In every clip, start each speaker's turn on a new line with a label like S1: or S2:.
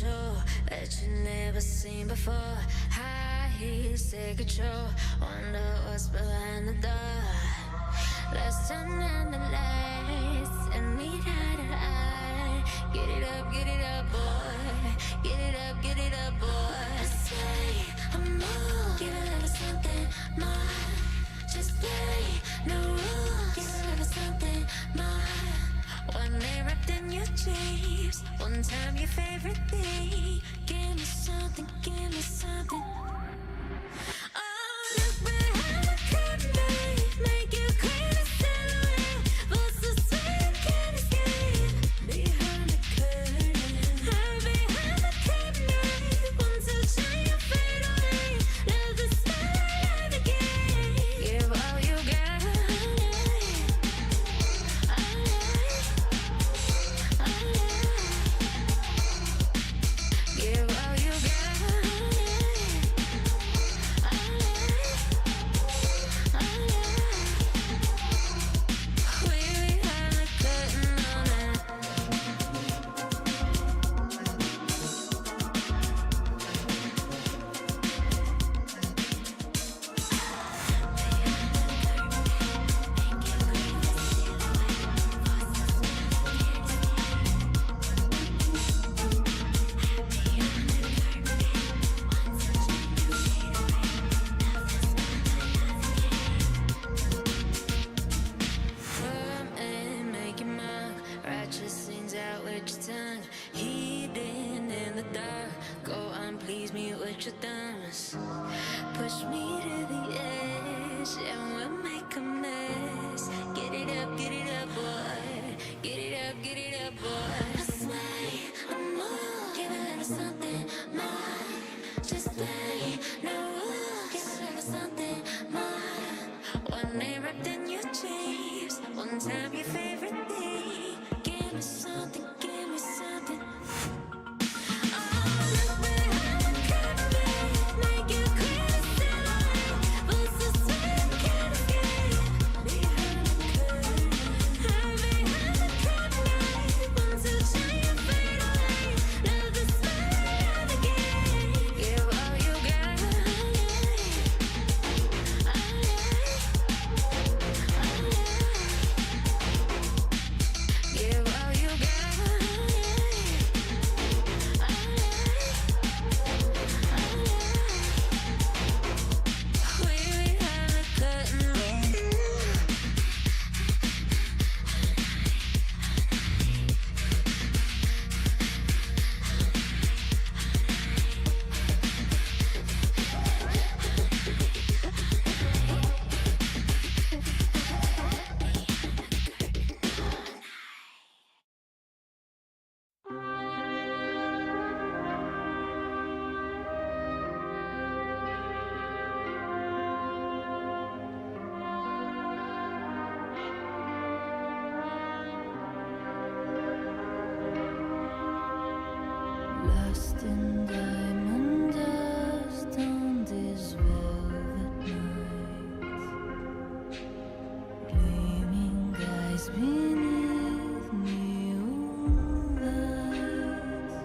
S1: control that you never seen before. High heels take control. Wonder what's behind the door. Let's turn on the lights and meet eye to eye. Get it up, boy. Get it up, boy. Say I'm more. Give a little something more. Just play no rules. Give a little something more. One day wrapped in your dreams. One time your favorite thing. Give me something, give me something. Oh, look behind the curtain, babe. Make you clean the silhouette. What's so sweet you can't escape? Behind the curtain, hide behind the curtain, babe. One touch and you fade away. Love the spotlight again. Give all you got. Give all you got. We behind the curtain on it. Firm and make your mark. Righteous scenes out with your tongue. Hidden in the dark. Go on, please me with your thumbs. Push me to the edge and we'll make a mess. Get it up, boy. Get it up, boy. I swear I'm more. Give a little something more. Just play no rules. Give a little something more. One day wrapped in your dreams. One time your favorite thing. Give me something, give me something. Oh, look behind the curtain, babe. Make you clear the silhouette. What's so sweet you can't escape? Behind the curtain, hide behind the curtain, babe. One touch and you fade away. Love the spotlight again. Give all you got. Give all you got. We behind the curtain. Lost in diamond dust on this velvet night. Gleaming eyes beneath neon lights.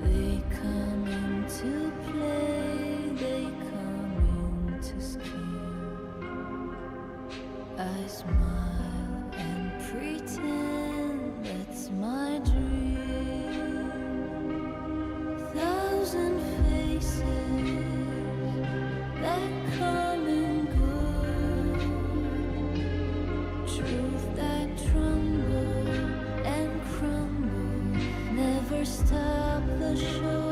S1: They come into play, they come into scheme. I smile and pretend that's my dream. Thousand faces that come and go. Truth that tremble and crumble. Never stop the show.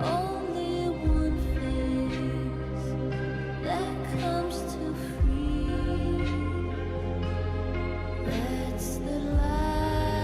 S1: Only one face that comes to free. That's the light.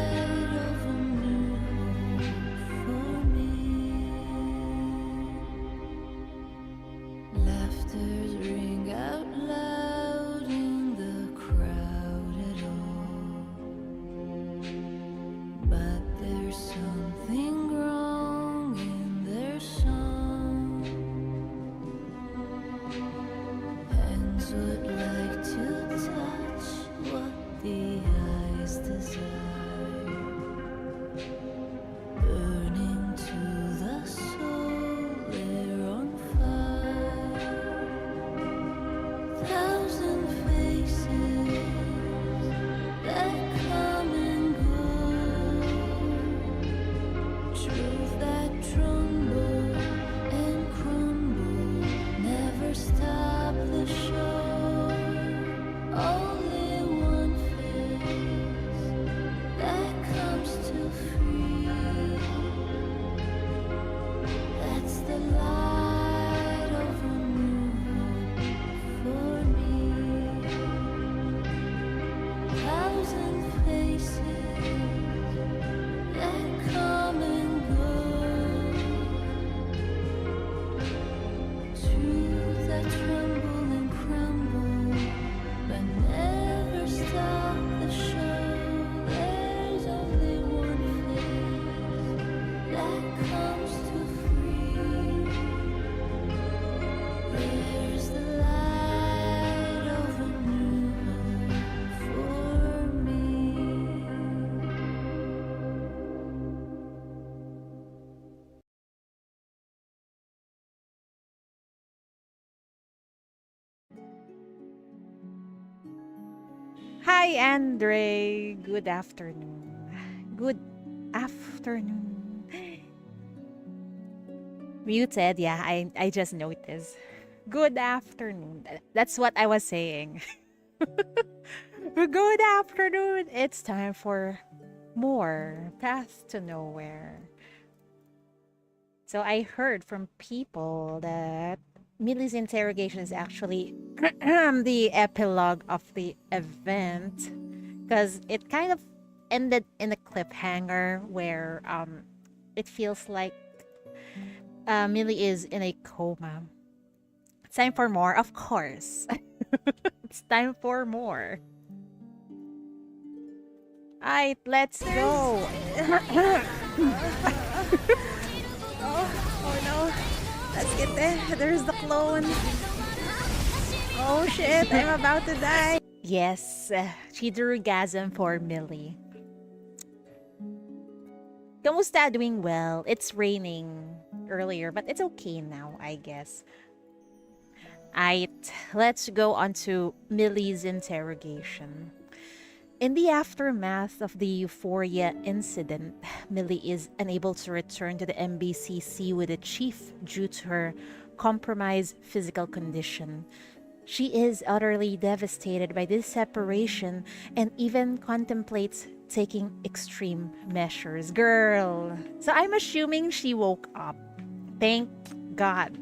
S2: Hi, Andre. Good afternoon. Good afternoon. Muted, yeah, I just noticed. Good afternoon. That's what I was saying. Good afternoon. It's time for more Path to Nowhere. So I heard from people that Milly's interrogation is actually the epilogue of the event because it kind of ended in a cliffhanger where it feels like Milly is in a coma. It's time for more, of course. It's time for more. Alright, let's go. Oh no. Let's get there. There's the clone. Oh shit, I'm about to die. Yes, Chidurugasm for Milly. Kamusta? Doing well. It's raining earlier, but it's okay now, I guess. Alright, let's go on to Milly's interrogation. In the aftermath of the Euphoria incident, Milly is unable to return to the MBCC with the chief due to her compromised physical condition. She is utterly devastated by this separation and even contemplates taking extreme measures. Girl! So I'm assuming she woke up. Thank God.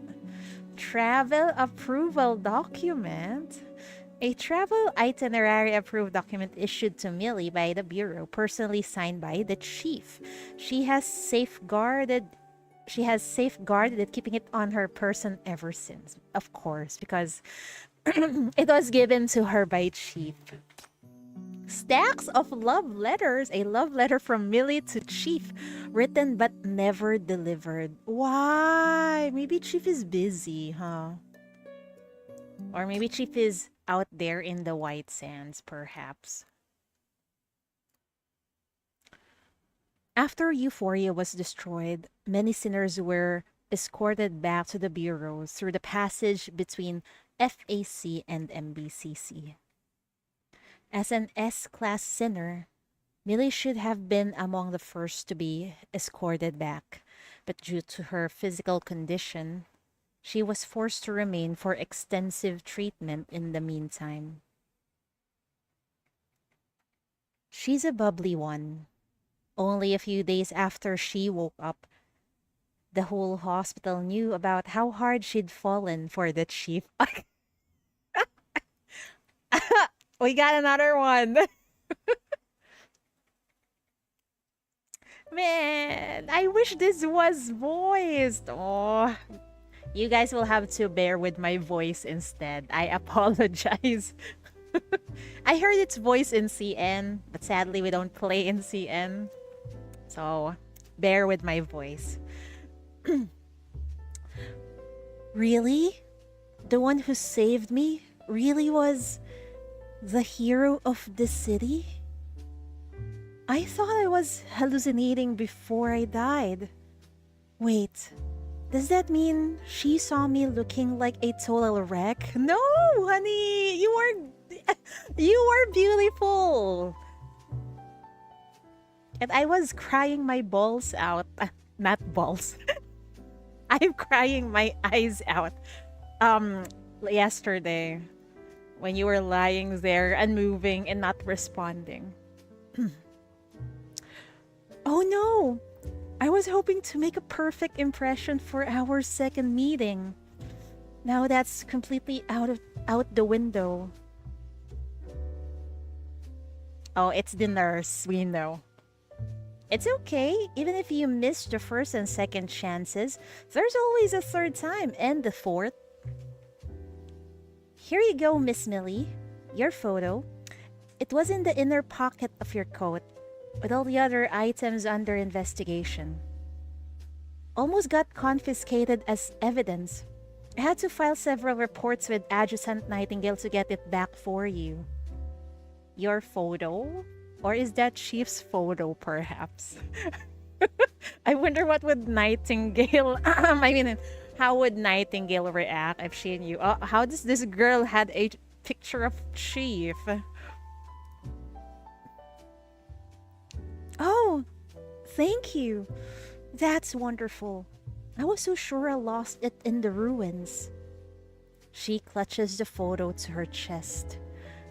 S2: Travel approval document? A travel itinerary approved document issued to Milly by the Bureau, personally signed by the chief. She has safeguarded it, keeping it on her person ever since. Of course, because it was given to her by chief. Stacks of love letters. A love letter from Milly to Chief, written but never delivered. Why? Maybe Chief is busy, huh? Or maybe Chief is out there in the White Sands, perhaps. After Euphoria was destroyed, many sinners were escorted back to the Bureau through the passage between FAC and MBCC. As an S-class sinner, Milly should have been among the first to be escorted back, but due to her physical condition, she was forced to remain for extensive treatment in the meantime. She's a bubbly one. Only a few days after she woke up, the whole hospital knew about how hard she'd fallen for the chief. We got another one. Man, I wish this was voiced. Oh, you guys will have to bear with my voice instead. I apologize. I heard its voice in CN, but sadly we don't play in CN. So, bear with my voice. Really? The one who saved me really was the hero of this city? I thought I was hallucinating before I died. Wait, does that mean she saw me looking like a total wreck? No, honey, you are beautiful. And I was crying my balls out. Not balls. I'm crying my eyes out. Yesterday, when you were lying there unmoving and not responding. Oh no! I was hoping to make a perfect impression for our second meeting. Now that's completely out the window. Oh, it's the nurse, we know. It's okay, even if you miss the first and second chances, there's always a third time and the fourth. Here you go, Miss Milly. Your photo. It was in the inner pocket of your coat, with all the other items under investigation. Almost got confiscated as evidence. I had to file several reports with Adjutant Nightingale to get it back for you. Your photo? Or is that Chief's photo, perhaps? I wonder what would Nightingale... how would Nightingale react if she knew? How does this girl had a picture of Chief? Oh, thank you. That's wonderful. I was so sure I lost it in the ruins. She clutches the photo to her chest,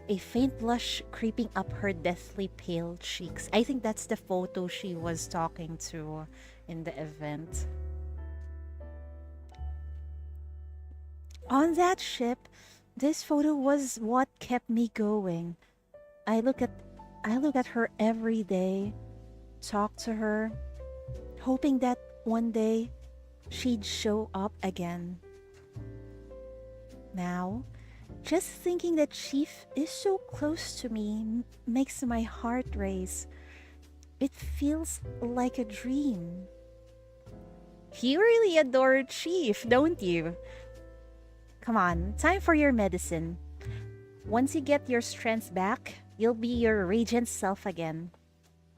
S2: a faint blush creeping up her deathly pale cheeks. I think that's the photo she was talking to in the event. On that ship, this photo was what kept me going. I look at her every day, talk to her, hoping that one day she'd show up again. Now, just thinking that Chief is so close to me makes my heart race. It feels like a dream. You really adore Chief, don't you? Come on, time for your medicine. Once you get your strength back, you'll be your radiant self again.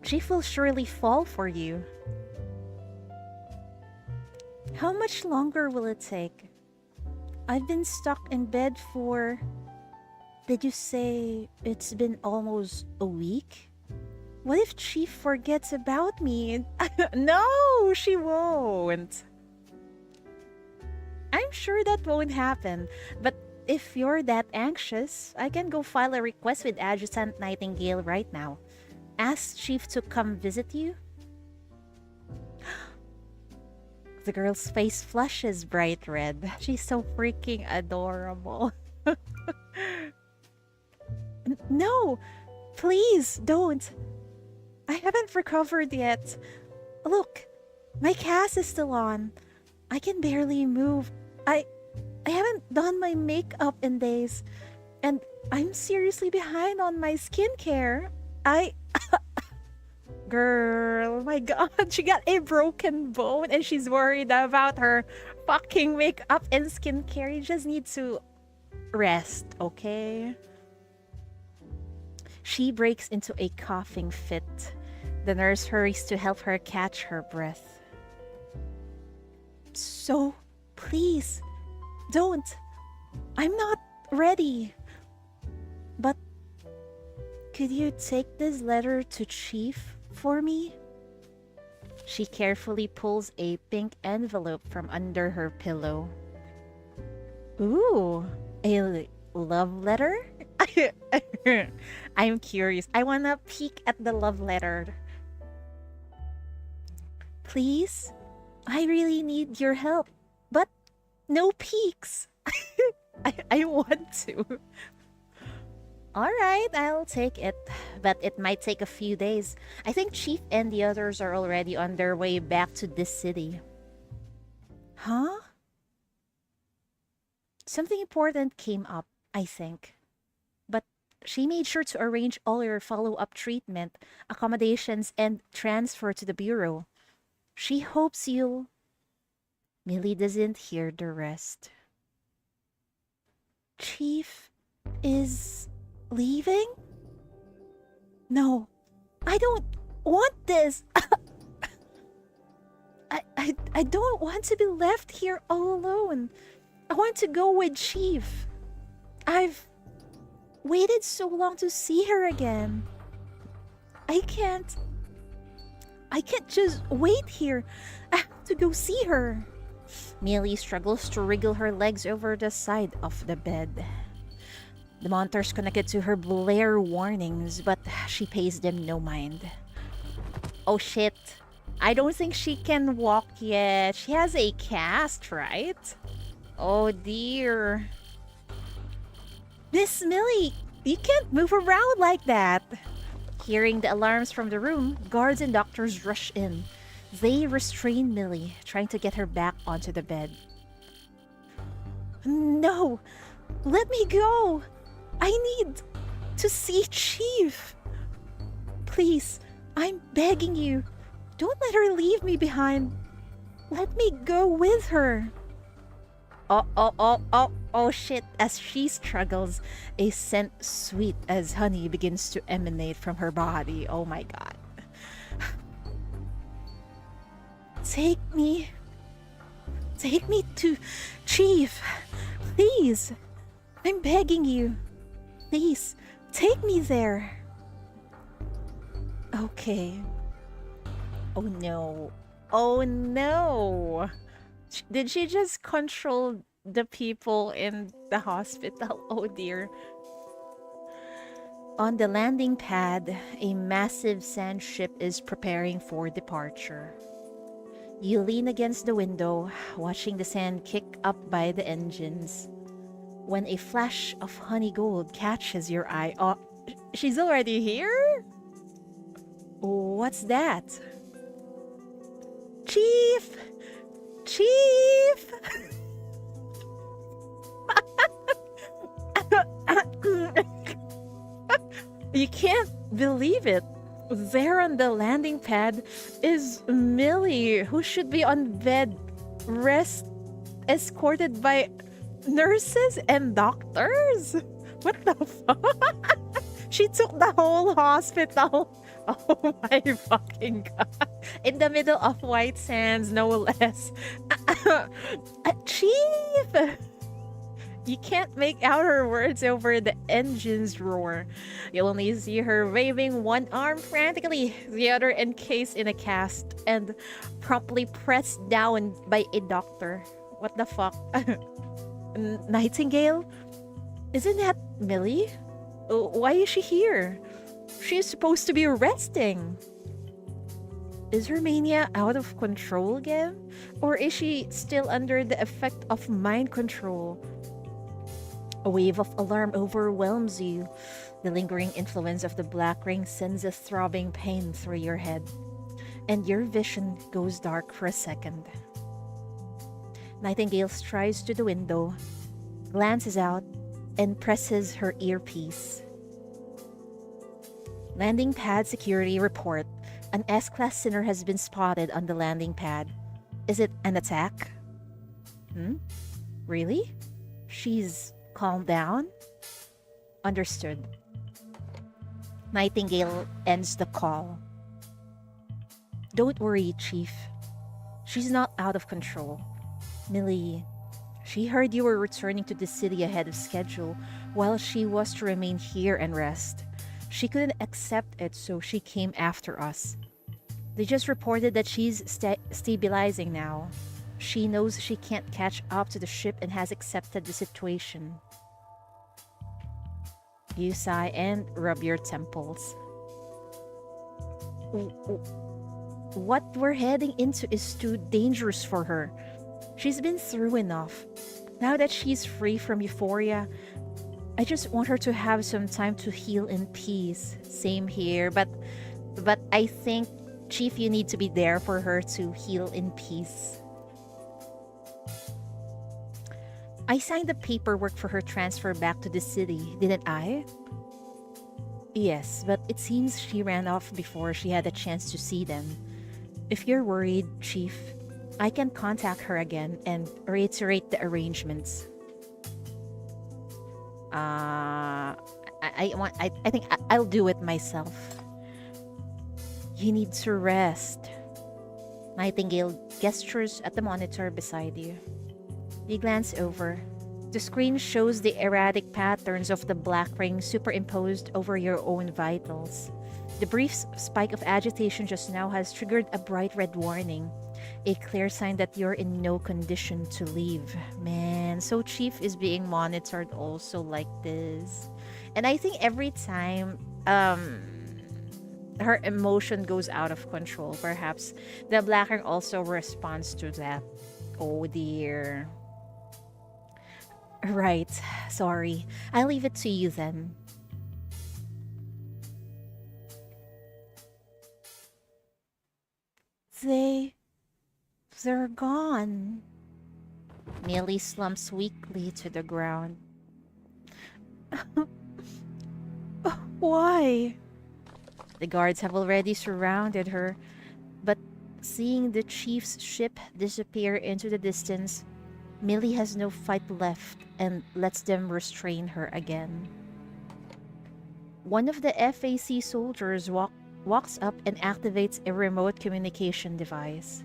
S2: Chief will surely fall for you. How much longer will it take? I've been stuck in bed for... Did you say it's been almost a week? What if Chief forgets about me? No, she won't. I'm sure that won't happen. But if you're that anxious, I can go file a request with Adjutant Nightingale right now. Ask Chief to come visit you. The girl's face flushes bright red. She's so freaking adorable. No, please don't. I haven't recovered yet. Look, my cast is still on. I can barely move. I haven't done my makeup in days. And I'm seriously behind on my skincare. Girl, my god, she got a broken bone and she's worried about her fucking makeup and skincare. You just need to rest, okay? She breaks into a coughing fit. The nurse hurries to help her catch her breath. So, please, don't. I'm not ready. But could you take this letter to Chief for me? She carefully pulls a pink envelope from under her pillow. Ooh, a love letter? I'm curious. I wanna peek at the love letter. Please? I really need your help. But no peeks. I want to. Alright, I'll take it. But it might take a few days. I think Chief and the others are already on their way back to this city. Huh? Something important came up, I think. But she made sure to arrange all your follow-up treatment, accommodations, and transfer to the bureau. She hopes you'll... Millie doesn't hear the rest. Chief is leaving? No, I don't want this. I don't want to be left here all alone. I want to go with Chief. I've waited so long to see her again. I can't just wait here. I have to go see her. Millie struggles to wriggle her legs over the side of the bed. The monitors connected to her blare warnings, but she pays them no mind. Oh shit. I don't think she can walk yet. She has a cast, right? Oh dear. Miss Millie, you can't move around like that. Hearing the alarms from the room, guards and doctors rush in. They restrain Millie, trying to get her back onto the bed. No, let me go. I need to see Chief. Please, I'm begging you. Don't let her leave me behind. Let me go with her. Oh shit. As she struggles, a scent sweet as honey begins to emanate from her body. Oh my god. Take me to Chief. Please. I'm begging you. Please, take me there. Okay. Oh no. Oh no. Did she just control the people in the hospital? Oh dear. On the landing pad, a massive sand ship is preparing for departure. You lean against the window, watching the sand kick up by the engines. When a flash of honey gold catches your eye, oh, she's already here? What's that? Chief! Chief! You can't believe it. There on the landing pad is Millie, who should be on bed rest, escorted by nurses and doctors. What the fuck? She took the whole hospital. Oh my fucking god. In the middle of white sands, no less. Chief! You can't make out her words over the engine's roar. You'll only see her waving one arm frantically, the other encased in a cast, and promptly pressed down by a doctor. What the fuck? Nightingale? Isn't that Millie? Why is she here? She's supposed to be resting. Is her mania out of control again? Or is she still under the effect of mind control? A wave of alarm overwhelms you. The lingering influence of the black ring sends a throbbing pain through your head, and your vision goes dark for a second. Nightingale strides to the window, glances out, and presses her earpiece. Landing pad security report. An S-class sinner has been spotted on the landing pad. Is it an attack? Really? She's calmed down? Understood. Nightingale ends the call. Don't worry, Chief. She's not out of control. Millie, she heard you were returning to the city ahead of schedule while she was to remain here and rest. She couldn't accept it, so she came after us. They just reported that she's stabilizing now. She knows she can't catch up to the ship and has accepted the situation. You sigh and rub your temples. What we're heading into is too dangerous for her. She's been through enough. Now that she's free from euphoria, I just want her to have some time to heal in peace. Same here, but I think, Chief, you need to be there for her to heal in peace. I signed the paperwork for her transfer back to the city, didn't I? Yes, but it seems she ran off before she had a chance to see them. If you're worried, Chief, I can contact her again and reiterate the arrangements. I think I'll do it myself. You need to rest. Nightingale gestures at the monitor beside you. You glance over. The screen shows the erratic patterns of the black ring superimposed over your own vitals. The brief spike of agitation just now has triggered a bright red warning, a clear sign that you're in no condition to leave. Man, so Chief is being monitored also like this. And I think every time her emotion goes out of control, perhaps the black ring also responds to that. Oh dear. Right, sorry. I'll leave it to you then. They're gone. Millie slumps weakly to the ground. Why? The guards have already surrounded her, but seeing the chief's ship disappear into the distance, Millie has no fight left and lets them restrain her again. One of the FAC soldiers walks up and activates a remote communication device.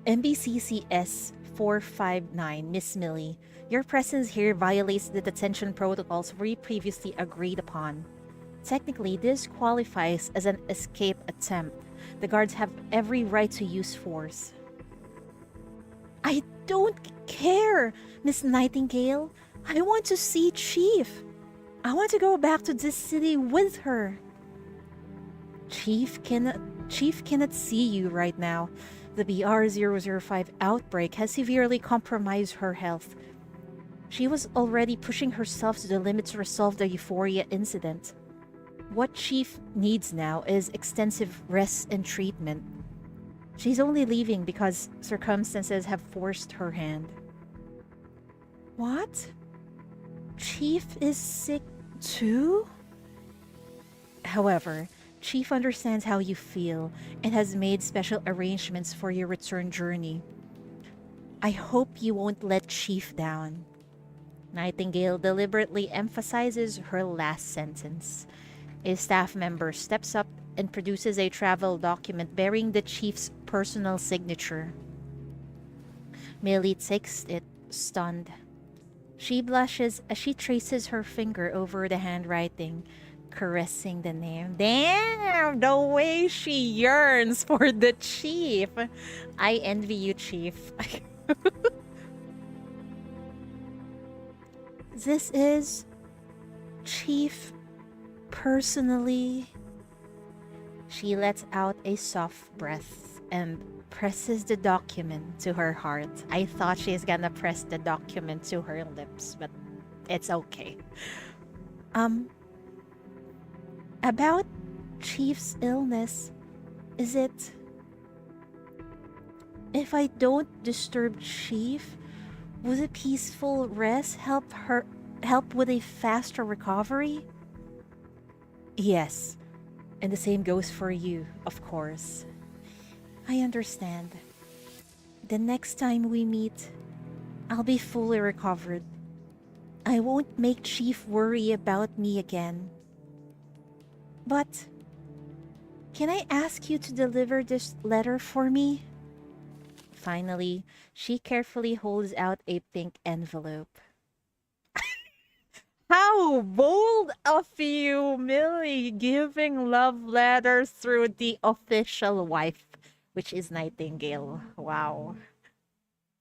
S2: MBCCS 459, Miss Millie. Your presence here violates the detention protocols we previously agreed upon. Technically, this qualifies as an escape attempt. The guards have every right to use force. I don't care, Miss Nightingale. I want to see Chief. I want to go back to this city with her. Chief cannot see you right now. The BR005 outbreak has severely compromised her health. She was already pushing herself to the limit to resolve the Euphoria incident. What Chief needs now is extensive rest and treatment. She's only leaving because circumstances have forced her hand. What? Chief is sick too? However, Chief understands how you feel and has made special arrangements for your return journey. I hope you won't let Chief down. Nightingale deliberately emphasizes her last sentence. A staff member steps up and produces a travel document bearing the Chief's personal signature. Millie takes it, stunned. She blushes as she traces her finger over the handwriting, caressing the name. Damn, the way she yearns for the Chief. I envy you, Chief. This is Chief personally. She lets out a soft breath and presses the document to her heart. I thought she's gonna press the document to her lips, but it's okay. About Chief's illness, is it... If I don't disturb Chief, would a peaceful rest help with a faster recovery? Yes, and the same goes for you, of course. I understand. The next time we meet, I'll be fully recovered. I won't make Chief worry about me again. But, can I ask you to deliver this letter for me? Finally, she carefully holds out a pink envelope. How bold of you, Millie, giving love letters through the official wife, which is Nightingale. Wow.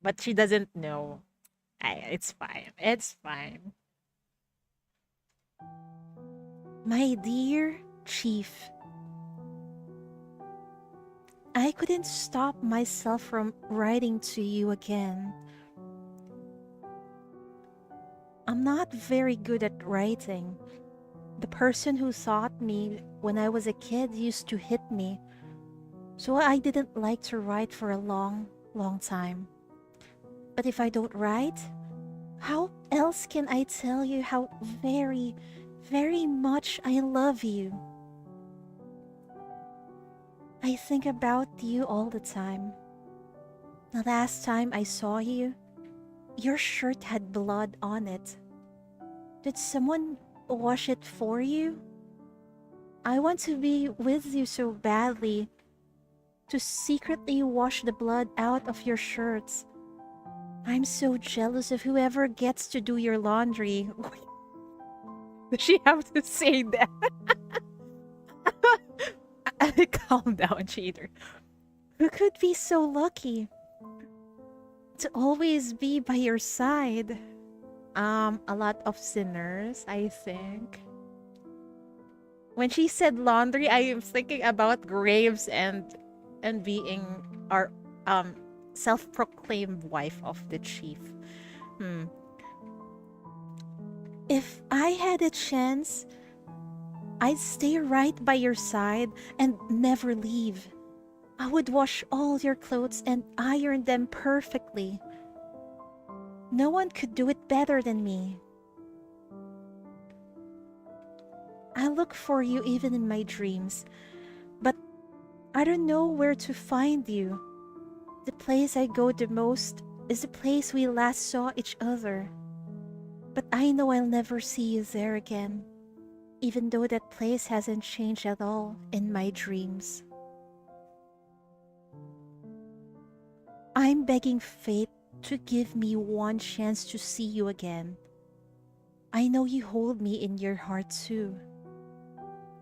S2: But she doesn't know. It's fine. It's fine. My dear Chief, I couldn't stop myself from writing to you again. I'm not very good at writing. The person who taught me when I was a kid used to hit me, so I didn't like to write for a long time. But if I don't write, how else can I tell you how very much I love you? I think about you all the time. The last time I saw you, your shirt had blood on it. Did someone wash it for you? I want to be with you so badly, to secretly wash the blood out of your shirts. I'm so jealous of whoever gets to do your laundry. Does she have to say that? Calm down, cheater. Who could be so lucky to always be by your side? A lot of sinners, I think. When she said laundry, I am thinking about graves and being our self-proclaimed wife of the Chief. If I had a chance, I'd stay right by your side and never leave. I would wash all your clothes and iron them perfectly. No one could do it better than me. I look for you even in my dreams, but I don't know where to find you. The place I go the most is the place we last saw each other. But I know I'll never see you there again, even though that place hasn't changed at all in my dreams. I'm begging fate to give me one chance to see you again. I know you hold me in your heart too.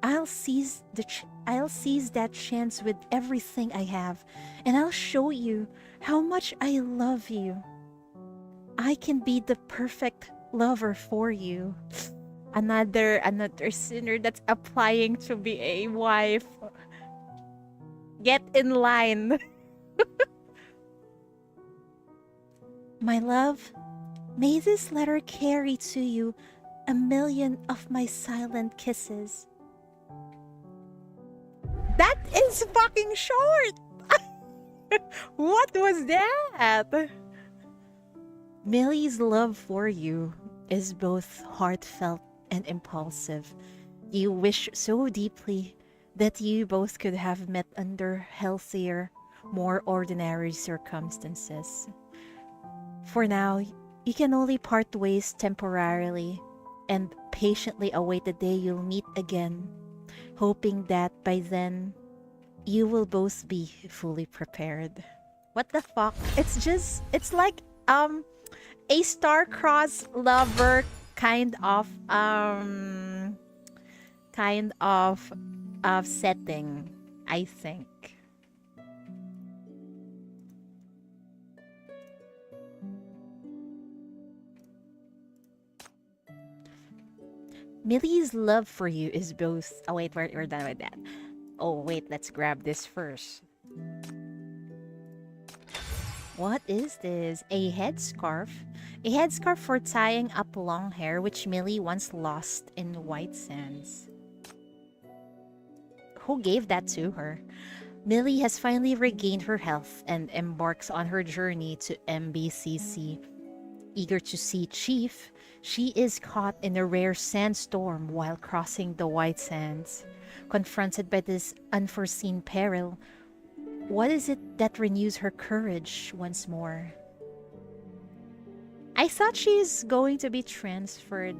S2: I'll seize that chance with everything I have, and I'll show you how much I love you. I can be the perfect lover for you. Another sinner that's applying to be a wife. Get in line. My love, may this letter carry to you a million of my silent kisses. That is fucking short! What was that? Milly's love for you is both heartfelt and impulsive. You wish so deeply that you both could have met under healthier, more ordinary circumstances. For now, you can only part ways temporarily and patiently await the day you'll meet again, hoping that by then, you will both be fully prepared. What the fuck? It's like, a star-crossed lover kind of setting, I think. Milly's love for you is both... Oh, wait, we're done with that. Oh, wait, let's grab this first. What is this? A headscarf? A headscarf for tying up long hair, which Milly once lost in White Sands. Who gave that to her? Milly has finally regained her health and embarks on her journey to MBCC. Eager to see Chief, she is caught in a rare sandstorm while crossing the White Sands. Confronted by this unforeseen peril, what is it that renews her courage once more? I thought she's going to be transferred.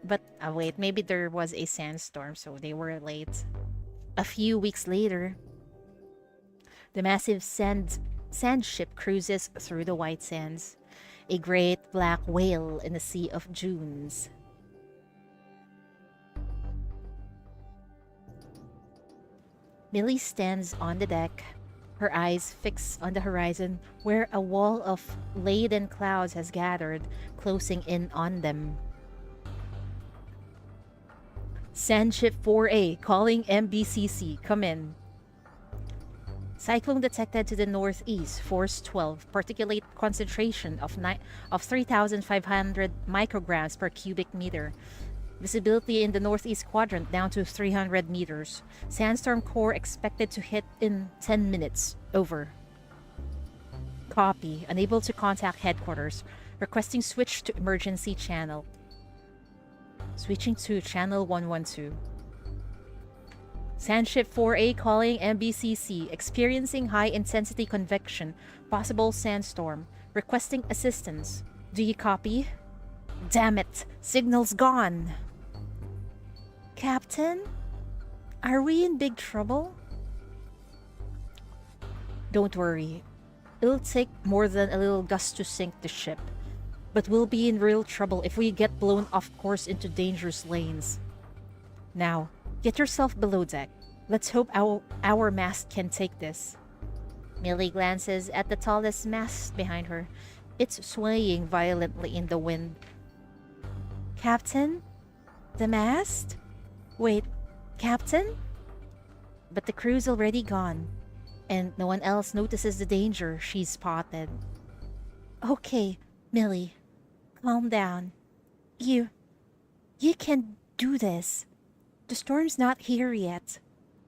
S2: But, wait, maybe there was a sandstorm, so they were late. A few weeks later, the massive sand ship cruises through the White Sands, a great black whale in a sea of dunes. Milly stands on the deck, her eyes fixed on the horizon where a wall of laden clouds has gathered, closing in on them. Sandship 4A calling MBCC, come in. Cyclone detected to the northeast, force 12, particulate concentration of 3,500 micrograms per cubic meter. Visibility in the northeast quadrant down to 300 meters. Sandstorm core expected to hit in 10 minutes. Over. Copy. Unable to contact headquarters. Requesting switch to emergency channel. Switching to channel 112. Sandship 4A calling MBCC. Experiencing high intensity convection. Possible sandstorm. Requesting assistance. Do you copy? Damn it! Signal's gone! Captain? Are we in big trouble? Don't worry. It'll take more than a little gust to sink the ship. But we'll be in real trouble if we get blown off course into dangerous lanes. Now, get yourself below deck. Let's hope our mast can take this. Milly glances at the tallest mast behind her. It's swaying violently in the wind. Captain? The mast? Wait, Captain? But the crew's already gone, and no one else notices the danger she's spotted. Okay, Milly, calm down. You can do this. The storm's not here yet.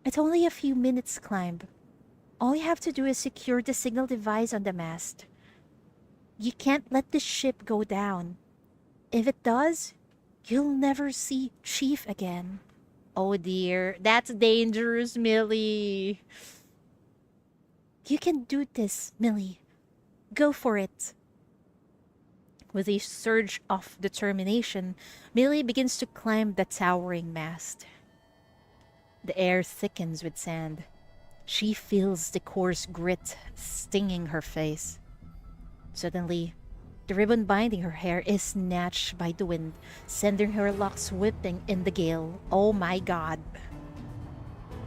S2: It's only a few minutes climb. All you have to do is secure the signal device on the mast. You can't let the ship go down. If it does, you'll never see Chief again. Oh dear, that's dangerous, Milly. You can do this, Milly. Go for it. With a surge of determination, Milly begins to climb the towering mast. The air thickens with sand. She feels the coarse grit stinging her face. Suddenly, The ribbon binding her hair is snatched by the wind, sending her locks whipping in the gale. Oh my god.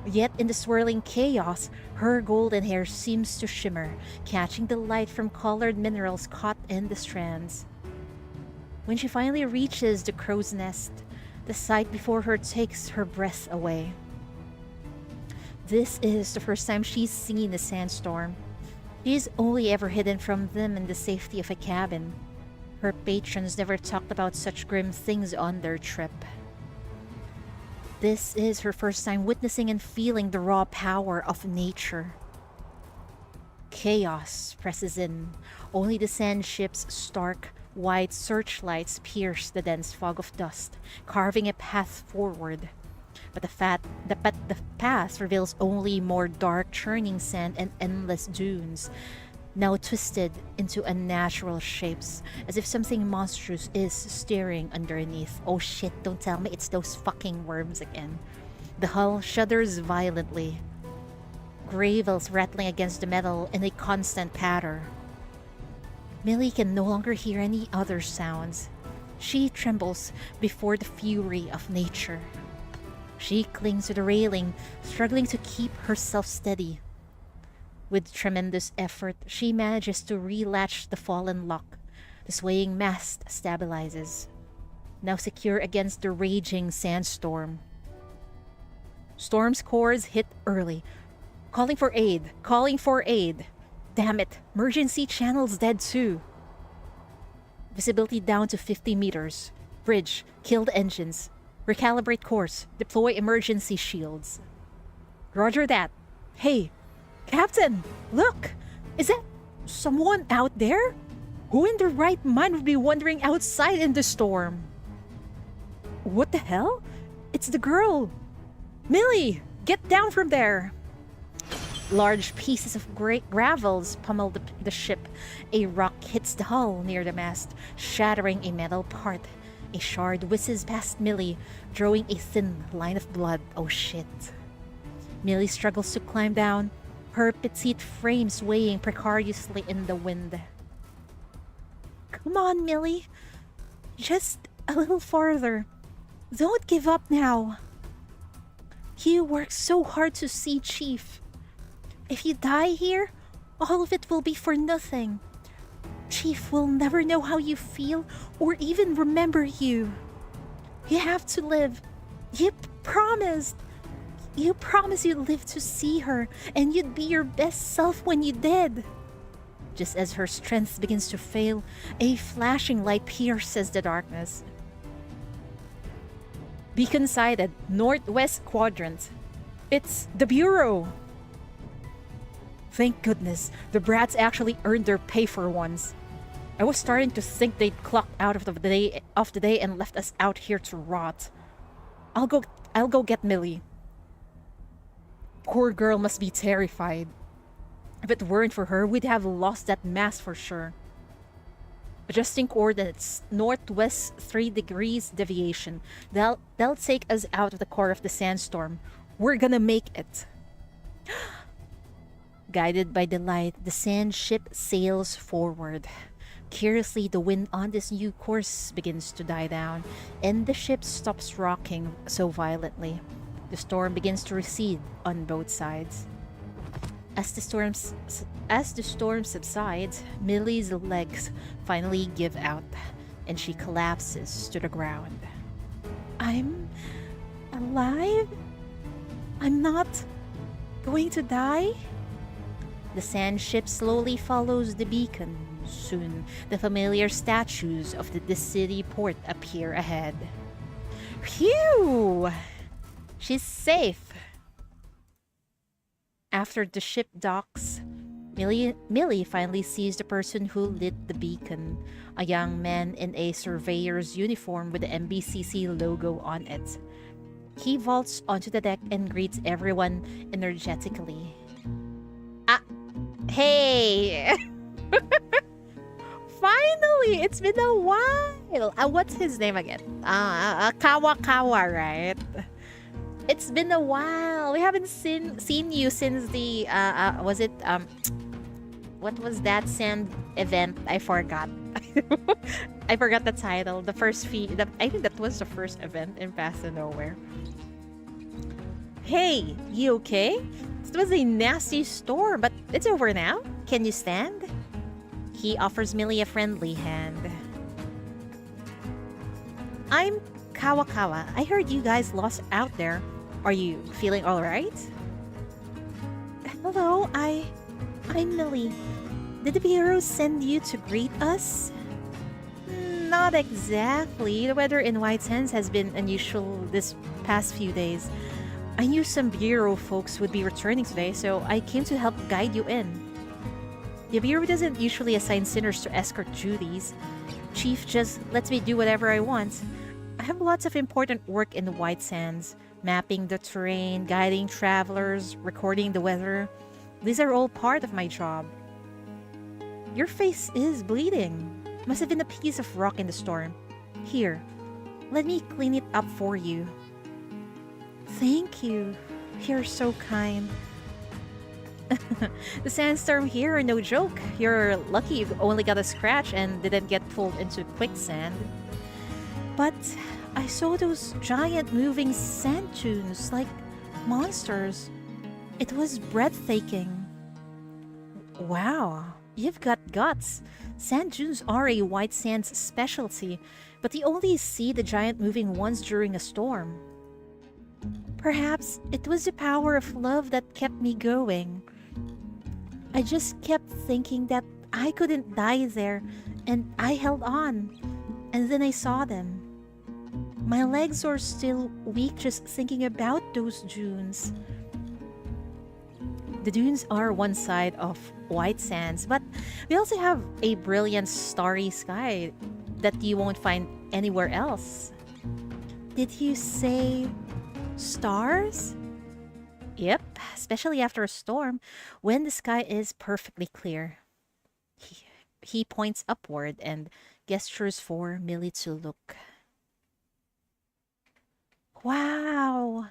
S2: Yet in the swirling chaos, her golden hair seems to shimmer, catching the light from colored minerals caught in the strands. When she finally reaches the crow's nest, the sight before her takes her breath away. This is the first time she's seen a sandstorm. She's only ever hidden from them in the safety of a cabin. Her patrons never talked about such grim things on their trip. This is her first time witnessing and feeling the raw power of nature. Chaos presses in. Only the sand ship's stark, white searchlights pierce the dense fog of dust, carving a path forward. But the path reveals only more dark, churning sand and endless dunes, now twisted into unnatural shapes, as if something monstrous is staring underneath. Oh shit, don't tell me it's those fucking worms again. The hull shudders violently, gravels rattling against the metal in a constant patter. Millie can no longer hear any other sounds. She trembles before the fury of nature. She clings to the railing, struggling to keep herself steady. With tremendous effort, she manages to relatch the fallen lock. The swaying mast stabilizes, now secure against the raging sandstorm. Storm's cores hit early. Calling for aid! Calling for aid! Damn it! Emergency channel's dead too. Visibility down to 50 meters. Bridge. Kill the engines. Recalibrate course. Deploy emergency shields. Roger that. Hey! Captain! Look! Is that someone out there? Who in their right mind would be wandering outside in the storm? What the hell? It's the girl! Millie! Get down from there! Large pieces of gravels pummel the ship. A rock hits the hull near the mast, shattering a metal part. A shard whizzes past Millie, drawing a thin line of blood. Oh shit. Millie struggles to climb down, her petite frame swaying precariously in the wind. Come on, Millie. Just a little farther. Don't give up now. You worked so hard to see Chief. If you die here, all of it will be for nothing. Chief will never know how you feel or even remember you. You have to live. You promised. You promised you'd live to see her, and you'd be your best self when you did. Just as her strength begins to fail, a flashing light pierces the darkness. Beacon sighted, northwest quadrant. It's the Bureau. Thank goodness, the brats actually earned their pay for once. I was starting to think they'd clocked out of the day and left us out here to rot. I'll go get Millie. Poor girl must be terrified. If it weren't for her, we'd have lost that mast for sure. Adjusting coordinates, northwest 3 degrees deviation. They'll take us out of the core of the sandstorm. We're gonna make it. Guided by the light, the sand ship sails forward. Curiously, the wind on this new course begins to die down, and the ship stops rocking so violently. The storm begins to recede on both sides. As the storm subsides, Millie's legs finally give out, and she collapses to the ground. I'm alive? I'm not going to die? The sand ship slowly follows the beacon. Soon, the familiar statues of the city port appear ahead. Phew! She's safe. After the ship docks, Millie finally sees the person who lit the beacon, a young man in a surveyor's uniform with the MBCC logo on it. He vaults onto the deck and greets everyone energetically. Hey! Finally! It's been a while! What's his name again? Kawa-kawa, right? It's been a while. We haven't seen you since the What was that sand event? I forgot. I forgot the title. The first I think that was the first event in Path to Nowhere. Hey, you okay? It was a nasty storm, but it's over now. Can you stand? He offers Millie a friendly hand. I'm Kawa-kawa. I heard you guys lost out there. Are you feeling alright? Hello, I'm Millie. Did the heroes send you to greet us? Not exactly. The weather in White Sands has been unusual this past few days. I knew some bureau folks would be returning today, so I came to help guide you in. The bureau doesn't usually assign sinners to escort duties. Chief just lets me do whatever I want. I have lots of important work in the White Sands. Mapping the terrain, guiding travelers, recording the weather. These are all part of my job. Your face is bleeding. Must have been a piece of rock in the storm. Here, let me clean it up for you. Thank you. You're so kind. The sandstorm here are no joke. You're lucky you only got a scratch and didn't get pulled into quicksand. But I saw those giant moving sand dunes like monsters. It was breathtaking. Wow, you've got guts. Sand dunes are a White Sands specialty, but you only see the giant moving ones during a storm. Perhaps it was the power of love that kept me going. I just kept thinking that I couldn't die there, and I held on. And then I saw them. My legs are still weak just thinking about those dunes. The dunes are one side of White Sands, but we also have a brilliant starry sky that you won't find anywhere else. Did you say stars? Yep, especially after a storm, when the sky is perfectly clear. He points upward and gestures for Millie to look. Wow!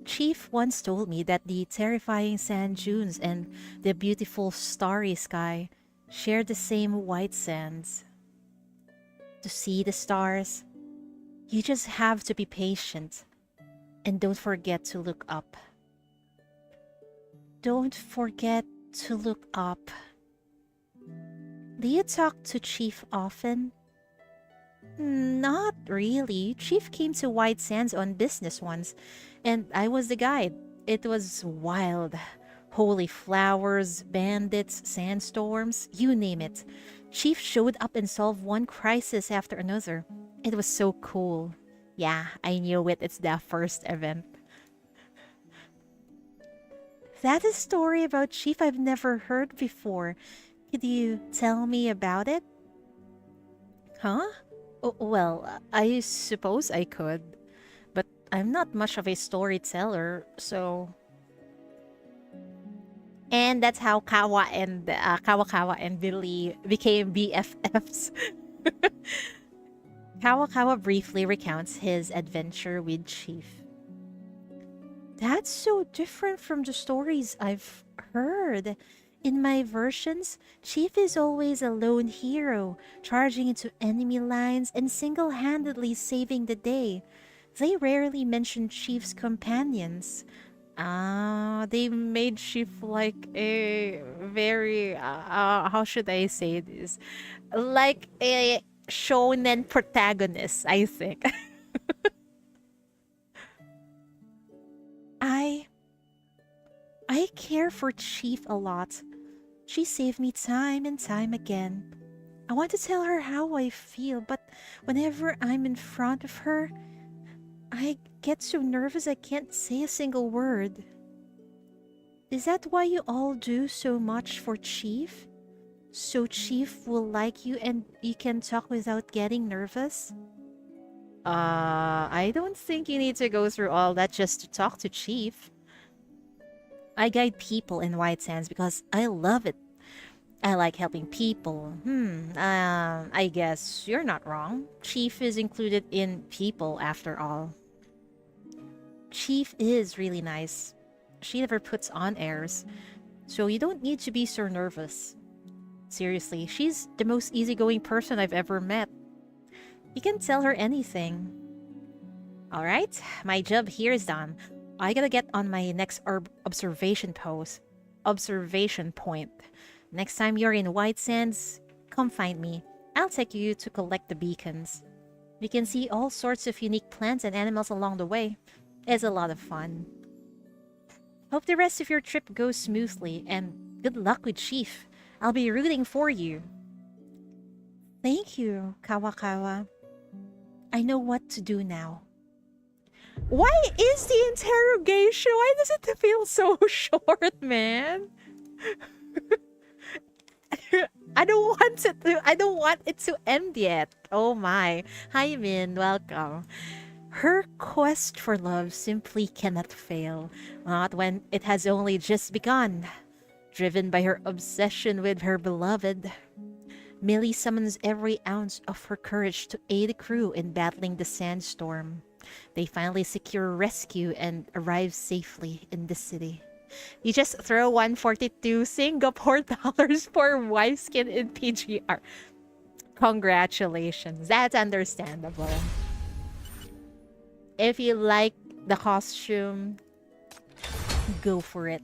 S2: Chief once told me that the terrifying sand dunes and the beautiful starry sky share the same white sands. To see the stars, you just have to be patient. And don't forget to look up. Don't forget to look up. Do you talk to Chief often? Not really. Chief came to White Sands on business once, and I was the guide. It was wild. Holy flowers, bandits, sandstorms, you name it. Chief showed up and solved one crisis after another. It was so cool. Yeah, I knew it. It's the first event. That's a story about Chief I've never heard before. Could you tell me about it? Huh? Oh, well, I suppose I could. But I'm not much of a storyteller, so... And that's how Kawa-kawa and Billy became BFFs. Kawa-kawa briefly recounts his adventure with Chief. That's so different from the stories I've heard. In my versions, Chief is always a lone hero, charging into enemy lines and single-handedly saving the day. They rarely mention Chief's companions. They made Chief like a very, how should I say this? Like a shonen protagonist, I think. I care for Chief a lot. She saved me time and time again. I want to tell her how I feel, but whenever I'm in front of her, I get so nervous I can't say a single word. Is that why you all do so much for Chief? So Chief will like you and you can talk without getting nervous? I don't think you need to go through all that just to talk to Chief. I guide people in White Sands because I love it. I like helping people. I guess you're not wrong. Chief is included in people after all. Chief is really nice. She never puts on airs. so you don't need to be so nervous. Seriously, she's the most easygoing person I've ever met. You can tell her anything. Alright, my job here is done. I gotta get on my next observation point. Next time you're in White Sands, come find me. I'll take you to collect the beacons. You can see all sorts of unique plants and animals along the way. It's a lot of fun. Hope the rest of your trip goes smoothly, and good luck with Chief. I'll be rooting for you. Thank you, Kawa-kawa. I know what to do now. Why is the interrogation? Why does it feel so short, man? I don't want it to end yet. Oh my. Hi Min, welcome. Her quest for love simply cannot fail, not when it has only just begun. Driven by her obsession with her beloved, Millie summons every ounce of her courage to aid the crew in battling the Sandstorm. They finally secure rescue and arrive safely in the city. You just throw 142 Singapore dollars for wife skin in PGR. Congratulations. That's understandable. If you like the costume, go for it.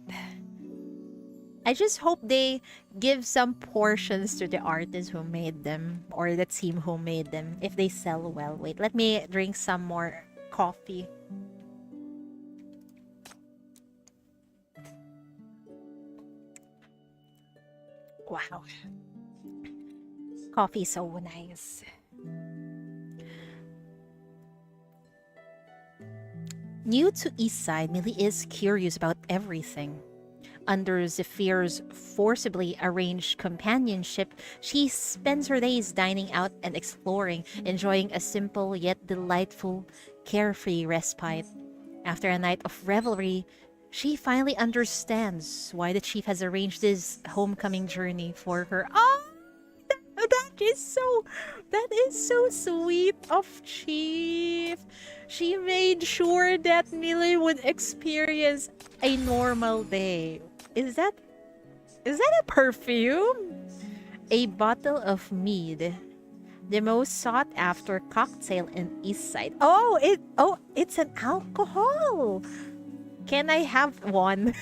S2: I just hope they give some portions to the artist who made them, or the team who made them, if they sell well. Wait, let me drink some more coffee. Wow. Coffee is so nice. New to Eastside, Millie is curious about everything. Under Zephyr's forcibly arranged companionship, she spends her days dining out and exploring, enjoying a simple yet delightful, carefree respite. After a night of revelry, she finally understands why the chief has arranged this homecoming journey for her. Oh, that is so sweet of Chief. She made sure that Millie would experience a normal day. Is that a perfume? A bottle of mead. The most sought after cocktail in Eastside. It's an alcohol. Can I have one?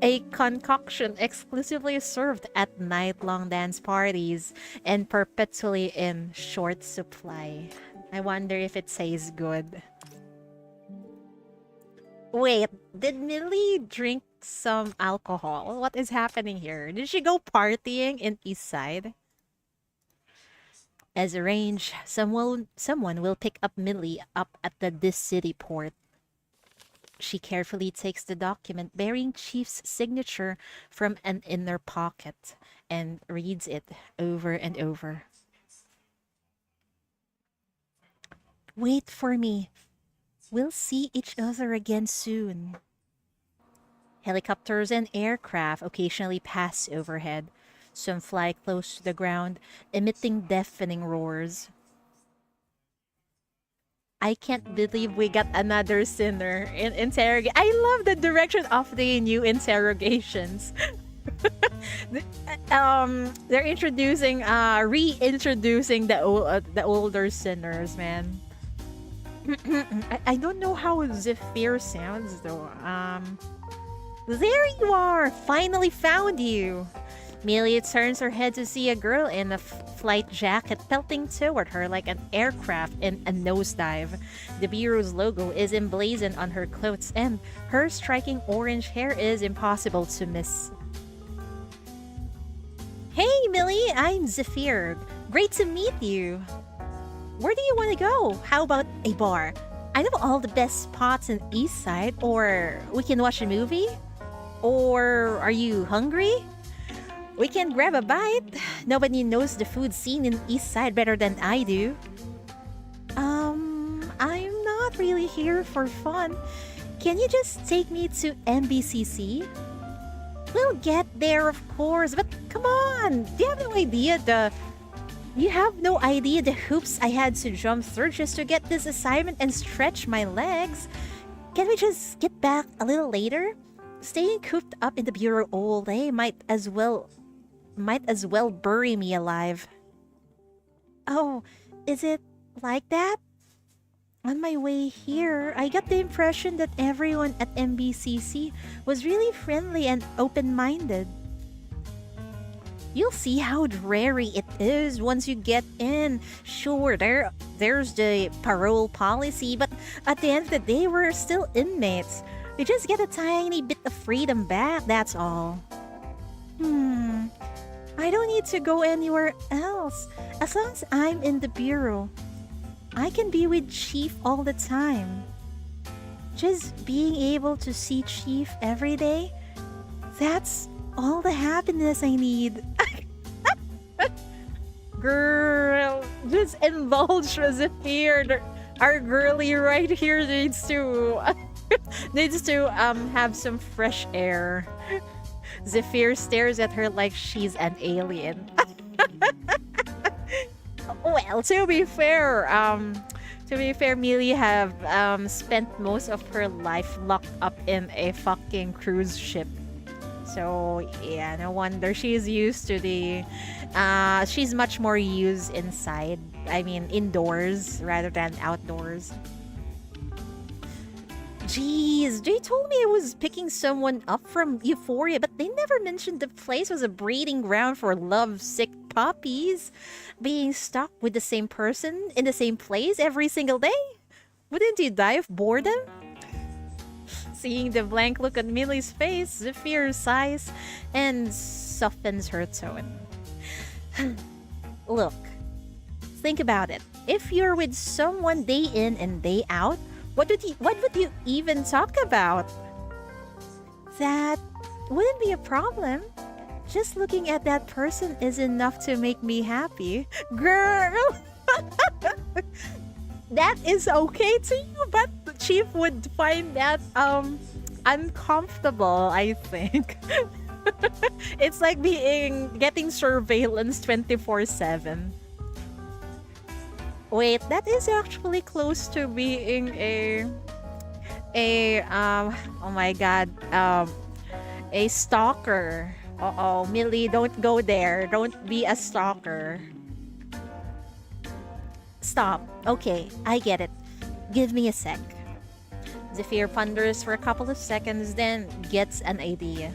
S2: A concoction exclusively served at night-long dance parties and perpetually in short supply. I wonder if it tastes good. Wait, did Millie drink some alcohol? What is happening here? Did she go partying in Eastside? As arranged, someone will pick up Millie up at this city port. She carefully takes the document bearing Chief's signature from an inner pocket and reads it over and over. Wait for me. We'll see each other again soon. Helicopters and aircraft occasionally pass overhead. Some fly close to the ground, emitting deafening roars. I can't believe we got another sinner in interrogation. I love the direction of the new interrogations. They're introducing, reintroducing the older sinners, man. I don't know how Zephyr sounds though. There you are! Finally found you! Millie turns her head to see a girl in a flight jacket pelting toward her like an aircraft in a nosedive. The Bureau's logo is emblazoned on her clothes, and her striking orange hair is impossible to miss. Hey, Millie! I'm Zephyr. Great to meet you. Where do you want to go? How about a bar? I know all the best spots in Eastside, or we can watch a movie? Or are you hungry? We can grab a bite. Nobody knows the food scene in Eastside better than I do. I'm not really here for fun. Can you just take me to MBCC? We'll get there, of course, but come on! You have no idea the hoops I had to jump through just to get this assignment and stretch my legs. Can we just get back a little later? Staying cooped up in the bureau all day might as well bury me alive. Oh, is it like that? On my way here, I got the impression that everyone at MBCC was really friendly and open-minded. You'll see how dreary it is once you get in. Sure, there's the parole policy, but at the end of the day, we're still inmates. We just get a tiny bit of freedom back, that's all. I don't need to go anywhere else. As long as I'm in the bureau, I can be with Chief all the time. Just being able to see Chief every day, that's all the happiness I need. Girl, just indulge Zephyr. Our girlie right here needs to have some fresh air. Zephyr stares at her like she's an alien. Well, to be fair, Millie have spent most of her life locked up in a fucking cruise ship. So yeah, no wonder she's used to the. She's much more used inside. I mean, indoors rather than outdoors. Jeez, they told me I was picking someone up from Euphoria, but they never mentioned the place was a breeding ground for lovesick puppies. Being stuck with the same person in the same place every single day? Wouldn't you die of boredom? Seeing the blank look on Millie's face, Zephyr sighs and softens her tone. Look, think about it. If you're with someone day in and day out, what would you even talk about? That wouldn't be a problem. Just looking at that person is enough to make me happy. Girl! That is okay to you, but the Chief would find that uncomfortable, I think. It's like getting surveillance 24/7. Wait, that is actually close to being oh my god, a stalker. Uh-oh, Millie, don't go there. Don't be a stalker. Stop. Okay, I get it. Give me a sec. Zephyr ponders for a couple of seconds, then gets an idea.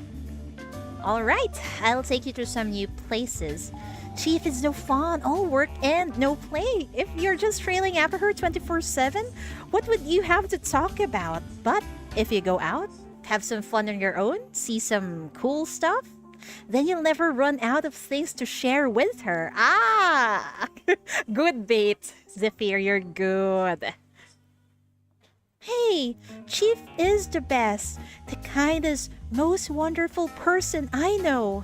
S2: Alright, I'll take you to some new places. Chief is no fun, all work and no play. If you're just trailing after her 24/7, what would you have to talk about? But if you go out, have some fun on your own, see some cool stuff, then you'll never run out of things to share with her. Ah! Good bait, Zephyr, you're good. Hey, Chief is the best, the kindest, most wonderful person I know.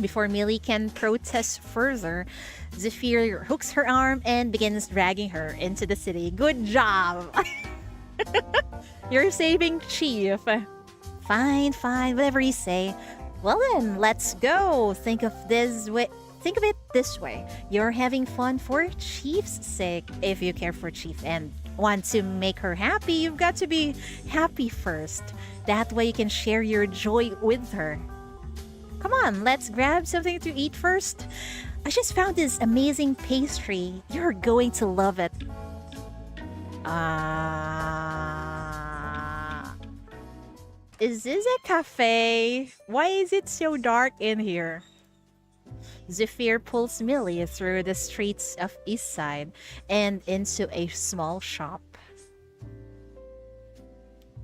S2: Before Millie can protest further, Zephyr hooks her arm and begins dragging her into the city. Good job! You're saving Chief. Fine, whatever you say. Well then, let's go. Think of it this way. You're having fun for Chief's sake. If you care for Chief and want to make her happy, you've got to be happy first. That way you can share your joy with her. Come on, let's grab something to eat first. I just found this amazing pastry. You're going to love it. Is this a cafe? Why is it so dark in here? Zephyr pulls Millie through the streets of East Side and into a small shop.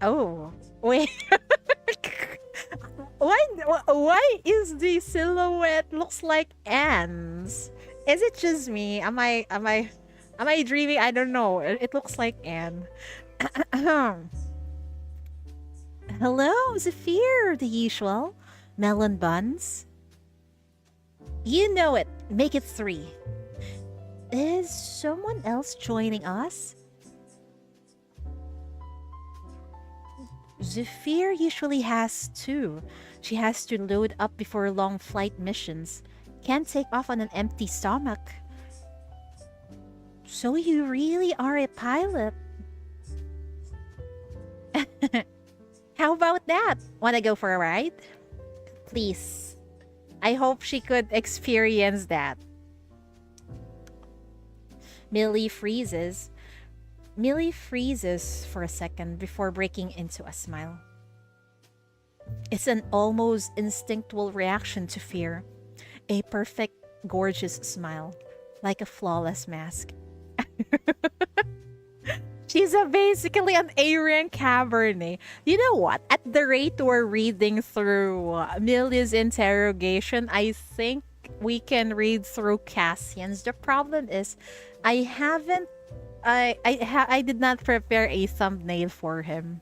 S2: Oh, wait. Why is the silhouette looks like Anne's? Is it just me? Am I dreaming? I don't know. It looks like Anne. Hello, Zephyr, the usual. Melon buns. You know it. Make it 3. Is someone else joining us? Zephyr usually has 2. She has to load up before long flight missions. Can't take off on an empty stomach. So you really are a pilot? How about that? Wanna go for a ride? Please. I hope she could experience that. Millie freezes. Millie freezes for a second before breaking into a smile. It's an almost instinctual reaction to fear. A perfect, gorgeous smile, like a flawless mask. She's basically an A-rank Cabernet. You know what? At the rate we're reading through Millie's interrogation, I think we can read through Cassian's. The problem is, I haven't. I did not prepare a thumbnail for him.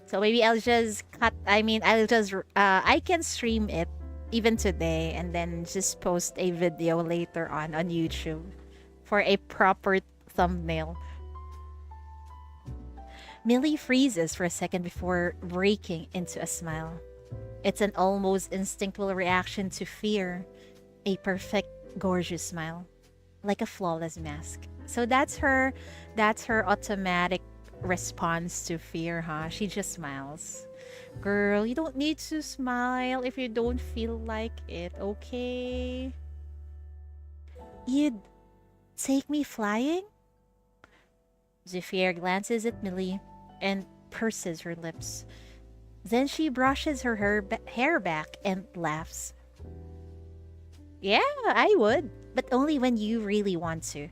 S2: So maybe I'll just cut. I'll just. I can stream it even today and then just post a video later on YouTube for a proper thumbnail. Millie freezes for a second before breaking into a smile. It's an almost instinctual reaction to fear. A perfect, gorgeous smile, like a flawless mask. So that's her automatic response to fear, huh? She just smiles. Girl, you don't need to smile if you don't feel like it, okay? You'd take me flying? Zephyr glances at Millie and purses her lips. Then she brushes her hair back and laughs. Yeah, I would, but only when you really want to.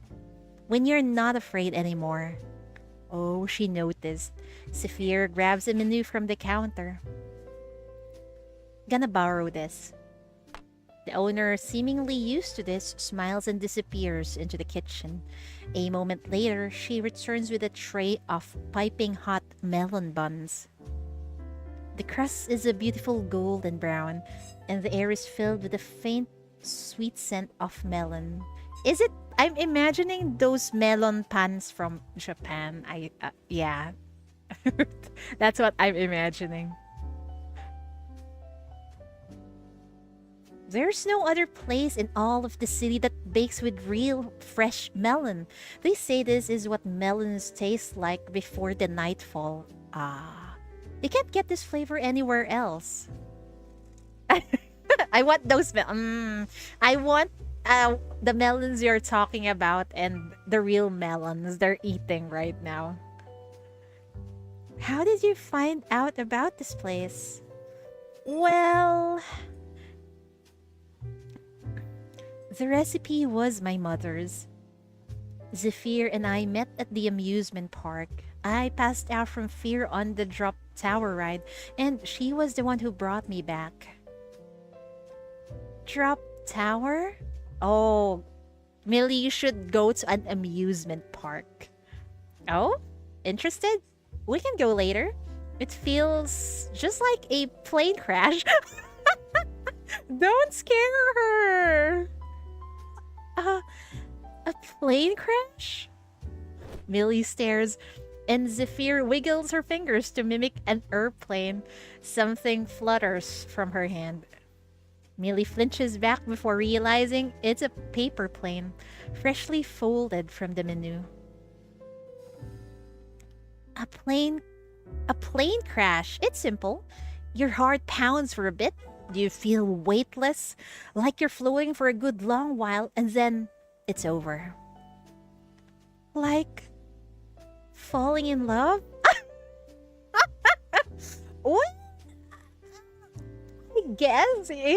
S2: When you're not afraid anymore. Oh, she noticed. Zephyr grabs a menu from the counter. Gonna borrow this. The owner, seemingly used to this, smiles and disappears into the kitchen. A moment later, she returns with a tray of piping hot melon buns. The crust is a beautiful golden brown, and the air is filled with a faint, sweet scent of melon. Is it? I'm imagining those melon pans from Japan. Yeah. That's what I'm imagining. There's no other place in all of the city that bakes with real fresh melon. They say this is what melons taste like before the nightfall. You can't get this flavor anywhere else. I want those I want the melons you're talking about and the real melons they're eating right now. How did you find out about this place? Well, the recipe was my mother's. Zephyr and I met at the amusement park. I passed out from fear on the drop tower ride, and she was the one who brought me back. Drop tower? Oh, Millie, you should go to an amusement park. Oh? Interested? We can go later. It feels just like a plane crash. Don't scare her. A plane crash? Millie stares, and Zephyr wiggles her fingers to mimic an airplane. Something flutters from her hand. Millie flinches back before realizing it's a paper plane, freshly folded from the menu. A plane crash. It's simple. Your heart pounds for a bit. You feel weightless, like you're floating for a good long while, and then it's over. Like falling in love? What? I guess, yeah.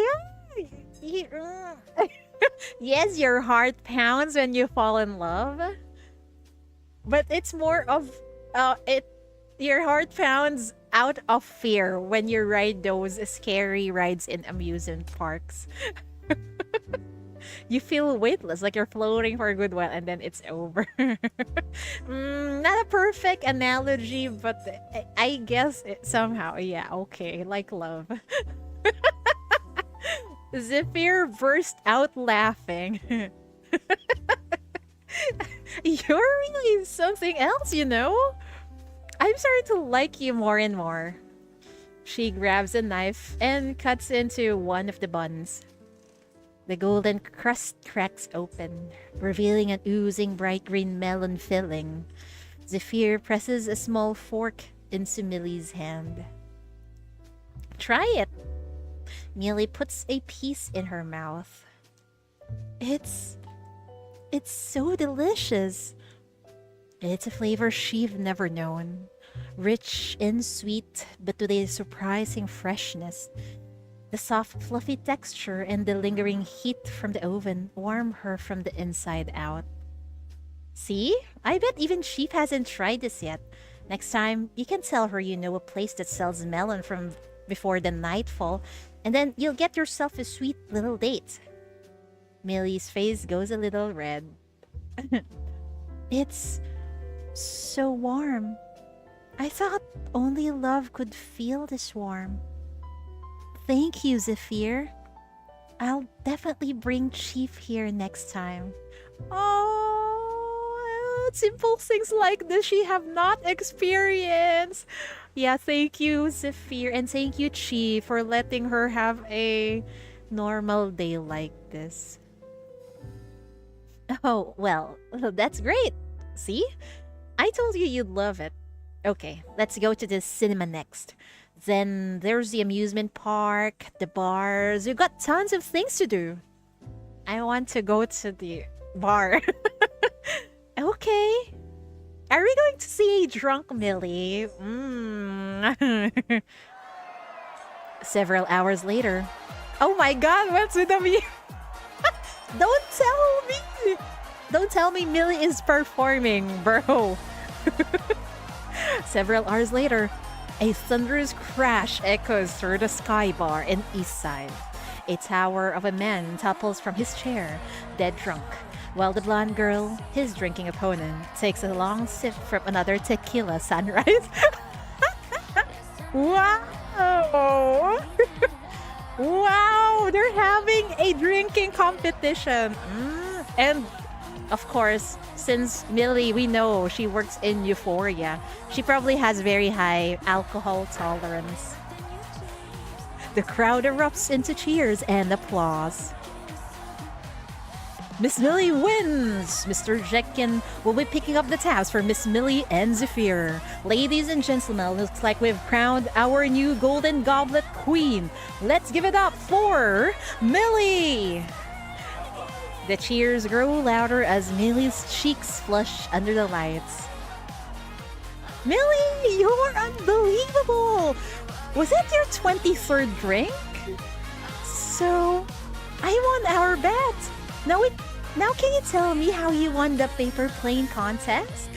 S2: Yes, your heart pounds when you fall in love. But it's more of your heart pounds out of fear when you ride those scary rides in amusement parks. You feel weightless, like you're floating for a good while, and then it's over. Not a perfect analogy, but I guess somehow, yeah, okay, like love. Zephyr burst out laughing. You're really something else, you know? I'm starting to like you more and more. She grabs a knife and cuts into one of the buns. The golden crust cracks open, revealing an oozing bright green melon filling. Zephyr presses a small fork into Milly's hand. Try it. Milly puts a piece in her mouth. It's so delicious. It's a flavor she've never known. Rich and sweet, but with a surprising freshness. The soft, fluffy texture and the lingering heat from the oven warm her from the inside out. See? I bet even Sheep hasn't tried this yet. Next time, you can tell her you know a place that sells melon from before the nightfall, and then you'll get yourself a sweet little date. Milly's face goes a little red. It's so warm. I thought only love could feel this warm. Thank you, Zephyr. I'll definitely bring Chief here next time. Oh, simple things like this she have not experienced. Yeah, thank you, Zephyr, and thank you, Chief, for letting her have a normal day like this. Oh, well, that's great. See? I told you you'd love it. Okay, let's go to the cinema next. Then there's the amusement park, the bars. We've got tons of things to do. I want to go to the bar. Okay. Are we going to see a drunk Milly? Several hours later. Oh my god, what's with me? Don't tell me! Don't tell me Milly is performing, bro. Several hours later, a thunderous crash echoes through the sky bar in East Side. A tower of a man topples from his chair, dead drunk, while the blonde girl, his drinking opponent, takes a long sip from another tequila sunrise. Wow! Wow! They're having a drinking competition. And of course, since Milly, we know she works in Euphoria, she probably has very high alcohol tolerance. The crowd erupts into cheers and applause. Miss Milly wins! Mr. Jekin will be picking up the tabs for Miss Milly and Zephyr. Ladies and gentlemen, looks like we've crowned our new Golden Goblet Queen. Let's give it up for Milly! The cheers grow louder as Milly's cheeks flush under the lights. Milly, you're unbelievable! Was that your 23rd drink? So, I won our bet. Now can you tell me how you won the paper plane contest?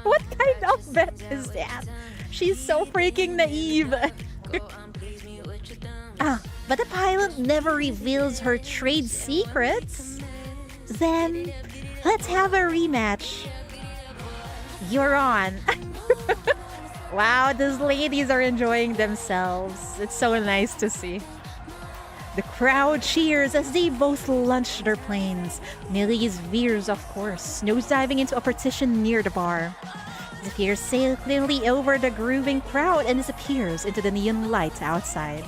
S2: What kind of bet is that? She's so freaking naive. But the pilot never reveals her trade secrets. Then, let's have a rematch. You're on. Wow, these ladies are enjoying themselves. It's so nice to see. The crowd cheers as they both launch their planes. Milly's veers, of course, nosediving into a partition near the bar. Zephyr sails cleanly over the grooving crowd and disappears into the neon light outside.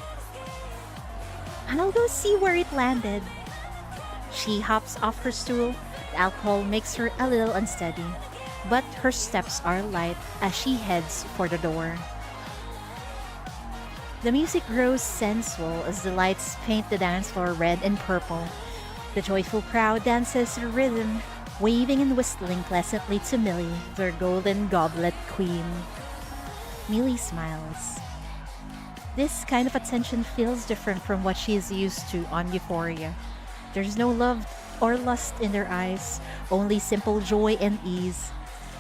S2: I'll go see where it landed. She hops off her stool. The alcohol makes her a little unsteady, but her steps are light as she heads for the door. The music grows sensual as the lights paint the dance floor red and purple. The joyful crowd dances to the rhythm, waving and whistling pleasantly to Milly, their Golden Goblet Queen. Milly smiles. This kind of attention feels different from what she is used to on Euphoria. There's no love or lust in their eyes, only simple joy and ease.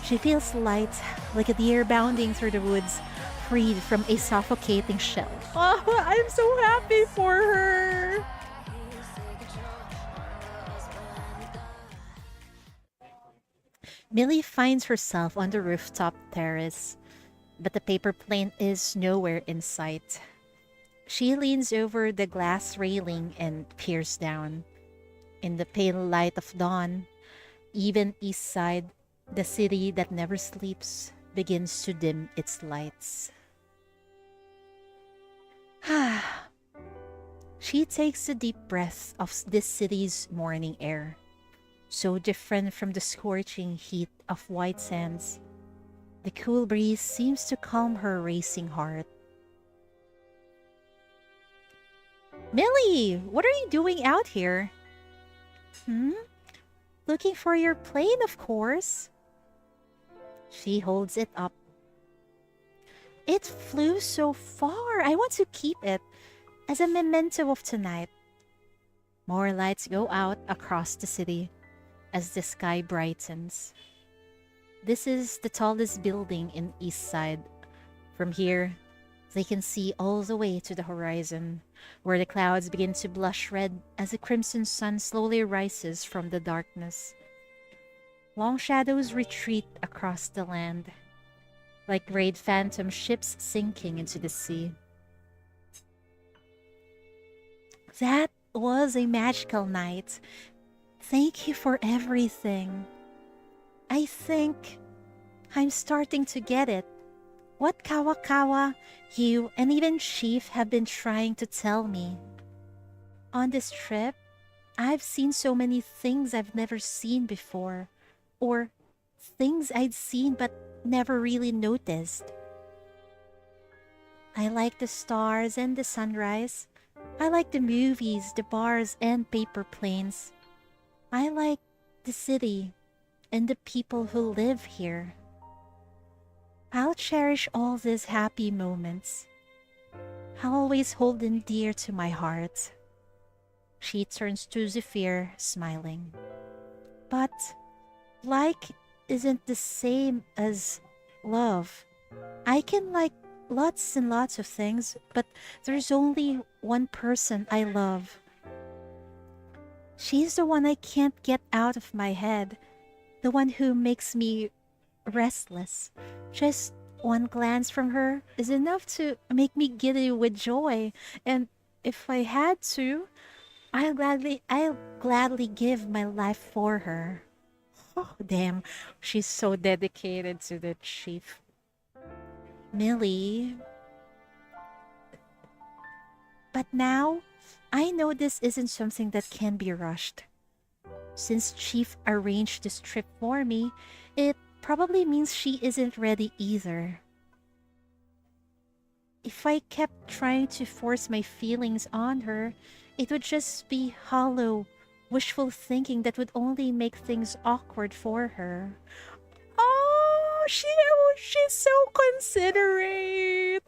S2: She feels light, like a deer bounding through the woods, freed from a suffocating shell. Oh, I'm so happy for her! Milly finds herself on the rooftop terrace, but the paper plane is nowhere in sight. She leans over the glass railing and peers down. In the pale light of dawn, even East Side, the city that never sleeps, begins to dim its lights. She takes a deep breath of this city's morning air, so different from the scorching heat of white sands. The cool breeze seems to calm her racing heart. Millie, what are you doing out here? Hmm? Looking for your plane, of course. She holds it up. It flew so far. I want to keep it as a memento of tonight. More lights go out across the city as the sky brightens. This is the tallest building in East Side. From here, they can see all the way to the horizon, where the clouds begin to blush red as the crimson sun slowly rises from the darkness. Long shadows retreat across the land, like great phantom ships sinking into the sea. That was a magical night. Thank you for everything. I think I'm starting to get it. What Kawa-kawa, you, and even Chief have been trying to tell me. On this trip, I've seen so many things I've never seen before. Or things I'd seen but never really noticed. I like the stars and the sunrise. I like the movies, the bars, and paper planes. I like the city and the people who live here. I'll cherish all these happy moments. I'll always hold them dear to my heart. She turns to Zephyr, smiling. But like isn't the same as love. I can like lots and lots of things, but there's only one person I love. She's the one I can't get out of my head, the one who makes me restless. Just one glance from her is enough to make me giddy with joy, and if I had to, I'll gladly give my life for her. Oh, damn, she's so dedicated to the chief. Millie. But now, I know this isn't something that can be rushed. Since Chief arranged this trip for me, it probably means she isn't ready either. If I kept trying to force my feelings on her, it would just be hollow, wishful thinking that would only make things awkward for her. Oh, she's so considerate.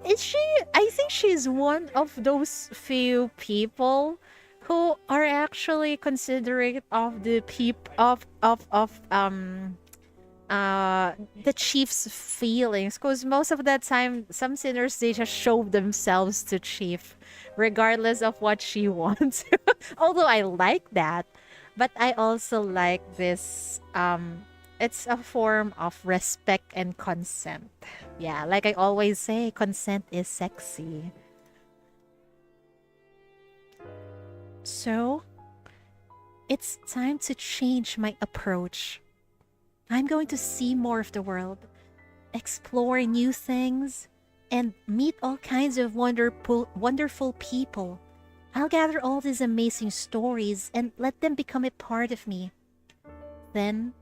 S2: Is she? I think she's one of those few people who are actually considerate of the the chief's feelings, because most of the time some sinners, they just show themselves to chief regardless of what she wants. Although I like that, but I also like this it's a form of respect and consent. Yeah, like I always say, consent is sexy. So it's time to change my approach. I'm going to see more of the world, explore new things, and meet all kinds of wonderful people. I'll gather all these amazing stories and let them become a part of me. Then,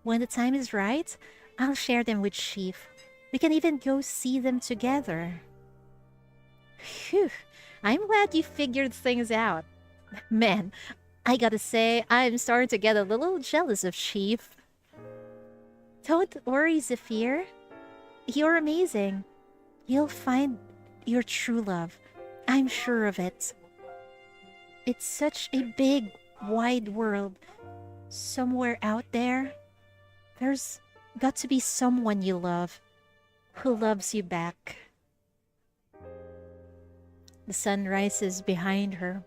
S2: when the time is right, I'll share them with Chief. We can even go see them together. Phew, I'm glad you figured things out. Man, I gotta say, I'm starting to get a little jealous of Chief. Don't worry, Zephyr. You're amazing. You'll find your true love. I'm sure of it. It's such a big, wide world. Somewhere out there, there's got to be someone you love who loves you back. The sun rises behind her,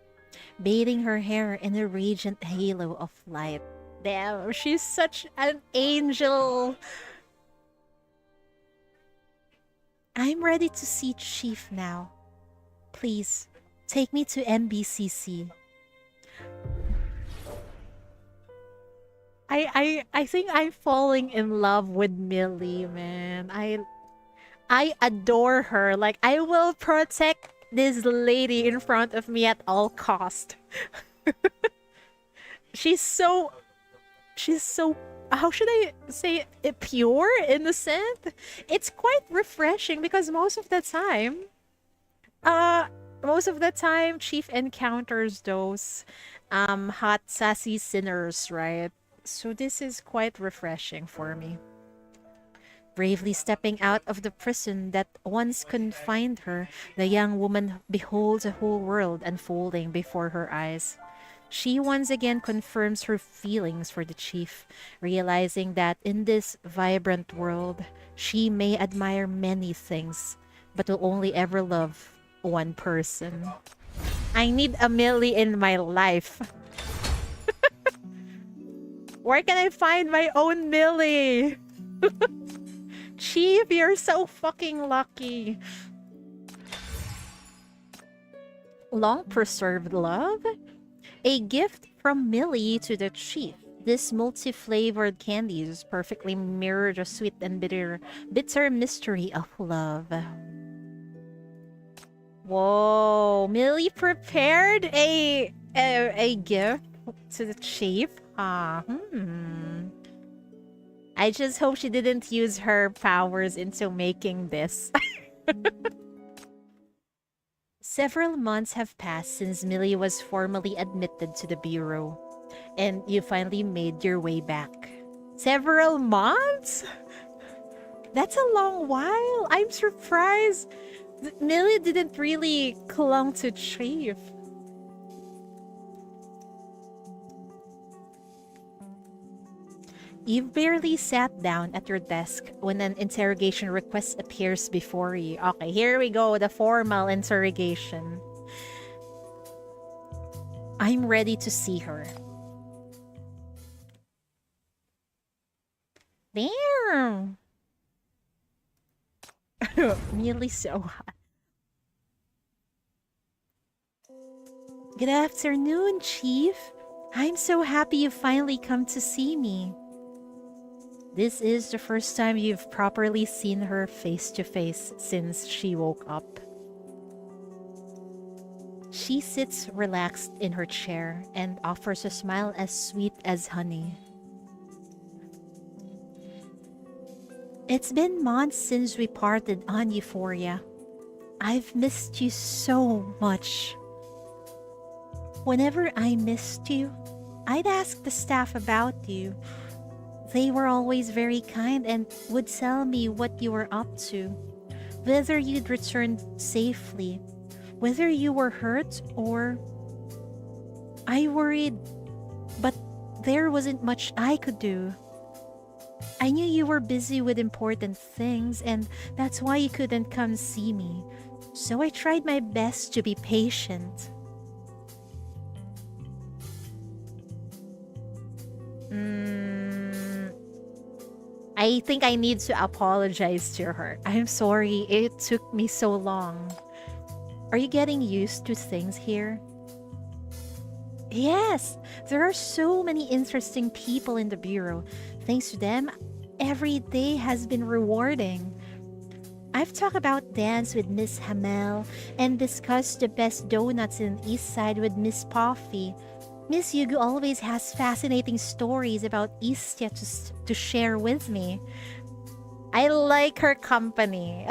S2: bathing her hair in a radiant halo of light. Damn, she's such an angel. I'm ready to see Chief now. Please, take me to MBCC. I think I'm falling in love with Millie, man. I adore her. Like, I will protect this lady in front of me at all cost. She's so how should I say it, pure, innocent. It's quite refreshing because uh, most of the time, Chief encounters those hot, sassy sinners, right? So this is quite refreshing for me. Bravely stepping out of the prison that once confined her, the young woman beholds a whole world unfolding before her eyes. She once again confirms her feelings for the chief, realizing that in this vibrant world, she may admire many things, but will only ever love one person. I need a Millie in my life. Where can I find my own Millie? Chief, you're so fucking lucky. Long preserved love? A gift from Millie to the chief. This multi-flavored candies perfectly mirror the sweet and bitter mystery of love. Whoa, Millie prepared a gift to the chief. I just hope she didn't use her powers into making this. Several months have passed since Millie was formally admitted to the bureau, and you finally made your way back. Several months? That's a long while. I'm surprised Millie didn't really clung to Chief. You've barely sat down at your desk when an interrogation request appears before you. Okay, here we go, the formal interrogation. I'm ready to see her. Damn! Nearly so hot. Good afternoon, Chief. I'm so happy you finally come to see me. This is the first time you've properly seen her face to face since she woke up. She sits relaxed in her chair and offers a smile as sweet as honey. It's been months since we parted on Euphoria. I've missed you so much. Whenever I missed you, I'd ask the staff about you. They were always very kind and would tell me what you were up to, whether you'd returned safely, whether you were hurt or... I worried, but there wasn't much I could do. I knew you were busy with important things and that's why you couldn't come see me, so I tried my best to be patient. I think I need to apologize to her. I'm sorry it took me so long. Are you getting used to things here? Yes, there are so many interesting people in the bureau. Thanks to them, every day has been rewarding. I've talked about dance with Miss Hamel and discussed the best donuts in East Side with Miss Poffy. Miss Yugu always has fascinating stories about Istia to share with me. I like her company.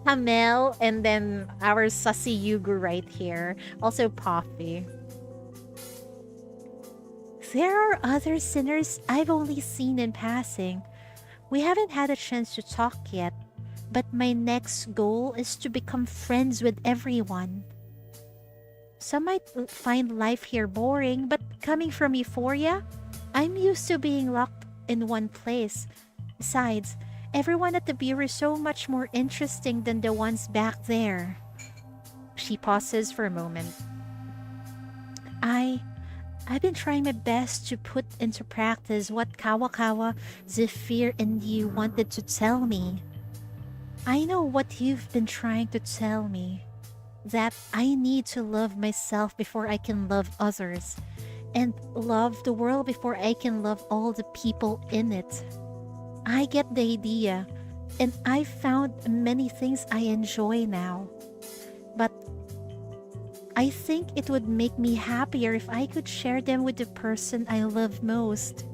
S2: Hamel and then our sussy Yugu right here. Also Poffy. There are other sinners I've only seen in passing. We haven't had a chance to talk yet, but my next goal is to become friends with everyone. Some might find life here boring, but coming from Euphoria, I'm used to being locked in one place. Besides, everyone at the bureau is so much more interesting than the ones back there. She pauses for a moment. I've been trying my best to put into practice what Kawa-kawa, Zephyr, and you wanted to tell me. I know what you've been trying to tell me. That I need to love myself before I can love others, and love the world before I can love all the people in it. I get the idea, and I've found many things I enjoy now. But I think it would make me happier if I could share them with the person I love most.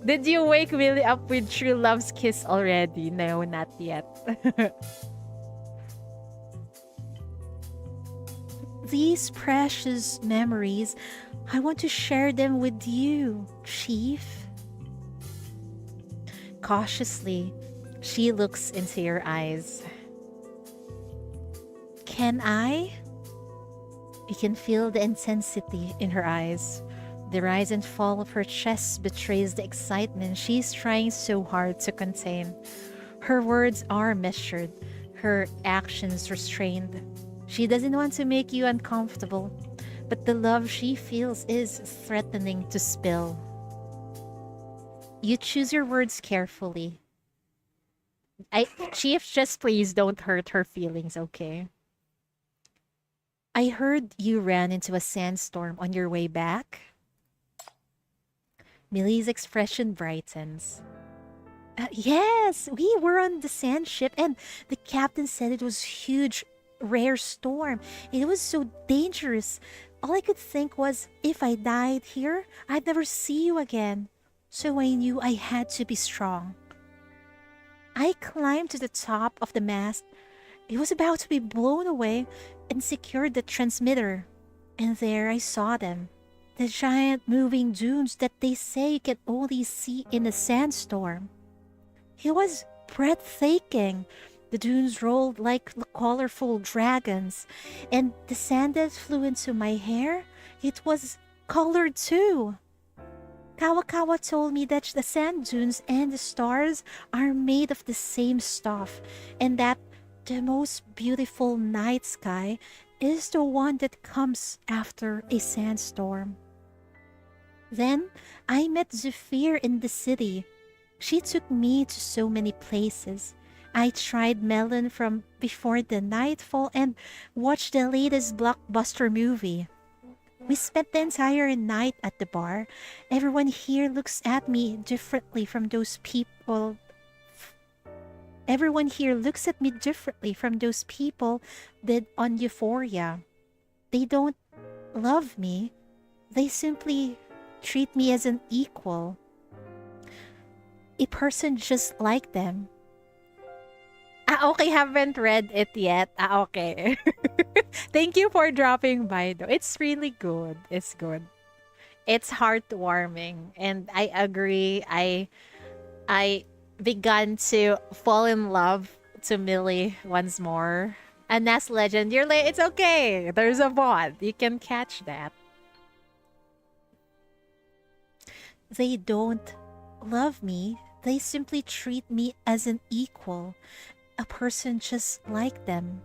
S2: Did you wake Millie up with true love's kiss already? No, not yet. These precious memories, I want to share them with you, Chief. Cautiously, she looks into your eyes. Can I? You can feel the intensity in her eyes. The rise and fall of her chest betrays the excitement she's trying so hard to contain. Her words are measured, her actions restrained. She doesn't want to make you uncomfortable, but the love she feels is threatening to spill. You choose your words carefully. Chief, just please don't hurt her feelings, okay? I heard you ran into a sandstorm on your way back. Millie's expression brightens. Yes, we were on the sand ship and the captain said it was huge, rare storm. It was so dangerous. All I could think was, if I died here, I'd never see you again. So I knew I had to be strong. I climbed to the top of the mast. It was about to be blown away and secured the transmitter. And there I saw them. The giant moving dunes that they say you can only see in a sandstorm. It was breathtaking. The dunes rolled like colorful dragons, and the sand that flew into my hair, it was colored too. Kawa-kawa told me that the sand dunes and the stars are made of the same stuff, and that the most beautiful night sky is the one that comes after a sandstorm. Then I met Zephyr in the city. She took me to so many places. I tried melon from before the nightfall and watched the latest blockbuster movie. We spent the entire night at the bar. Everyone here looks at me differently from those people. Everyone here looks at me differently from those people did on Euphoria. They don't love me. They simply treat me as an equal. A person just like them. Okay, haven't read it yet. Okay. Thank you for dropping by though. It's really good. It's good. It's heartwarming. And I agree. I began to fall in love to Millie once more. And as legend, you're like, it's okay. There's a bond. You can catch that. They don't love me. They simply treat me as an equal. A person just like them.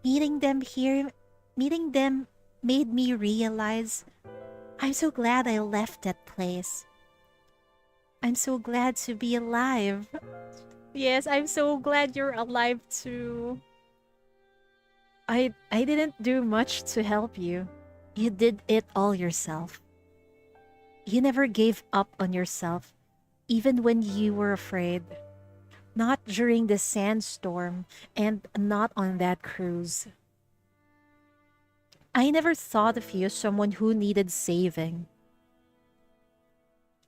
S2: Meeting them made me realize I'm so glad I left that place. I'm so glad to be alive. Yes, I'm so glad you're alive too. I didn't do much to help you. You did it all yourself. You never gave up on yourself, even when you were afraid. Not during the sandstorm, and not on that cruise. I never thought of you as someone who needed saving.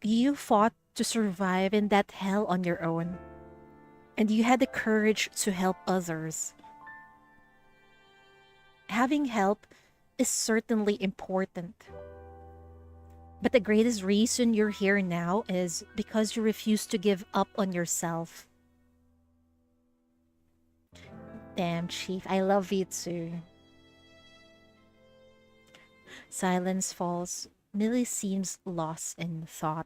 S2: You fought to survive in that hell on your own, and you had the courage to help others. Having help is certainly important. But the greatest reason you're here now is because you refuse to give up on yourself. Damn, Chief, I love you too. Silence falls. Millie seems lost in thought.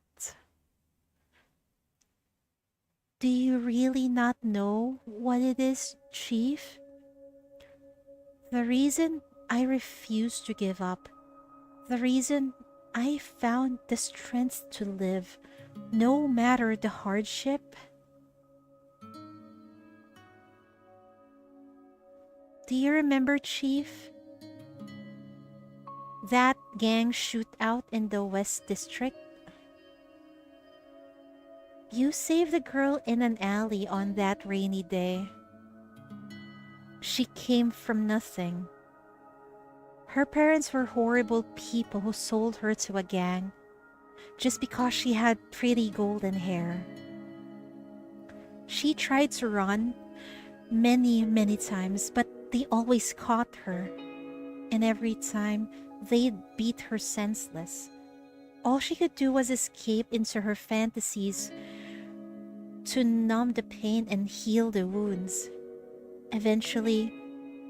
S2: Do you really not know what it is, Chief? The reason I refuse to give up, the reason I found the strength to live, no matter the hardship. Do you remember, Chief? That gang shootout in the West District? You saved a girl in an alley on that rainy day. She came from nothing. Her parents were horrible people who sold her to a gang. just because she had pretty golden hair. She tried to run many, many times, but they always caught her. And every time, they'd beat her senseless. All she could do was escape into her fantasies to numb the pain and heal the wounds. Eventually,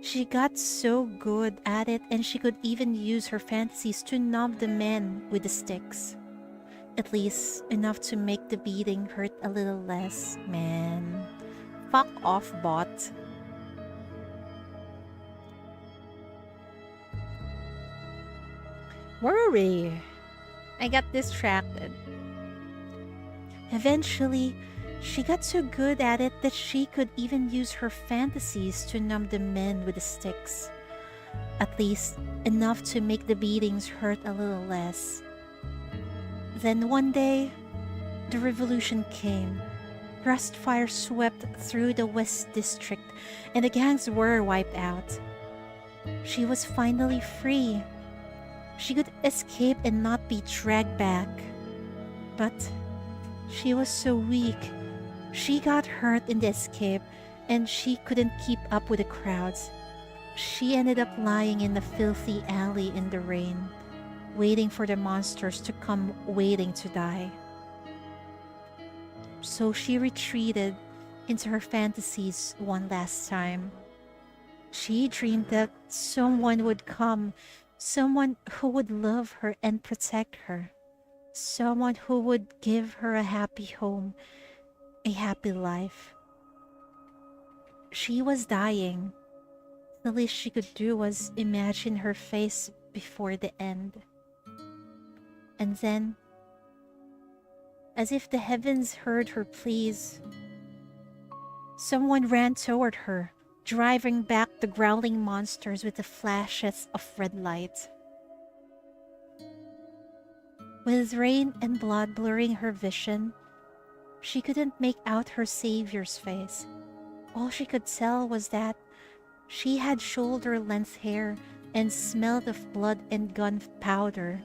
S2: she got so good at it and she could even use her fantasies to numb the men with the sticks. At least enough to make the beating hurt a little less, man. Fuck off, bot. Where are we? I got distracted. Eventually, she got so good at it that she could even use her fantasies to numb the men with the sticks. At least enough to make the beatings hurt a little less. Then one day, the revolution came. Rust fire swept through the West District and the gangs were wiped out. She was finally free. She could escape and not be dragged back. But she was so weak. She got hurt in the escape and she couldn't keep up with the crowds. She ended up lying in a filthy alley in the rain, waiting for the monsters to come waiting to die. So she retreated into her fantasies one last time. She dreamed that someone would come, someone who would love her and protect her, someone who would give her a happy home, a happy life. She was dying. The least she could do was imagine her face before the end. And then, as if the heavens heard her pleas, someone ran toward her, driving back the growling monsters with the flashes of red light. With rain and blood blurring her vision, she couldn't make out her savior's face. All she could tell was that she had shoulder-length hair and smelled of blood and gunpowder.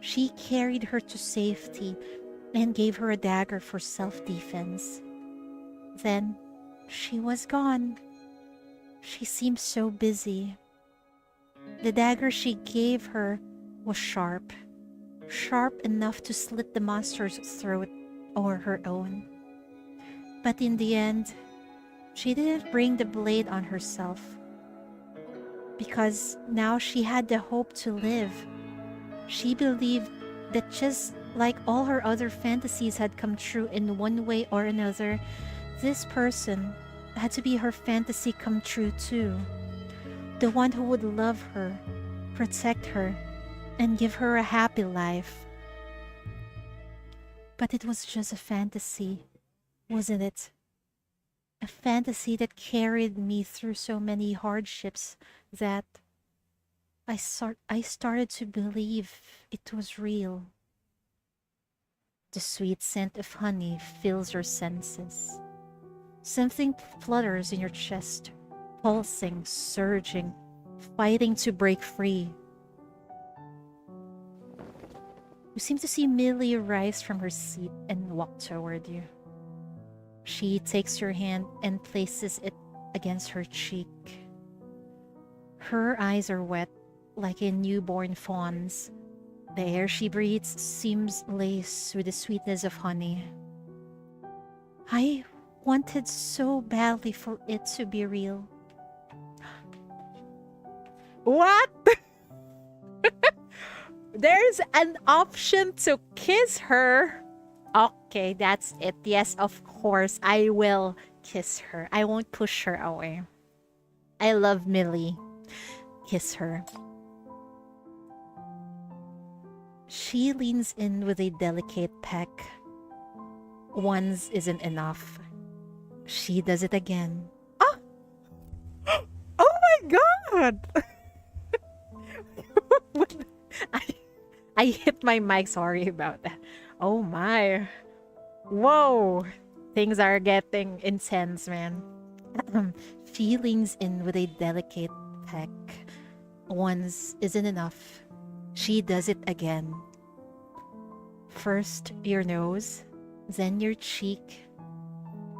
S2: She carried her to safety and gave her a dagger for self-defense. Then, she was gone. She seemed so busy. The dagger she gave her was sharp. Sharp enough to slit the monster's throat or her own. But in the end, she didn't bring the blade on herself. Because now she had the hope to live. She believed that just like all her other fantasies had come true in one way or another, this person had to be her fantasy come true too. The one who would love her, protect her, and give her a happy life. But it was just a fantasy, wasn't it? A fantasy that carried me through so many hardships that I started to believe it was real. The sweet scent of honey fills your senses. Something flutters in your chest, pulsing, surging, fighting to break free. You seem to see MILLY rise from her seat and walk toward you. She takes your hand and places it against her cheek. Her eyes are wet like a newborn fawn's. The air she breathes seems laced with the sweetness of honey. I wanted so badly for it to be real. What? There's an option to kiss her. Okay, that's it. Yes, of course, I will kiss her. I won't push her away. I love MILLY. Kiss her. She leans in with a delicate peck. Once isn't enough. She does it again. Oh! Oh my god! I hit my mic, sorry about that. Oh my. Whoa! Things are getting intense, man. She leans in with a delicate peck. Once isn't enough. She does it again. First your nose, then your cheek,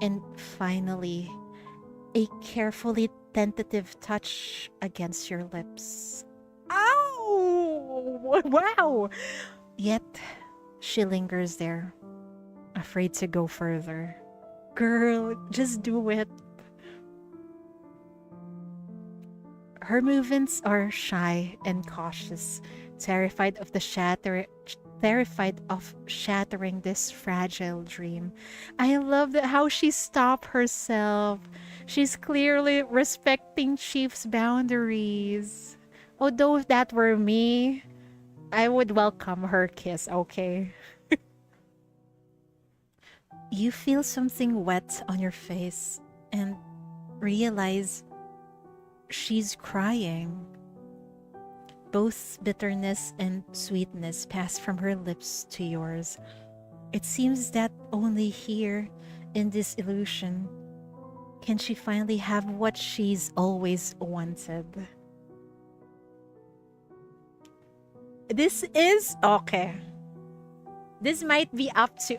S2: and finally a carefully tentative touch against your lips. Ow! Wow! Yet she lingers there, afraid to go further. Girl, just do it. Her movements are shy and cautious, terrified of shattering this fragile dream. I love how she stopped herself. She's clearly respecting Chief's boundaries. Although if that were me, I would welcome her kiss, okay? You feel something wet on your face and realize she's crying. Both bitterness and sweetness pass from her lips to yours. It seems that only here, in this illusion, can she finally have what she's always wanted. This is okay. This might be up to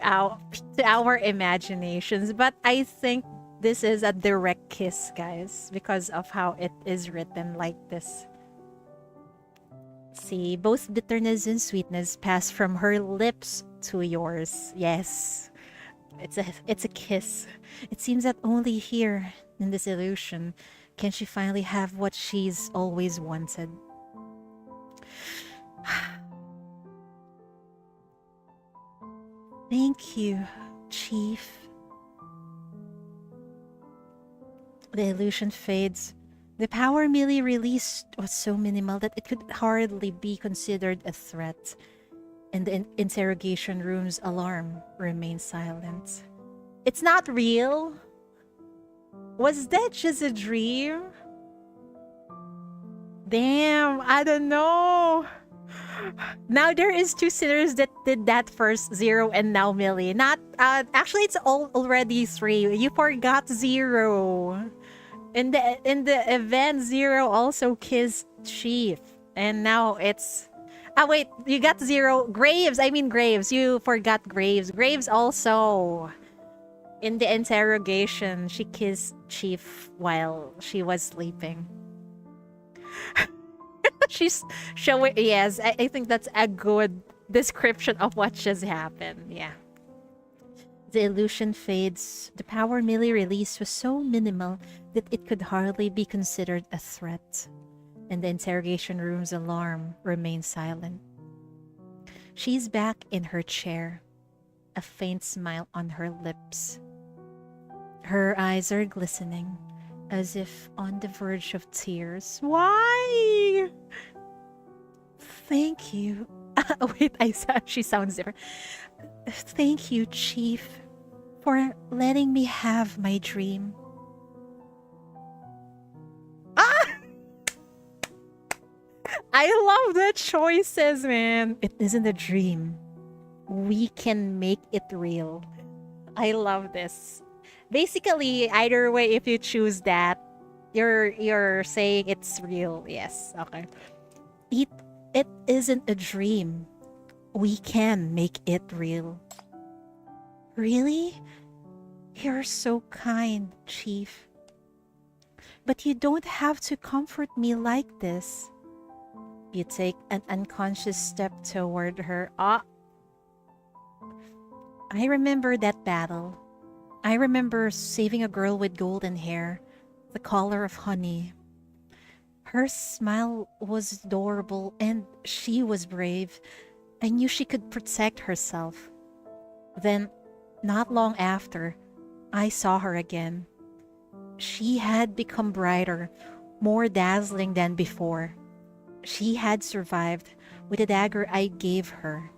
S2: our imaginations, but I think this is a direct kiss, guys, because of how it is written like this. See, both bitterness and sweetness pass from her lips to yours. Yes, it's a kiss. It seems that only here, in this illusion, can she finally have what she's always wanted. Thank you, Chief. The illusion fades. The power MILLY released was so minimal that it could hardly be considered a threat, and the interrogation room's alarm remained silent. It's not real? Was that just a dream? Damn, I don't know. Now there is two sinners that did that first, Zero and now MILLY. Not actually it's already three. You forgot Zero. In the event, Zero also kissed Chief. And now it's wait, you got Zero. Graves, I mean Graves. You forgot Graves. Graves also. In the interrogation, she kissed Chief while she was sleeping. She's showing, yes, I think that's a good description of what just happened. Yeah. The illusion fades. The power MILLY released was so minimal that it could hardly be considered a threat, and the interrogation room's alarm remains silent. She's back in her chair, a faint smile on her lips. Her eyes are glistening, as if on the verge of tears. Why? Thank you. Wait, she sounds different. Thank you, Chief, for letting me have my dream. I love the choices, man. It isn't a dream. We can make it real. I love this. Basically, either way, if you choose that, you're saying it's real. Yes, okay. It isn't a dream. We can make it real. Really? You're so kind, Chief. But you don't have to comfort me like this. You take an unconscious step toward her. I remember that battle. I remember saving a girl with golden hair, the color of honey. Her smile was adorable and she was brave. I knew she could protect herself. Then, not long after, I saw her again. She had become brighter, more dazzling than before. She had survived with the dagger I gave her.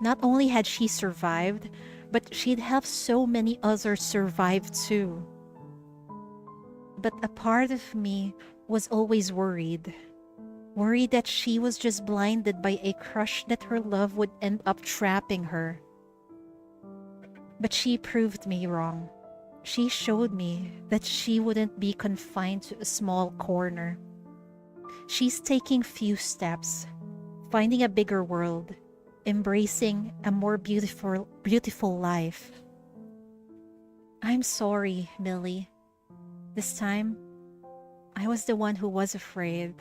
S2: Not only had she survived, but she'd helped so many others survive too. But a part of me was always worried. Worried that she was just blinded by a crush that her love would end up trapping her. But she proved me wrong. She showed me that she wouldn't be confined to a small corner. She's taking few steps, finding a bigger world, embracing a more beautiful life. I'm sorry, Millie. This time, I was the one who was afraid.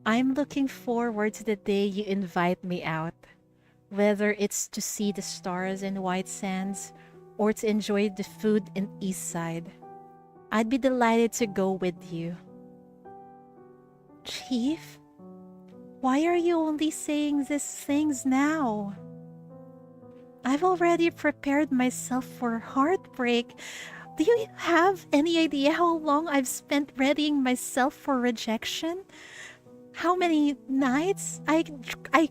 S2: I'm looking forward to the day you invite me out, whether it's to see the stars in White Sands or to enjoy the food in Eastside. I'd be delighted to go with you. Chief, why are you only saying these things now? I've already prepared myself for heartbreak. Do you have any idea how long I've spent readying myself for rejection? How many nights I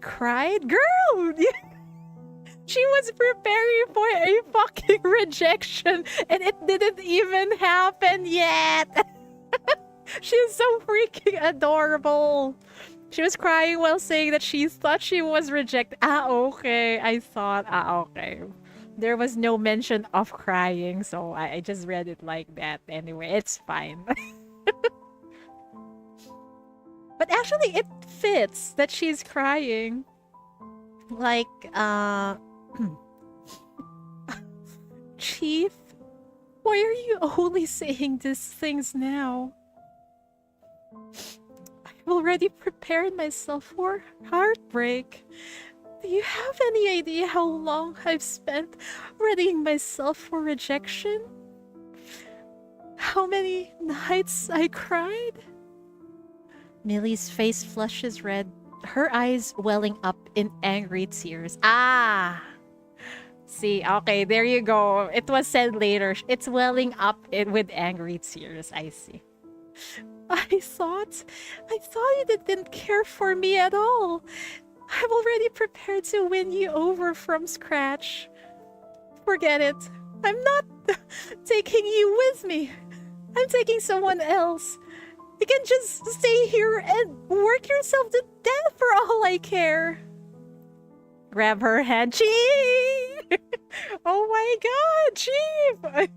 S2: cried? Girl! She was preparing for a fucking rejection and it didn't even happen yet! She's so freaking adorable! She was crying while saying that she thought she was rejected. Okay. I thought, okay. There was no mention of crying, so I just read it like that. Anyway, it's fine. But actually, it fits that she's crying. Like, Chief, why are you only saying these things now? I've already prepared myself for heartbreak. Do you have any idea how long I've spent readying myself for rejection? How many nights I cried? Millie's face flushes red, her eyes welling up in angry tears. Ah! See, okay, there you go. It was said later. It's welling up with angry tears. I see. I thought you didn't care for me at all. I'm already prepared to win you over from scratch. Forget it. I'm not taking you with me. I'm taking someone else. You can just stay here and work yourself to death for all I care. Grab her hand. Chief! Oh my god, Chief!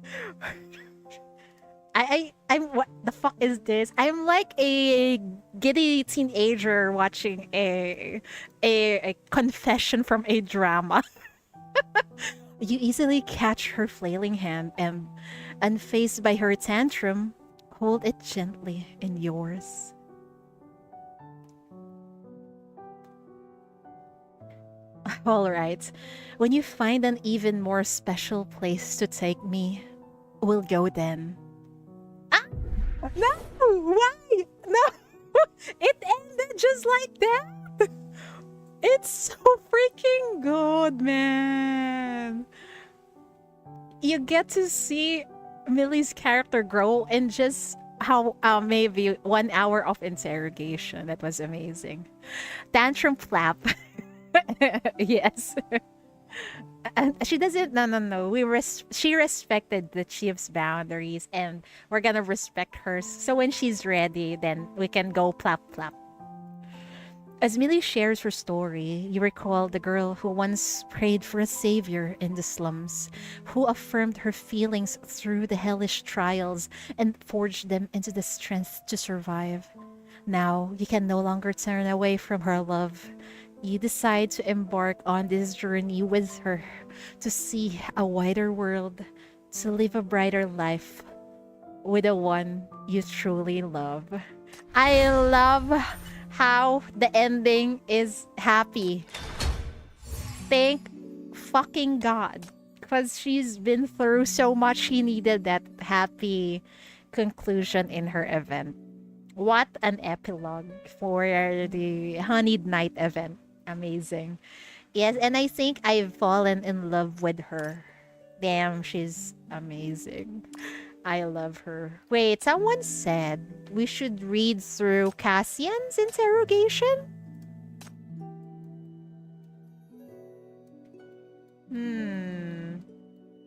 S2: I'm what the fuck is this? I'm like a giddy teenager watching a confession from a drama. You easily catch her flailing hand and, unfazed by her tantrum, hold it gently in yours. All right. When you find an even more special place to take me, we'll go then. Ah! No! Why? No! It ended just like that! It's so freaking good, man! You get to see Millie's character grow in just how maybe 1 hour of interrogation. That was amazing. Tantrum flap. Yes. And she doesn't. No. She respected the chief's boundaries, and we're gonna respect hers. So when she's ready, then we can go plap plap. As Millie shares her story, you recall the girl who once prayed for a savior in the slums, who affirmed her feelings through the hellish trials and forged them into the strength to survive. Now you can no longer turn away from her love. You decide to embark on this journey with her, to see a wider world, to live a brighter life with the one you truly love. I love how the ending is happy. Thank fucking God. Because she's been through so much, she needed that happy conclusion in her event. What an epilogue for the Honeyed Night event. Amazing. Yes, and I think I've fallen in love with her. Damn, she's amazing. I love her. Wait, someone said we should read through Cassian's interrogation?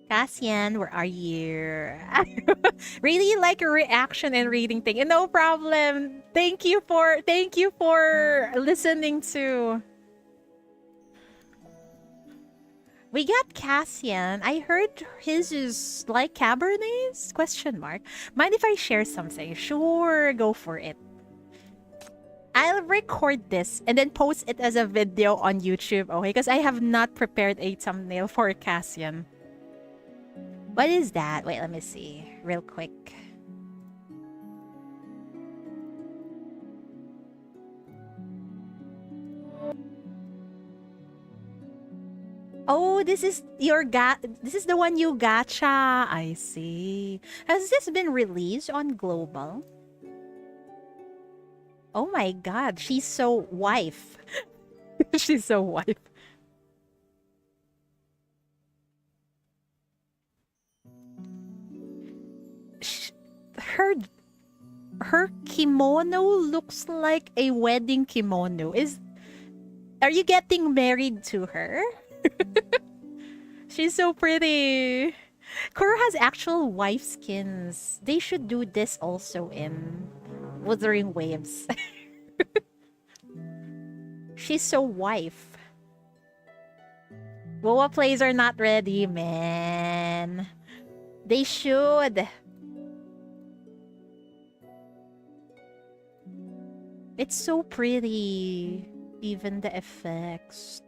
S2: Cassian, where are you? Really like a reaction and reading thing. And no problem. Thank you for listening to. We got Cassian. I heard his is like Cabernets? Question mark. Mind if I share something? Sure, go for it. I'll record this and then post it as a video on YouTube, okay? Because I have not prepared a thumbnail for Cassian. What is that? Wait, let me see real quick. Oh, this is this is the one you gacha. I see. Has this been released on Global? Oh my god, she's so wife. She's so wife. Her kimono looks like a wedding kimono. Are you getting married to her? She's so pretty. Kuro has actual wife skins. They should do this also in Wuthering Waves. She's so wife. Boa plays are not ready, man. They should. It's so pretty. Even the effects.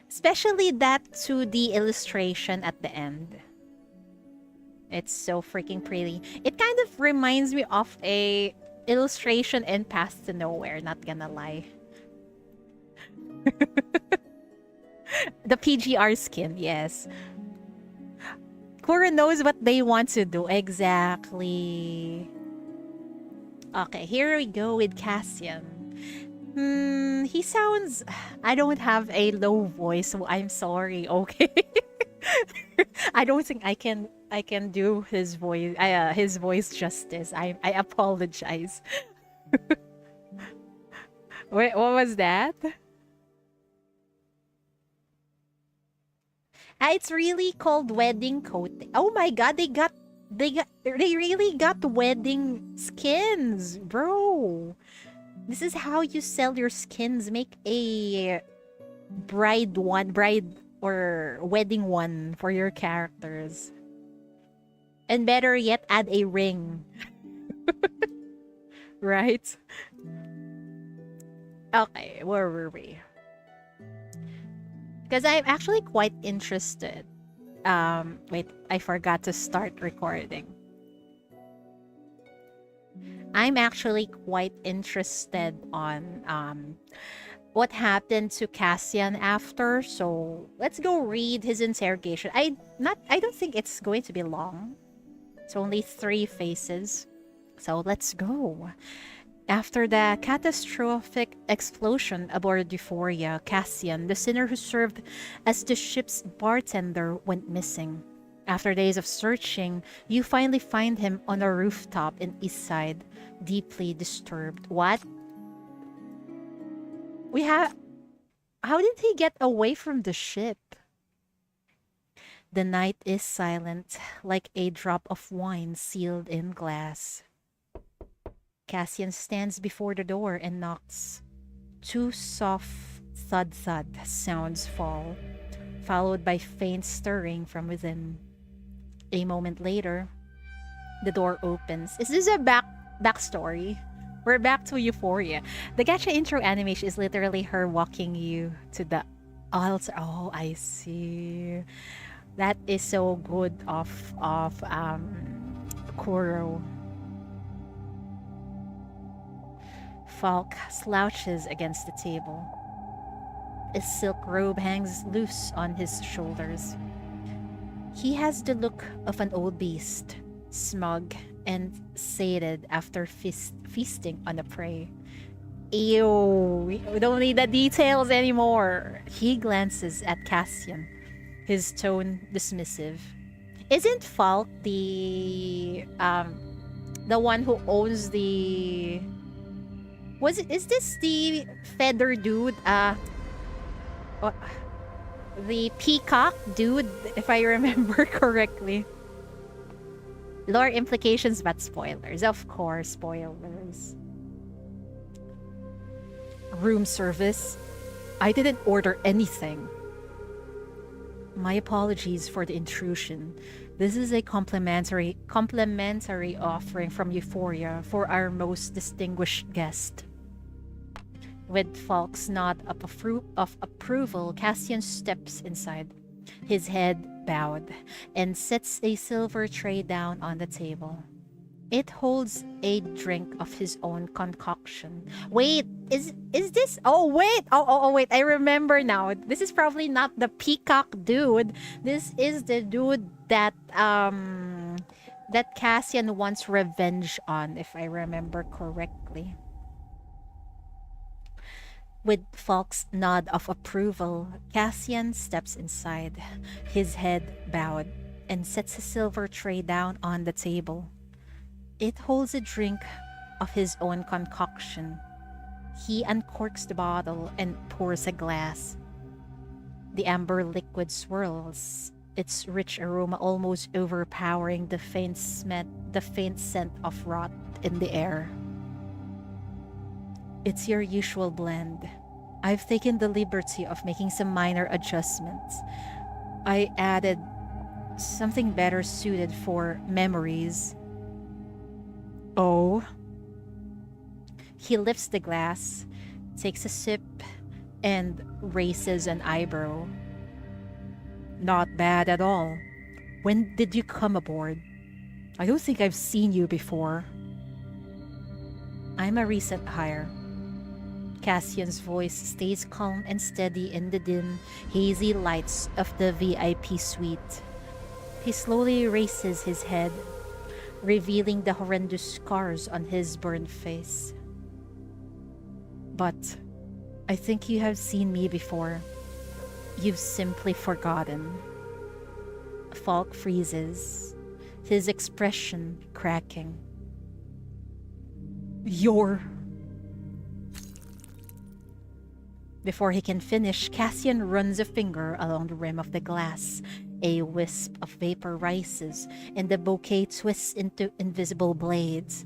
S2: Especially that 2D illustration at the end. It's so freaking pretty. It kind of reminds me of a illustration in Path to Nowhere, not gonna lie. The PGR skin, yes. Kuro knows what they want to do. Exactly. Okay, here we go with Cassian. He sounds... I don't have a low voice, so I'm sorry, okay? I don't think I can do his voice justice. I apologize. Wait, what was that? It's really called wedding coat. Oh my god, they really got wedding skins, bro. This is how you sell your skins. Make a bride or wedding one for your characters. And better yet, add a ring. Right? Okay, where were we? Because I'm actually quite interested. Wait, I forgot to start recording. I'm actually quite interested on what happened to Cassian after. So let's go read his interrogation. I don't think it's going to be long. It's only 3 faces. So let's go. After the catastrophic explosion aboard Euphoria, Cassian, the sinner who served as the ship's bartender, went missing. After days of searching, you finally find him on a rooftop in Eastside, deeply disturbed. What? How did he get away from the ship? The night is silent, like a drop of wine sealed in glass. Cassian stands before the door and knocks. 2 soft thud-thud sounds fall, followed by faint stirring from within. A moment later, the door opens. Is this a backstory? We're back to Euphoria. The gacha intro animation is literally her walking you to the altar. Oh, I see. That is so good of Kuro. Falk slouches against the table. A silk robe hangs loose on his shoulders. He has the look of an old beast, smug and sated after feasting on a prey. Ew, we don't need the details anymore. He glances at Cassian, his tone dismissive. Isn't Falk the one who owns the... Is this the feather dude? The peacock dude, if I remember correctly. Lore implications, but spoilers. Of course, spoilers. Room service? I didn't order anything. My apologies for the intrusion. This is a complimentary offering from Euphoria for our most distinguished guest. With Falk's nod of approval, Cassian steps inside, his head bowed, and sets a silver tray down on the table. It holds a drink of his own concoction. Wait, is this? Oh wait, wait! I remember now. This is probably not the peacock dude. This is the dude that that Cassian wants revenge on, if I remember correctly. With Falk's nod of approval, Cassian steps inside, his head bowed, and sets a silver tray down on the table. It holds a drink of his own concoction. He uncorks the bottle and pours a glass. The amber liquid swirls, its rich aroma almost overpowering the faint scent of rot in the air. It's your usual blend. I've taken the liberty of making some minor adjustments. I added something better suited for memories. Oh. He lifts the glass, takes a sip, and raises an eyebrow. Not bad at all. When did you come aboard? I don't think I've seen you before. I'm a recent hire. Cassian's voice stays calm and steady in the dim, hazy lights of the VIP suite. He slowly raises his head, revealing the horrendous scars on his burned face. But I think you have seen me before. You've simply forgotten. Falk freezes, his expression cracking. You're... Before he can finish, Cassian runs a finger along the rim of the glass. A wisp of vapor rises, and the bouquet twists into invisible blades,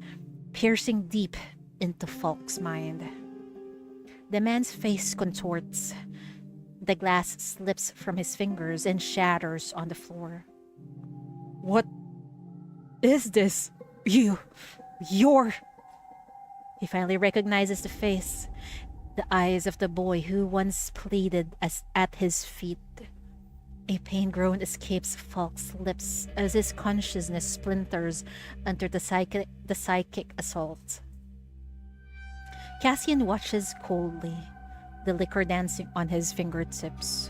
S2: piercing deep into Falk's mind. The man's face contorts. The glass slips from his fingers and shatters on the floor. What is this? You're... He finally recognizes the face, the eyes of the boy who once pleaded at his feet. A pain groan escapes Falk's lips as his consciousness splinters under the psychic assault. Cassian watches coldly, the liquor dancing on his fingertips.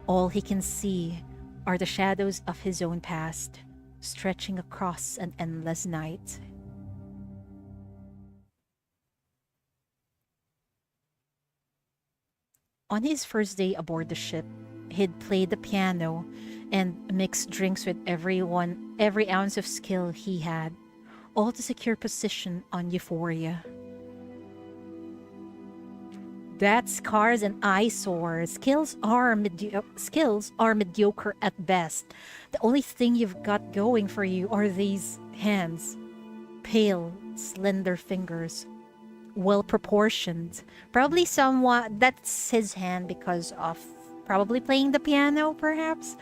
S2: All he can see are the shadows of his own past, stretching across an endless night. On his first day aboard the ship, he'd played the piano and mixed drinks with every ounce of skill he had, all to secure position on Euphoria. That scar's an eyesore. Skills are mediocre at best. The only thing you've got going for you are these hands. Pale, slender fingers. Well proportioned. Probably somewhat that's his hand because of probably playing the piano, perhaps.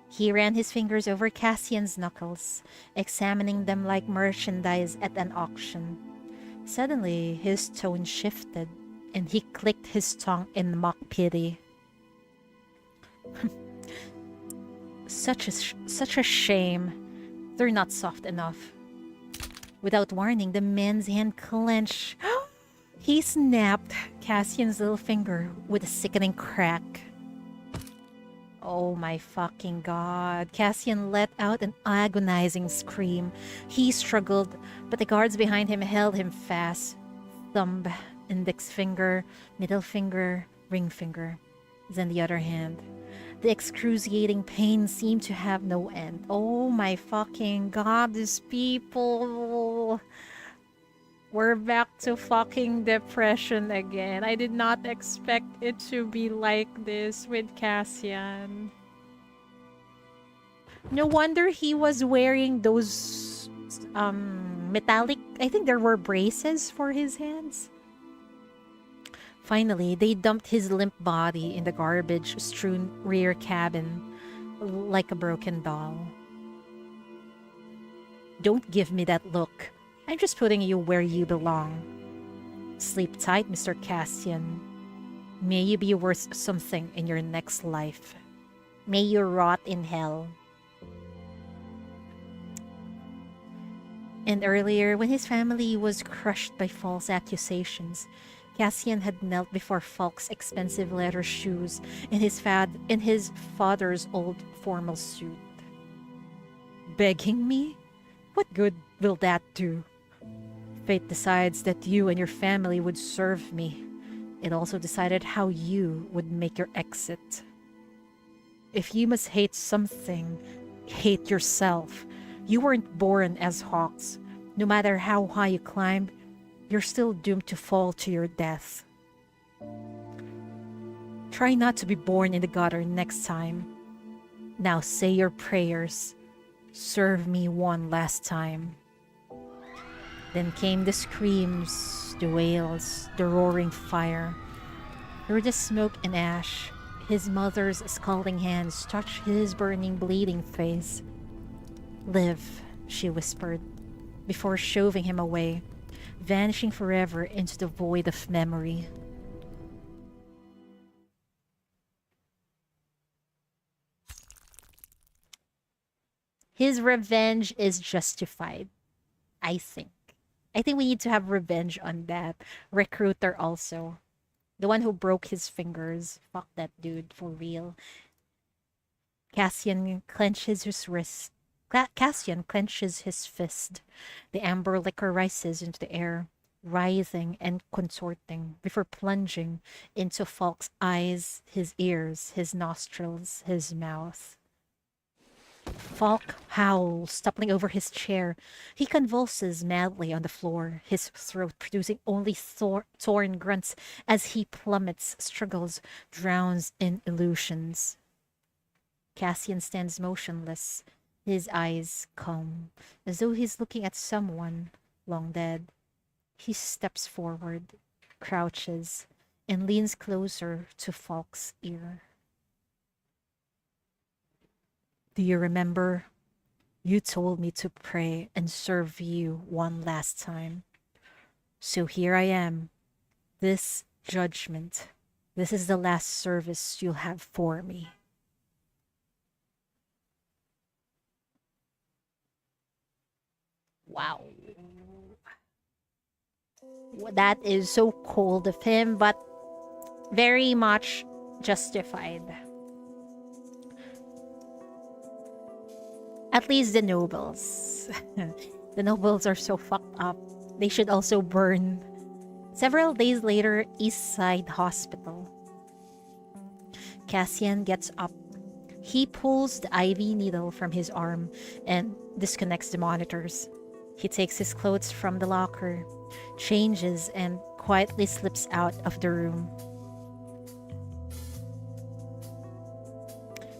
S2: He ran his fingers over Cassian's knuckles, examining them like merchandise at an auction. Suddenly, his tone shifted, and he clicked his tongue in mock pity. Such a shame. They're not soft enough. Without warning, the man's hand clenched. He snapped Cassian's little finger with a sickening crack. Oh my fucking god. Cassian let out an agonizing scream. He struggled, but the guards behind him held him fast. Thumb, index finger, middle finger, ring finger. Then the other hand. The excruciating pain seemed to have no end. Oh my fucking god, these people. We're back to fucking depression again. I did not expect it to be like this with Cassian. No wonder he was wearing those metallic, I think there were braces for his hands. Finally, they dumped his limp body in the garbage-strewn rear cabin like a broken doll. Don't give me that look. I'm just putting you where you belong. Sleep tight, Mr. Cassian. May you be worth something in your next life. May you rot in hell. And earlier, when his family was crushed by false accusations, Cassian had knelt before Falk's expensive leather shoes in his father's old formal suit. Begging me? What good will that do? Fate decides that you and your family would serve me. It also decided how you would make your exit. If you must hate something, hate yourself. You weren't born as hawks. No matter how high you climb, you're still doomed to fall to your death. Try not to be born in the gutter next time. Now say your prayers. Serve me one last time. Then came the screams, the wails, the roaring fire. Through the smoke and ash, his mother's scalding hands touched his burning, bleeding face. Live, she whispered, before shoving him away, vanishing forever into the void of memory. His revenge is justified, I think. I think we need to have revenge on that recruiter also. The one who broke his fingers. Fuck that dude, for real. Cassian clenches his wrist. Cassian clenches his fist. The amber liquor rises into the air, writhing and contorting before plunging into Falk's eyes, his ears, his nostrils, his mouth. Falk howls, toppling over his chair. He convulses madly on the floor, his throat producing only torn grunts as he plummets, struggles, drowns in illusions. Cassian stands motionless, his eyes calm, as though he's looking at someone long dead. He steps forward, crouches, and leans closer to Falk's ear. Do you remember? You told me to pray and serve you one last time. So here I am. This judgment. This is the last service you'll have for me. Wow. That is so cold of him, but very much justified. At least the nobles. The nobles are so fucked up. They should also burn. Several days later, East Side Hospital. Cassian gets up. He pulls the IV needle from his arm and disconnects the monitors. He takes his clothes from the locker, changes, and quietly slips out of the room.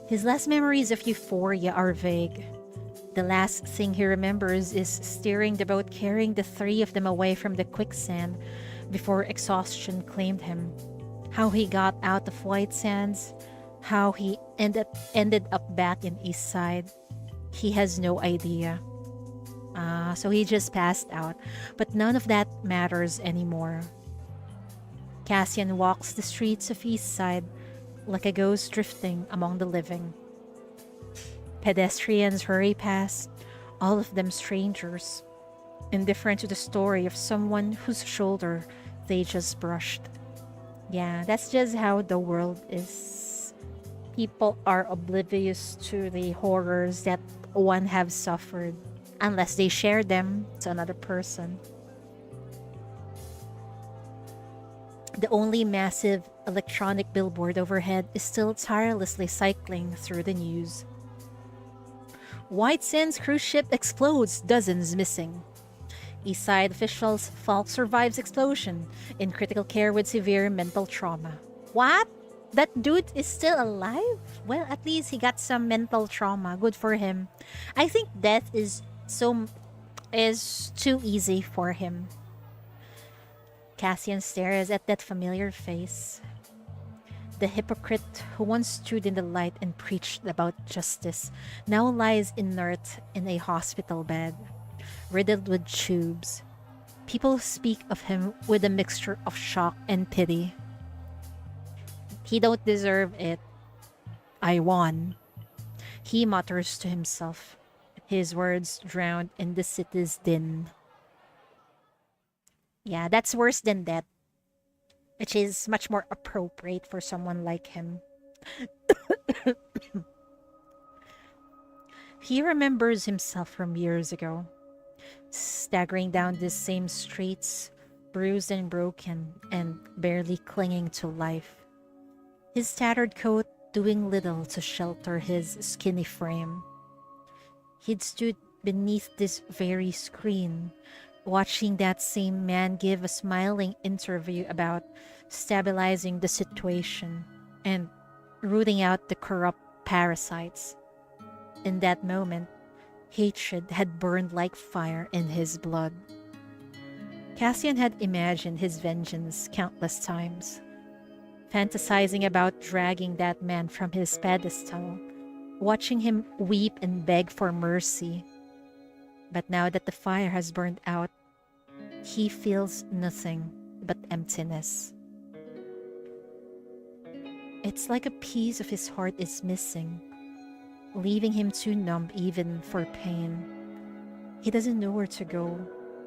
S2: His last memories of Euphoria are vague. The last thing he remembers is steering the boat carrying the three of them away from the quicksand before exhaustion claimed him. How he got out of White Sands, how he ended up back in East Side. He has no idea. So he just passed out, but none of that matters anymore. Cassian walks the streets of East Side like a ghost drifting among the living. Pedestrians hurry past, all of them strangers, indifferent to the story of someone whose shoulder they just brushed. Yeah, that's just how the world is. People are oblivious to the horrors that one have suffered, unless they share them to another person. The only massive electronic billboard overhead is still tirelessly cycling through the news. White Sands cruise ship explodes, dozens missing. Eastside officials, Falk survives explosion, in critical care with severe mental trauma. What? That dude is still alive? Well, at least he got some mental trauma. Good for him. I think death is too easy for him. Cassian stares at that familiar face. The hypocrite who once stood in the light and preached about justice now lies inert in a hospital bed, riddled with tubes. People speak of him with a mixture of shock and pity. He don't deserve it. I won, he mutters to himself, his words drowned in the city's din. Yeah, that's worse than that, which is much more appropriate for someone like him. He remembers himself from years ago, staggering down these same streets, bruised and broken, and barely clinging to life. His tattered coat doing little to shelter his skinny frame. He'd stood beneath this very screen, watching that same man give a smiling interview about stabilizing the situation and rooting out the corrupt parasites. In that moment, hatred had burned like fire in his blood. Cassian had imagined his vengeance countless times, fantasizing about dragging that man from his pedestal, watching him weep and beg for mercy. But now that the fire has burned out, he feels nothing but emptiness. It's like a piece of his heart is missing, leaving him too numb even for pain. He doesn't know where to go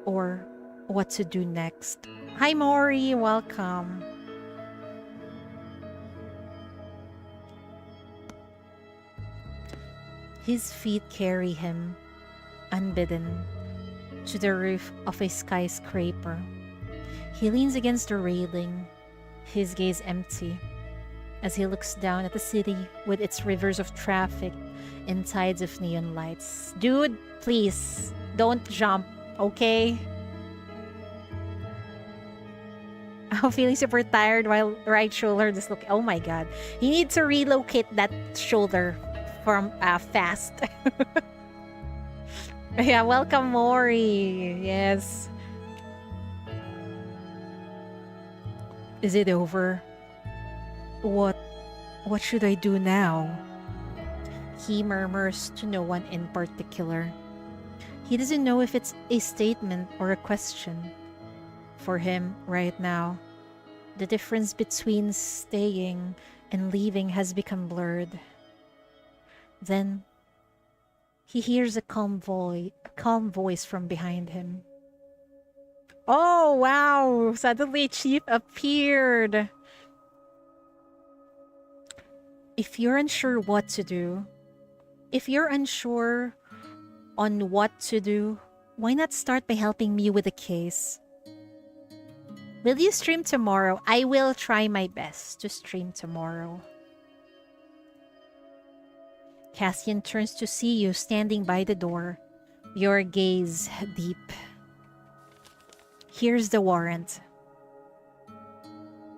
S2: or what to do next. Hi Mori, welcome. His feet carry him, unbidden, to the roof of a skyscraper. He leans against the railing, his gaze empty, as he looks down at the city with its rivers of traffic and tides of neon lights. Dude, please, don't jump, okay? I'm feeling super tired while right shoulder just look. Oh my god. You need to relocate that shoulder from fast. Yeah, welcome Mori. Yes. Is it over? What should I do now? He murmurs to no one in particular. He doesn't know if it's a statement or a question. For him, right now, the difference between staying and leaving has become blurred. Then, he hears a calm voice from behind him. Oh, wow! Suddenly, Chief appeared! If you're unsure what to do, if you're unsure on what to do, why not start by helping me with the case? Will you stream tomorrow? I will try my best to stream tomorrow. Cassian turns to see you standing by the door, your gaze deep. Here's the warrant.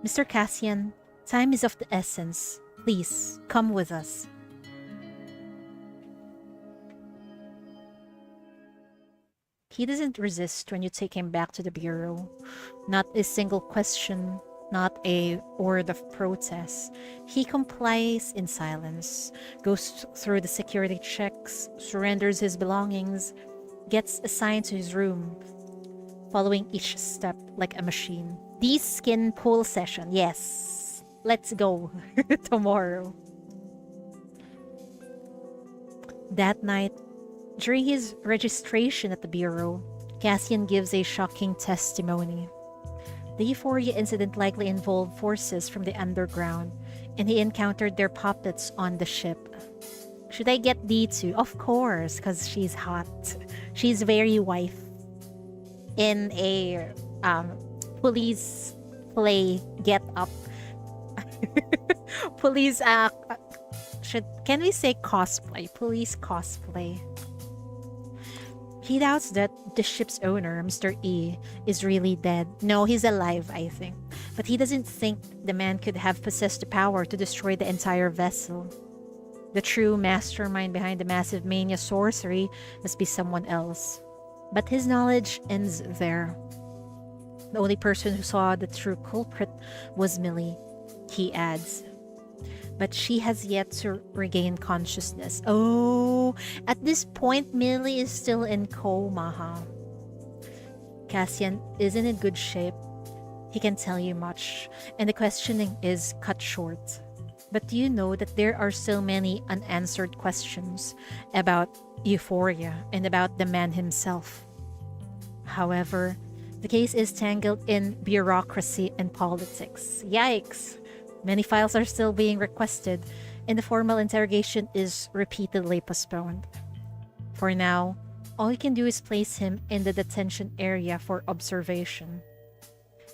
S2: Mr. Cassian, time is of the essence. Please, come with us. He doesn't resist when you take him back to the bureau. Not a single question, not a word of protest. He complies in silence, goes through the security checks, surrenders his belongings, gets assigned to his room, following each step like a machine. The skin pull session, yes. Let's go tomorrow. That night, during his registration at the bureau, Cassian gives a shocking testimony. The Euphoria incident likely involved forces from the underground, and he encountered their puppets on the ship. Should I get D2? Of course, because she's hot. She's very wife. In a police play get up. Police can we say cosplay? Police cosplay. He doubts that the ship's owner, Mr. E, is really dead. No, he's alive, I think. But he doesn't think the man could have possessed the power to destroy the entire vessel. The true mastermind behind the massive mania sorcery must be someone else. But his knowledge ends there. The only person who saw the true culprit was Millie, he adds. But she has yet to regain consciousness. Oh, at this point, Millie is still in coma, huh? Cassian isn't in good shape. He can tell you much, and the questioning is cut short. But do you know that there are still many unanswered questions about Euphoria and about the man himself? However, the case is tangled in bureaucracy and politics. Yikes! Many files are still being requested, and the formal interrogation is repeatedly postponed. For now, all you can do is place him in the detention area for observation.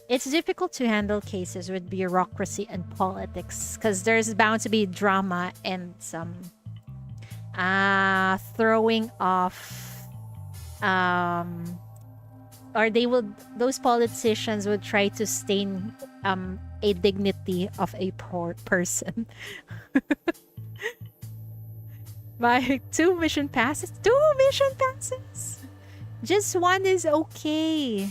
S2: It's difficult to handle cases with bureaucracy and politics because there's bound to be drama and some throwing off, or those politicians would try to stain a dignity of a poor person. By two mission passes. Just one is okay.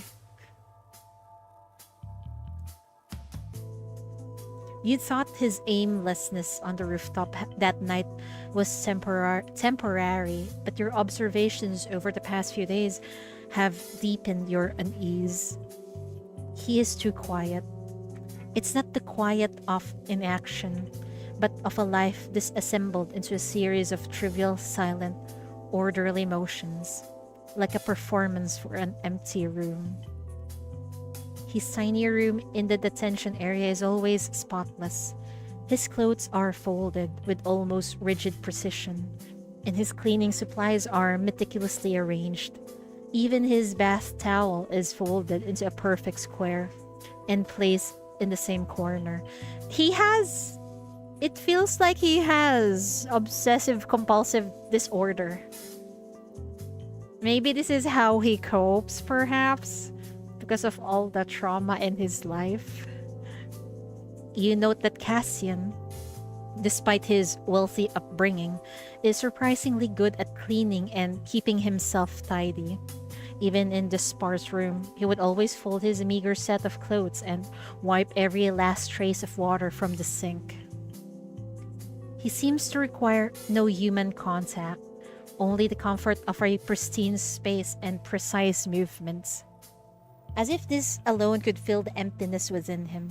S2: You thought his aimlessness on the rooftop that night was temporary, but your observations over the past few days have deepened your unease. He is too quiet. It's not the quiet of inaction, but of a life disassembled into a series of trivial, silent, orderly motions, like a performance for an empty room. His tiny room in the detention area is always spotless. His clothes are folded with almost rigid precision, and his cleaning supplies are meticulously arranged. Even his bath towel is folded into a perfect square and placed in the same corner. It feels like he has obsessive compulsive disorder. Maybe this is how he copes, perhaps, because of all the trauma in his life. You note that Cassian, despite his wealthy upbringing, is surprisingly good at cleaning and keeping himself tidy. Even in the sparse room, he would always fold his meager set of clothes and wipe every last trace of water from the sink. He seems to require no human contact, only the comfort of a pristine space and precise movements, as if this alone could fill the emptiness within him.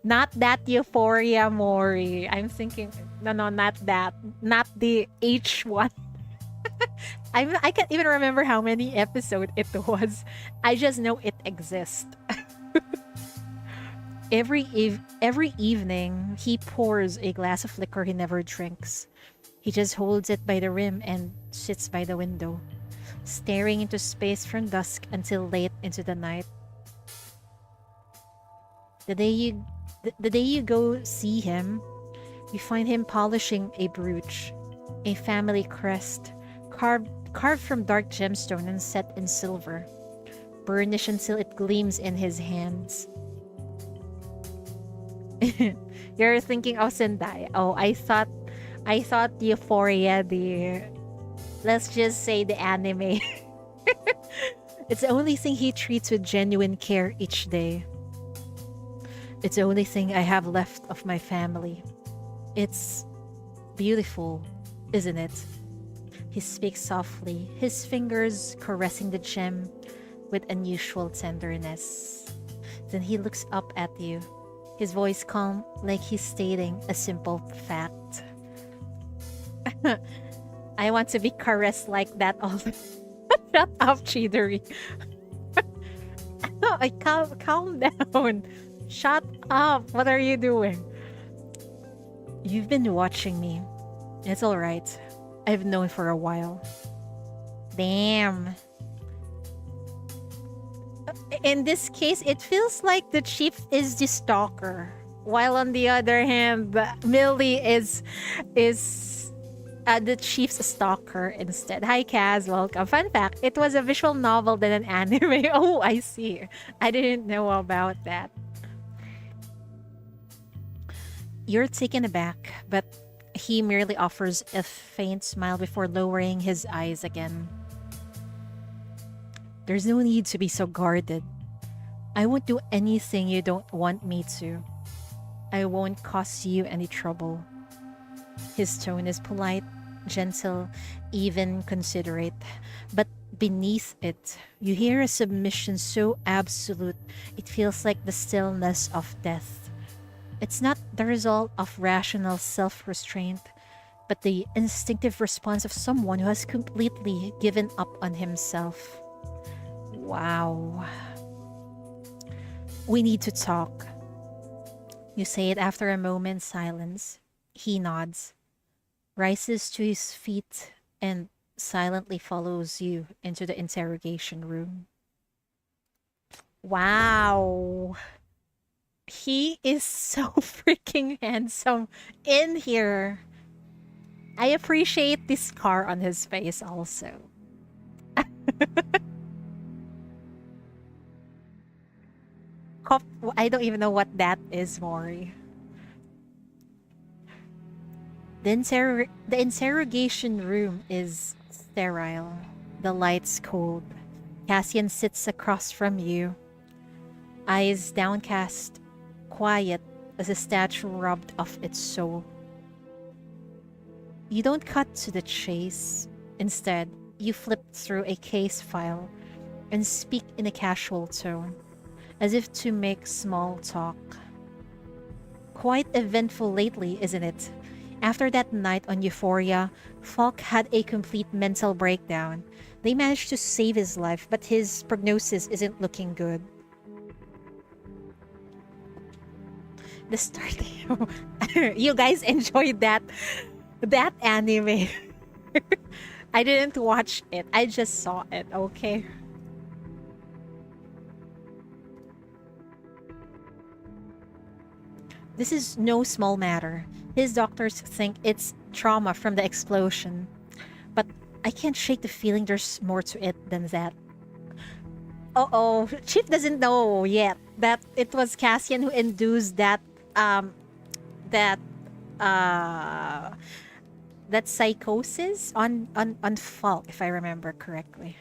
S2: Not that Euphoria, Mori. I'm thinking, no, not that. Not the H1. I can't even remember how many episodes it was. I just know it exists. Every evening, he pours a glass of liquor he never drinks. He just holds it by the rim and sits by the window, staring into space from dusk until late into the night. The day you go see him, you find him polishing a brooch, a family crest, carved from dark gemstone and set in silver, burnished until it gleams in his hands. You're thinking of Sendai. Oh, I thought Euphoria, let's just say the anime. It's the only thing he treats with genuine care each day. It's the only thing I have left of my family. It's beautiful, isn't it? He speaks softly, his fingers caressing the gem with unusual tenderness. Then he looks up at you, his voice calm like he's stating a simple fact. I want to be caressed like that all the Shut up, Chidori. Calm down. Shut up. What are you doing? You've been watching me. It's alright. I've known for a while. Damn. In this case, it feels like the chief is the stalker, while on the other hand, Millie is the chief's stalker instead. Hi, Kaz. Welcome. Fun fact, it was a visual novel than an anime. Oh, I see. I didn't know about that. You're taken aback, but he merely offers a faint smile before lowering his eyes again. There's no need to be so guarded. I won't do anything you don't want me to. I won't cause you any trouble. His tone is polite, gentle, even considerate. But beneath it, you hear a submission so absolute it feels like the stillness of death. It's not the result of rational self restraint, but the instinctive response of someone who has completely given up on himself. Wow. We need to talk. You say it after a moment's silence. He nods, rises to his feet, and silently follows you into the interrogation room. Wow. He is so freaking handsome in here. I appreciate this scar on his face also. I don't even know what that is, Mori. The interrogation room is sterile. The light's cold. Cassian sits across from you, eyes downcast, quiet as a statue robbed of its soul. You don't cut to the chase. Instead, you flip through a case file and speak in a casual tone, as if to make small talk. Quite eventful lately, isn't it? After that night on Euphoria, Falk had a complete mental breakdown. They managed to save his life, but his prognosis isn't looking good. The start. You guys enjoyed that anime. I didn't watch it. I just saw it, okay? This is no small matter. His doctors think it's trauma from the explosion. But I can't shake the feeling there's more to it than that. Uh-oh, Chief doesn't know yet that it was Cassian who induced that psychosis on Falk, if I remember correctly.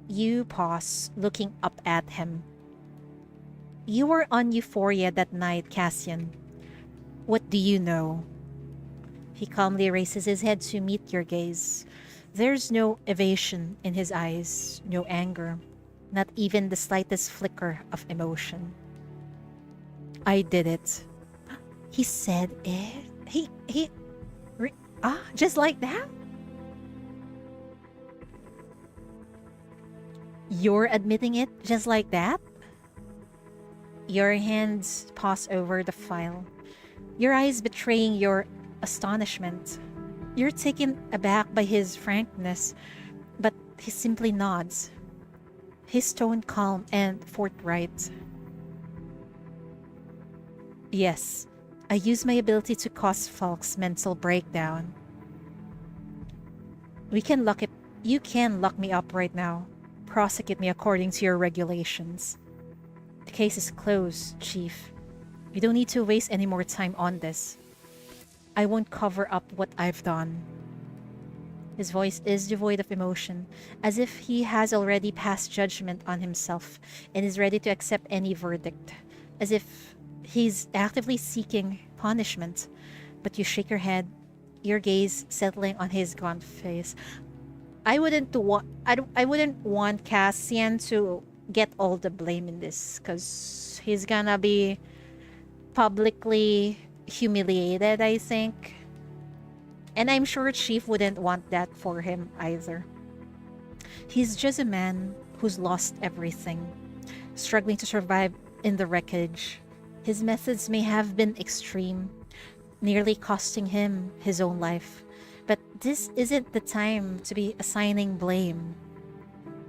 S2: You pause, looking up at him. You were on Euphoria that night, Cassian. What do you know? He calmly raises his head to meet your gaze. There's no evasion in his eyes, no anger, not even the slightest flicker of emotion. I did it. He said it? Just like that? You're admitting it just like that? Your hands pass over the file, your eyes betraying your astonishment. You're taken aback by his frankness, but he simply nods, his tone calm and forthright. Yes, I use my ability to cause Falk's mental breakdown. You can lock me up right now. Prosecute me according to your regulations. The case is closed, Chief. We don't need to waste any more time on this. I won't cover up what I've done. His voice is devoid of emotion, as if he has already passed judgment on himself and is ready to accept any verdict, as if he's actively seeking punishment. But you shake your head, your gaze settling on his gaunt face. I wouldn't want Cassian to get all the blame in this, because he's gonna be publicly humiliated, I think. And I'm sure Chief wouldn't want that for him either. He's just a man who's lost everything, struggling to survive in the wreckage. His methods may have been extreme, nearly costing him his own life. But this isn't the time to be assigning blame.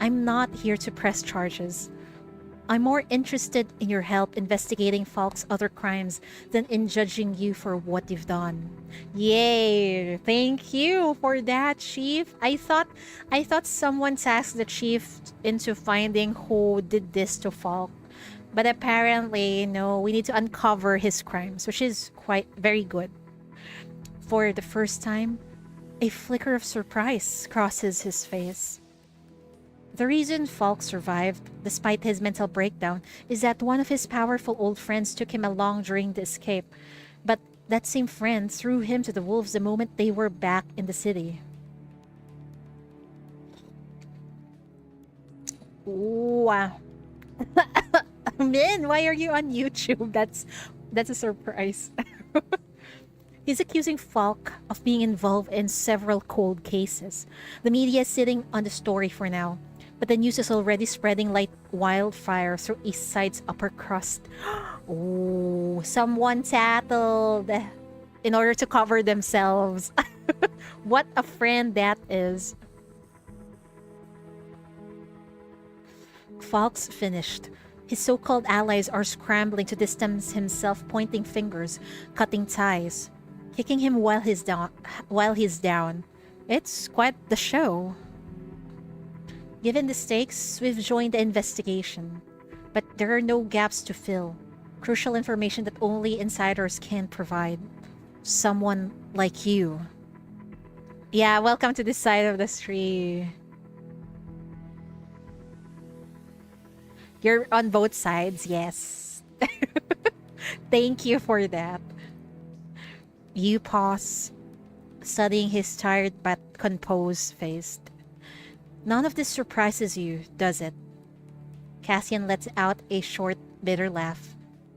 S2: I'm not here to press charges. I'm more interested in your help investigating Falk's other crimes than in judging you for what you've done. Yay! Thank you for that, Chief. I thought someone tasked the Chief into finding who did this to Falk. But apparently, no, we need to uncover his crimes, which is very good. For the first time, a flicker of surprise crosses his face. The reason Falk survived, despite his mental breakdown, is that one of his powerful old friends took him along during the escape. But that same friend threw him to the wolves the moment they were back in the city. Wow. Min, why are you on YouTube? That's a surprise. He's accusing Falk of being involved in several cold cases. The media is sitting on the story for now, but the news is already spreading like wildfire through East Side's upper crust. Oh, someone tattled in order to cover themselves. What a friend that is. Falk's finished. His so-called allies are scrambling to distance himself, pointing fingers, cutting ties, kicking him while he's down. It's quite the show. Given the stakes, we've joined the investigation, but there are no gaps to fill. Crucial information that only insiders can provide. Someone like you. Yeah, welcome to this side of the street. You're on both sides, yes. Thank you for that. You pause, studying his tired but composed face. None of this surprises you, does it? Cassian lets out a short, bitter laugh,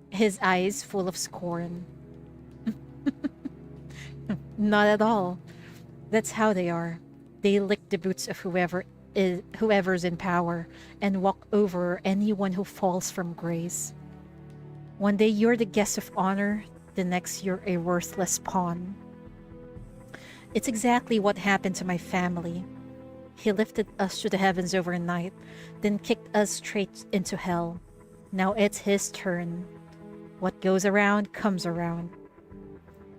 S2: his eyes full of scorn. Not at all. That's how they are. They lick the boots of whoever's in power and walk over anyone who falls from grace. One day you're the guest of honor, the next you're a worthless pawn. It's exactly what happened to my family. He lifted us to the heavens overnight, then kicked us straight into hell. Now it's his turn. What goes around comes around.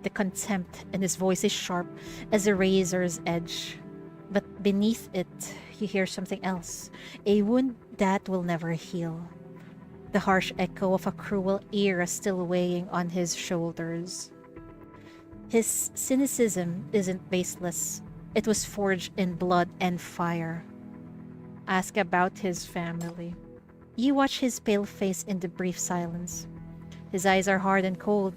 S2: The contempt in his voice is sharp as a razor's edge. But beneath it, you hear something else. A wound that will never heal. The harsh echo of a cruel era still weighing on his shoulders. His cynicism isn't baseless. It was forged in blood and fire. Ask about his family. You watch his pale face in the brief silence. His eyes are hard and cold,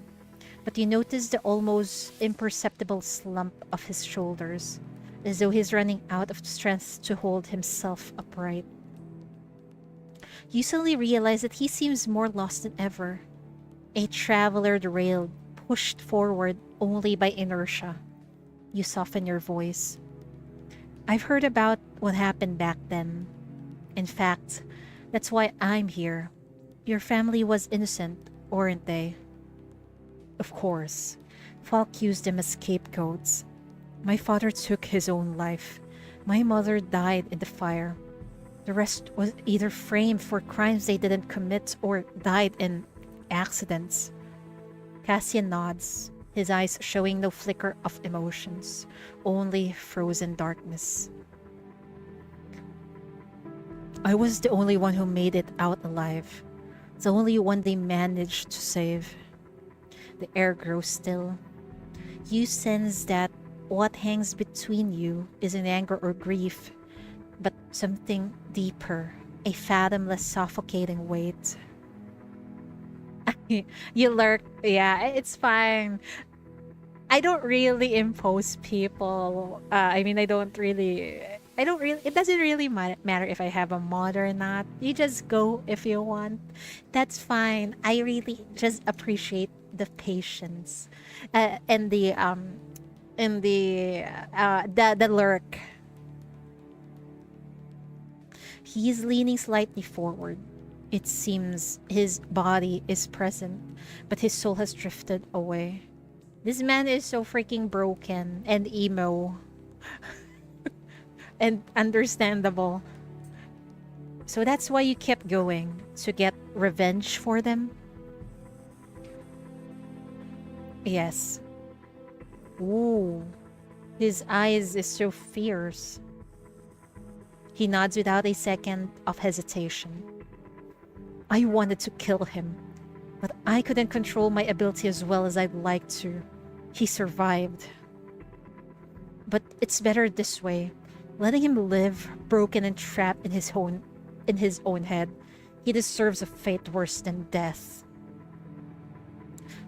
S2: but you notice the almost imperceptible slump of his shoulders, as though he's running out of strength to hold himself upright. You suddenly realize that he seems more lost than ever. A traveler derailed, pushed forward only by inertia. You soften your voice. I've heard about what happened back then. In fact, that's why I'm here. Your family was innocent, weren't they? Of course. Falk used them as scapegoats. My father took his own life. My mother died in the fire. The rest was either framed for crimes they didn't commit or died in accidents. Cassian nods, his eyes showing no flicker of emotions, only frozen darkness. I was the only one who made it out alive. The only one they managed to save. The air grows still. You sense that what hangs between you isn't anger or grief, but something deeper, a fathomless, suffocating weight. You lurk. Yeah, it's fine. I don't really impose people. I don't really. It doesn't really matter if I have a mod or not. You just go if you want. That's fine. I really just appreciate the patience, and the lurk. He's leaning slightly forward. It seems his body is present, but his soul has drifted away. This man is so freaking broken and emo. And understandable. So that's why you kept going, to get revenge for them? Yes. Ooh. His eyes is so fierce. He nods without a second of hesitation. I wanted to kill him, but I couldn't control my ability as well as I'd like to. He survived. But it's better this way. letting him live broken and trapped in his own head. He deserves a fate worse than death.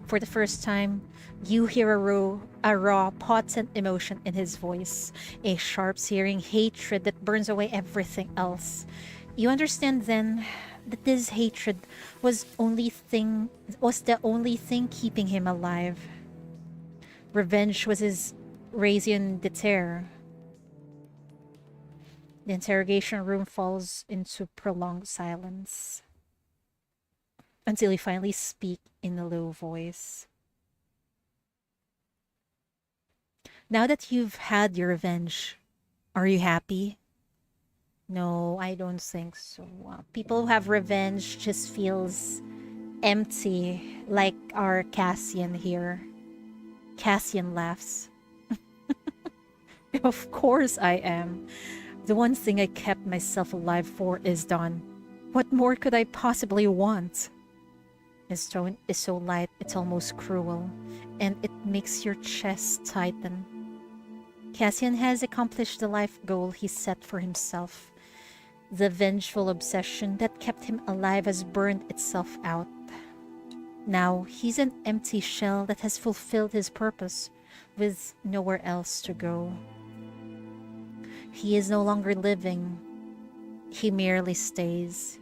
S2: For the first time, you hear a raw, potent emotion in his voice, a sharp, searing hatred that burns away everything else. You understand then that this hatred was the only thing keeping him alive. Revenge was his raison d'etre. The interrogation room falls into prolonged silence until you finally speak in a low voice. Now that you've had your revenge, are you happy? No, I don't think so. People who have revenge just feels empty, like our Cassian here. Cassian laughs. Of course I am. The one thing I kept myself alive for is done. What more could I possibly want? His tone is so light, it's almost cruel, and it makes your chest tighten. Cassian has accomplished the life goal he set for himself. The vengeful obsession that kept him alive has burned itself out. Now he's an empty shell that has fulfilled his purpose, with nowhere else to go. He is no longer living. He merely stays.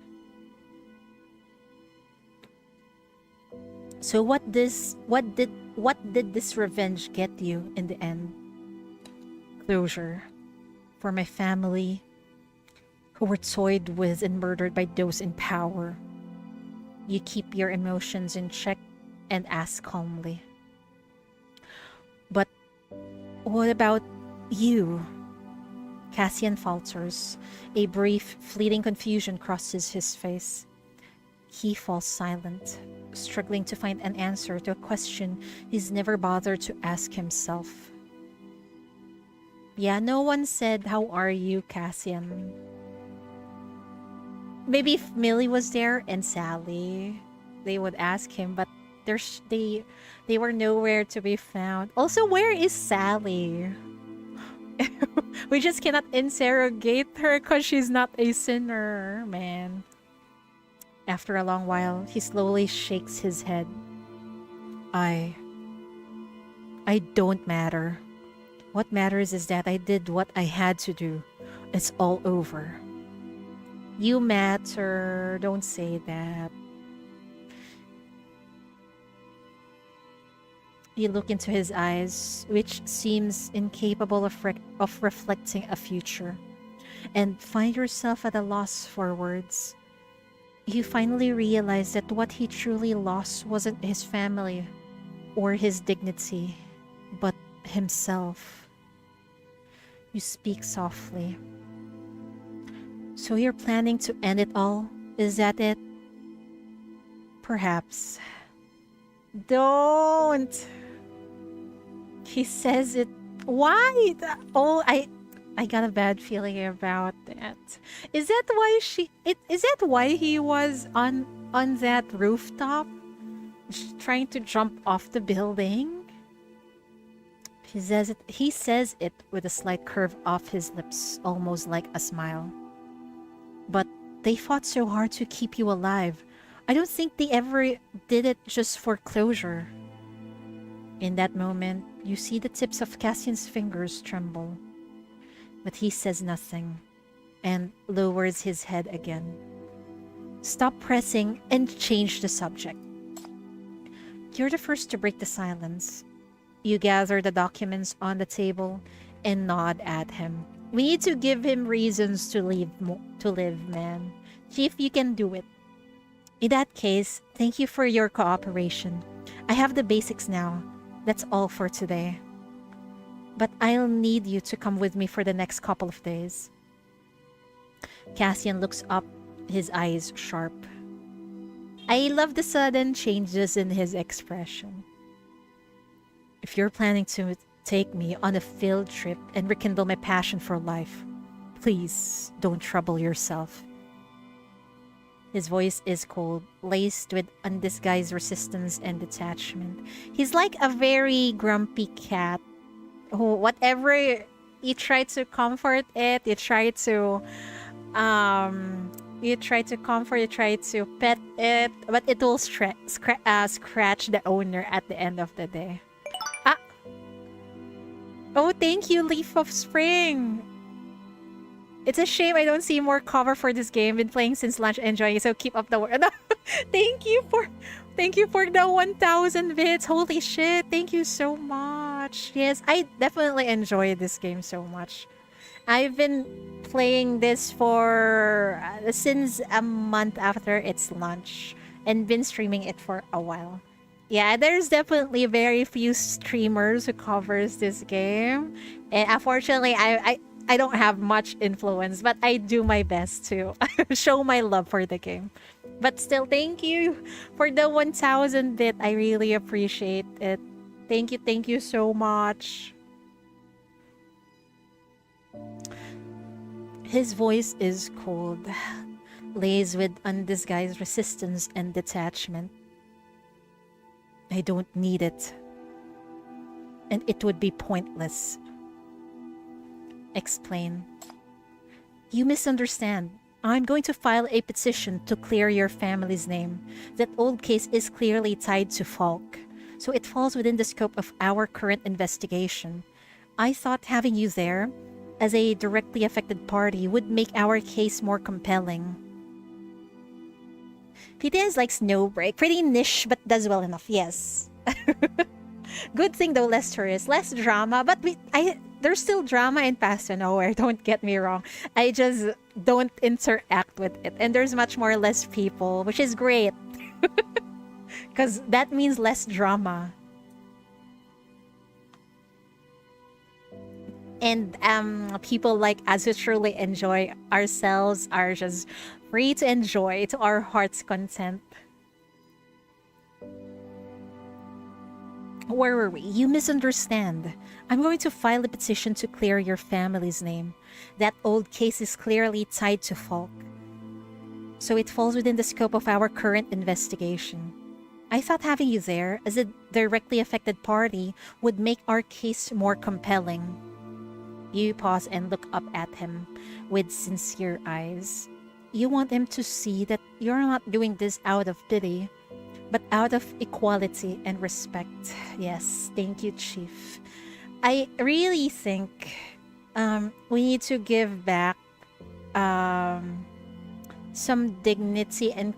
S2: So what did this revenge get you in the end? Closure for my family, who were toyed with and murdered by those in power. You keep your emotions in check and ask calmly. But what about you? Cassian falters. A brief, fleeting confusion crosses his face. He falls silent, struggling to find an answer to a question he's never bothered to ask himself. Yeah, no one said, "How are you, Cassian?" Maybe if MILLY was there and Sally, they would ask him, but they were nowhere to be found. Also, where is Sally? We just cannot interrogate her because she's not a sinner, man. After a long while, he slowly shakes his head. I don't matter. What matters is that I did what I had to do. It's all over. You matter. Don't say that. You look into his eyes, which seems incapable of reflecting a future, and find yourself at a loss for words. You finally realize that what he truly lost wasn't his family or his dignity, but himself. You speak softly. So you're planning to end it all? Is that it? Perhaps. Don't. He says it. Why? Oh, I got a bad feeling about that. Is that why is that why he was on that rooftop trying to jump off the building? He says it with a slight curve off his lips, almost like a smile. But they fought so hard to keep you alive. I don't think they ever did it just for closure. In that moment, you see the tips of Cassian's fingers tremble. But he says nothing and lowers his head again. Stop pressing and change the subject. You're the first to break the silence. You gather the documents on the table and nod at him. We need to give him reasons to live, man. Chief, you can do it. In that case, thank you for your cooperation. I have the basics now. That's all for today. But I'll need you to come with me for the next couple of days. Cassian looks up, his eyes sharp. I love the sudden changes in his expression. If you're planning to take me on a field trip and rekindle my passion for life, please don't trouble yourself. His voice is cold, laced with undisguised resistance and detachment. He's like a very grumpy cat who, whatever You try to comfort it. You try to comfort, you try to pet it, but it will scratch the owner at the end of the day. Ah! Oh, thank you, Leaf of Spring! It's a shame I don't see more cover for this game. Been playing since lunch, enjoying it, so keep up the work. Thank you for the 1,000 bits. Holy shit, thank you so much. Yes, I definitely enjoy this game so much. I've been playing this for since a month after its launch and been streaming it for a while. Yeah, there's definitely very few streamers who covers this game. And unfortunately, I don't have much influence, but I do my best to show my love for the game. But still, thank you for the 1,000 bit. I really appreciate it. Thank you so much. His voice is cold, lays with undisguised resistance and detachment. I don't need it. And it would be pointless. Explain. You misunderstand. I'm going to file a petition to clear your family's name. That old case is clearly tied to Falk, so it falls within the scope of our current investigation. I thought having you there, as a directly affected party, would make our case more compelling. PTN is like Snowbreak. Pretty niche, but does well enough, yes. Good thing though, less tourists, less drama, but there's still drama in Pass to Nowhere, don't get me wrong. I just don't interact with it. And there's much more less people, which is great. Because that means less drama. And people like us who truly enjoy ourselves are just free to enjoy to our heart's content. Where were we? You misunderstand. I'm going to file a petition to clear your family's name. That old case is clearly tied to Falk, so it falls within the scope of our current investigation. I thought having you there, as a directly affected party, would make our case more compelling. You pause and look up at him with sincere eyes. You want him to see that you're not doing this out of pity, but out of equality and respect. Yes, thank you, Chief. I really think we need to give back some dignity and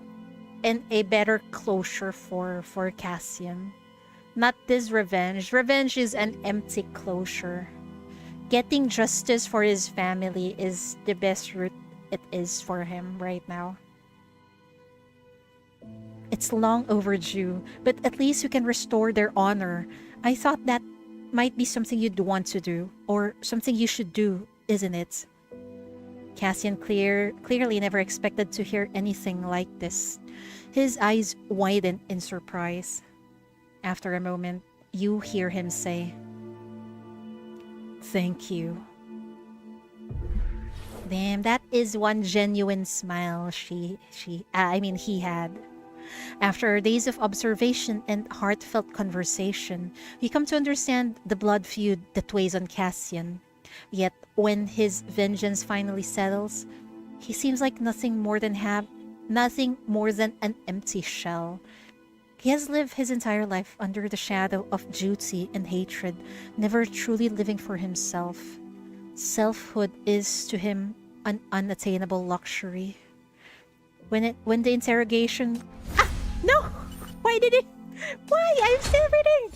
S2: a better closure for Cassian. Not this revenge. Revenge is an empty closure. Getting justice for his family is the best route it is for him right now. It's long overdue, but at least you can restore their honor. I thought that might be something you'd want to do, or something you should do, isn't it? Cassian clearly never expected to hear anything like this. His eyes widen in surprise. After a moment, you hear him say, "Thank you." Damn, that is one genuine smile he had. After days of observation and heartfelt conversation, we come to understand the blood feud that weighs on Cassian. Yet, when his vengeance finally settles, he seems like nothing more than an empty shell. He has lived his entire life under the shadow of duty and hatred, never truly living for himself. Selfhood is to him an unattainable luxury. When the interrogation... Ah! No! Why? I'm still reading!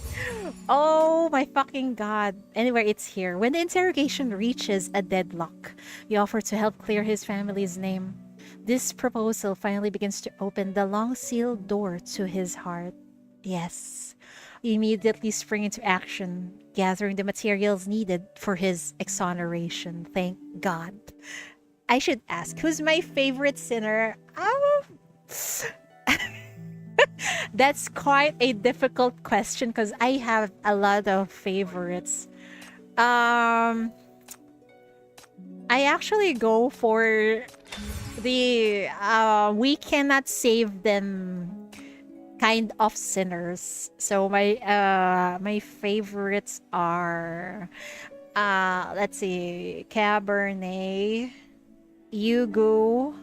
S2: Oh my fucking god. Anyway, it's here. When the interrogation reaches a deadlock, you offer to help clear his family's name. This proposal finally begins to open the long-sealed door to his heart. Yes. You immediately spring into action, gathering the materials needed for his exoneration. Thank God. I should ask, who's my favorite sinner? That's quite a difficult question because I have a lot of favorites. I actually go for the we cannot save them kind of sinners. So my favorites are Let's see. Cabernet. Yugo.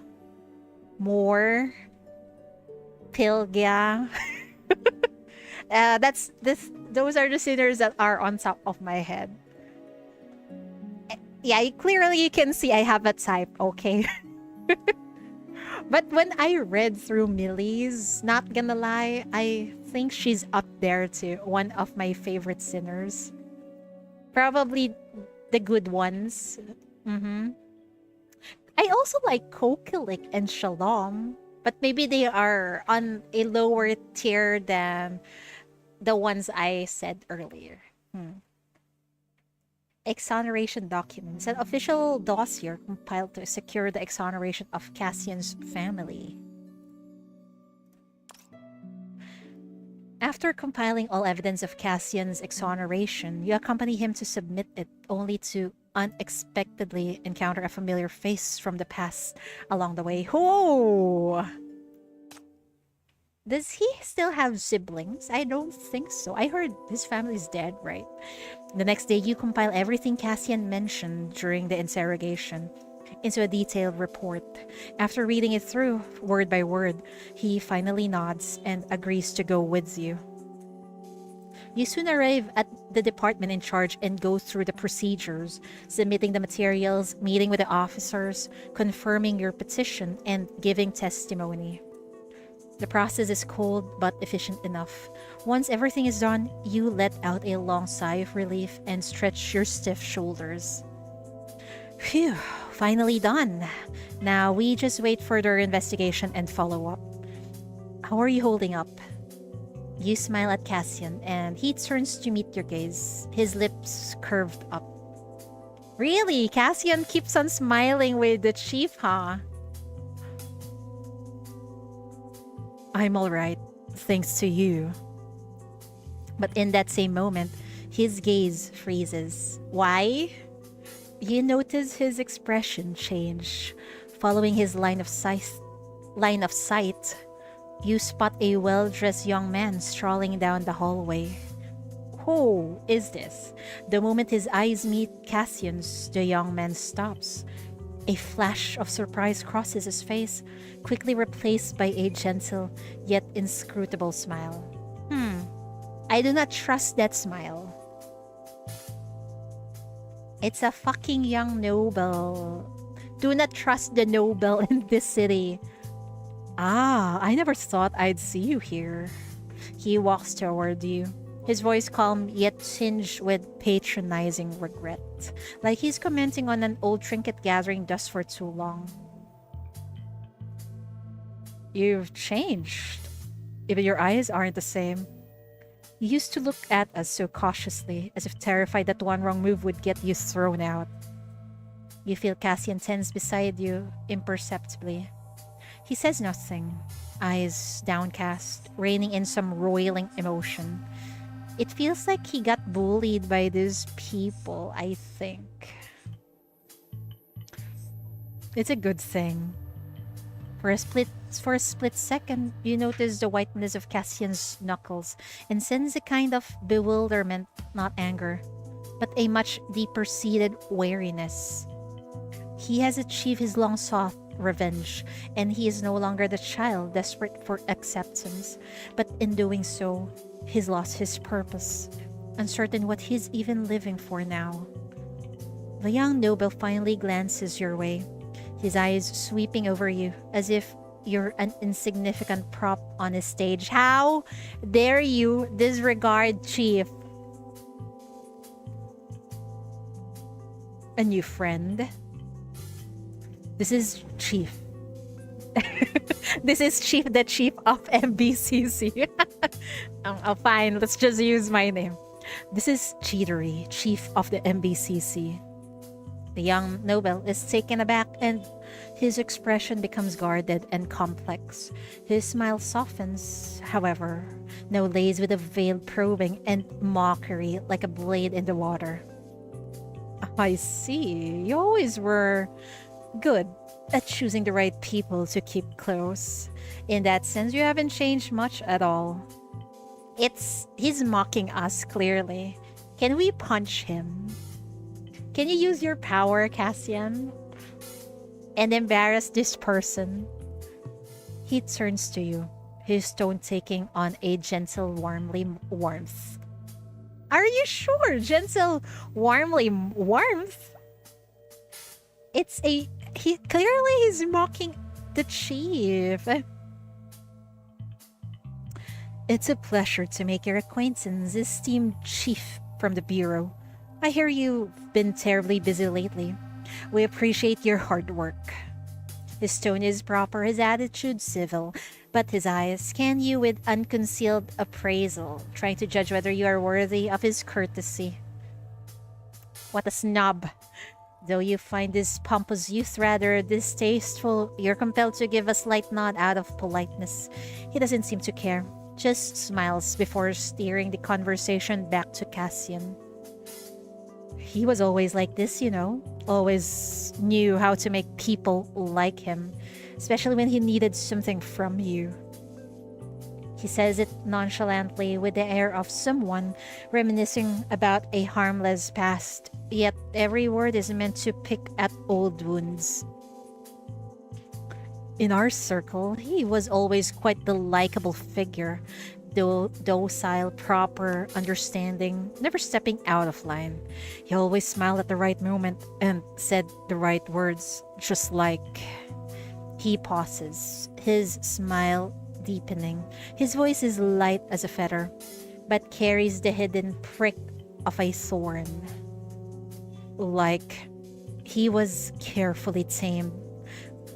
S2: More. Pilga. Those are the sinners that are on top of my head. Yeah, clearly you can see I have a type, okay? But when I read through Milly's, not gonna lie, I think she's up there too. One of my favorite sinners. Probably the good ones. I also like Kokilik and Shalom, but maybe they are on a lower tier than the ones I said earlier. Exoneration documents. An official dossier compiled to secure the exoneration of Cassian's family. After compiling all evidence of Cassian's exoneration, you accompany him to submit it, only to unexpectedly encounter a familiar face from the past along the way. Oh! Does he still have siblings? I don't think so. I heard his family's dead, right? The next day, you compile everything Cassian mentioned during the interrogation into a detailed report. After reading it through, word by word, he finally nods and agrees to go with you. You soon arrive at the department in charge and go through the procedures, submitting the materials, meeting with the officers, confirming your petition, and giving testimony. The process is cold but efficient enough. Once everything is done, you let out a long sigh of relief and stretch your stiff shoulders. Phew, finally done. Now we just wait for their investigation and follow-up. How are you holding up? You smile at Cassian and he turns to meet your gaze, his lips curved up. Really? Cassian keeps on smiling with the chief, huh? I'm alright, thanks to you. But in that same moment, his gaze freezes. Why? You notice his expression change. Following his line of sight, you spot a well-dressed young man strolling down the hallway. Who is this? The moment his eyes meet Cassian's, the young man stops. A flash of surprise crosses his face, quickly replaced by a gentle yet inscrutable smile. I do not trust that smile. It's a fucking young noble. Do not trust the noble in this city. Ah, I never thought I'd see you here. He walks toward you, his voice calm yet tinged with patronizing regret, like he's commenting on an old trinket gathering dust for too long. You've changed. Even your eyes aren't the same. You used to look at us so cautiously, as if terrified that one wrong move would get you thrown out. You feel Cassian tense beside you, imperceptibly. He says nothing, eyes downcast, reining in some roiling emotion. It feels like he got bullied by these people, I think. It's a good thing. For a split second, you notice the whiteness of Cassian's knuckles and sense a kind of bewilderment, not anger, but a much deeper-seated wariness. He has achieved his long-sought revenge, and he is no longer the child desperate for acceptance, but in doing so, he's lost his purpose, uncertain what he's even living for now. The young noble finally glances your way, his eyes sweeping over you as if you're an insignificant prop on a stage. How dare you disregard Chief? A new friend? This is Chief. This is Chief, the chief of MBCC. Fine, let's just use my name. This is Cheatery, chief of the MBCC. The young noble is taken aback and his expression becomes guarded and complex. His smile softens, however, now lays with a veiled probing and mockery like a blade in the water. I see. You always were good at choosing the right people to keep close. In that sense, you haven't changed much at all. He's mocking us, clearly. Can we punch him? Can you use your power, Cassian, and embarrass this person? He turns to you, his tone taking on a gentle, warmly warmth. Are you sure? Gentle, warmly warmth? He clearly is mocking the chief. It's a pleasure to make your acquaintance, esteemed chief from the bureau. I hear you've been terribly busy lately. We appreciate your hard work. His tone is proper, his attitude civil, but his eyes scan you with unconcealed appraisal, trying to judge whether you are worthy of his courtesy. What a snob! Though you find this pompous youth rather distasteful, you're compelled to give a slight nod out of politeness. He doesn't seem to care, just smiles before steering the conversation back to Cassian. He was always like this, you know. Always knew how to make people like him, especially when he needed something from you. He says it nonchalantly with the air of someone reminiscing about a harmless past, yet every word is meant to pick at old wounds. In our circle, he was always quite the likable figure, docile, proper, understanding, never stepping out of line. He always smiled at the right moment and said the right words, just like... He pauses, his smile deepening. His voice is light as a feather, but carries the hidden prick of a thorn. Like he was carefully tamed.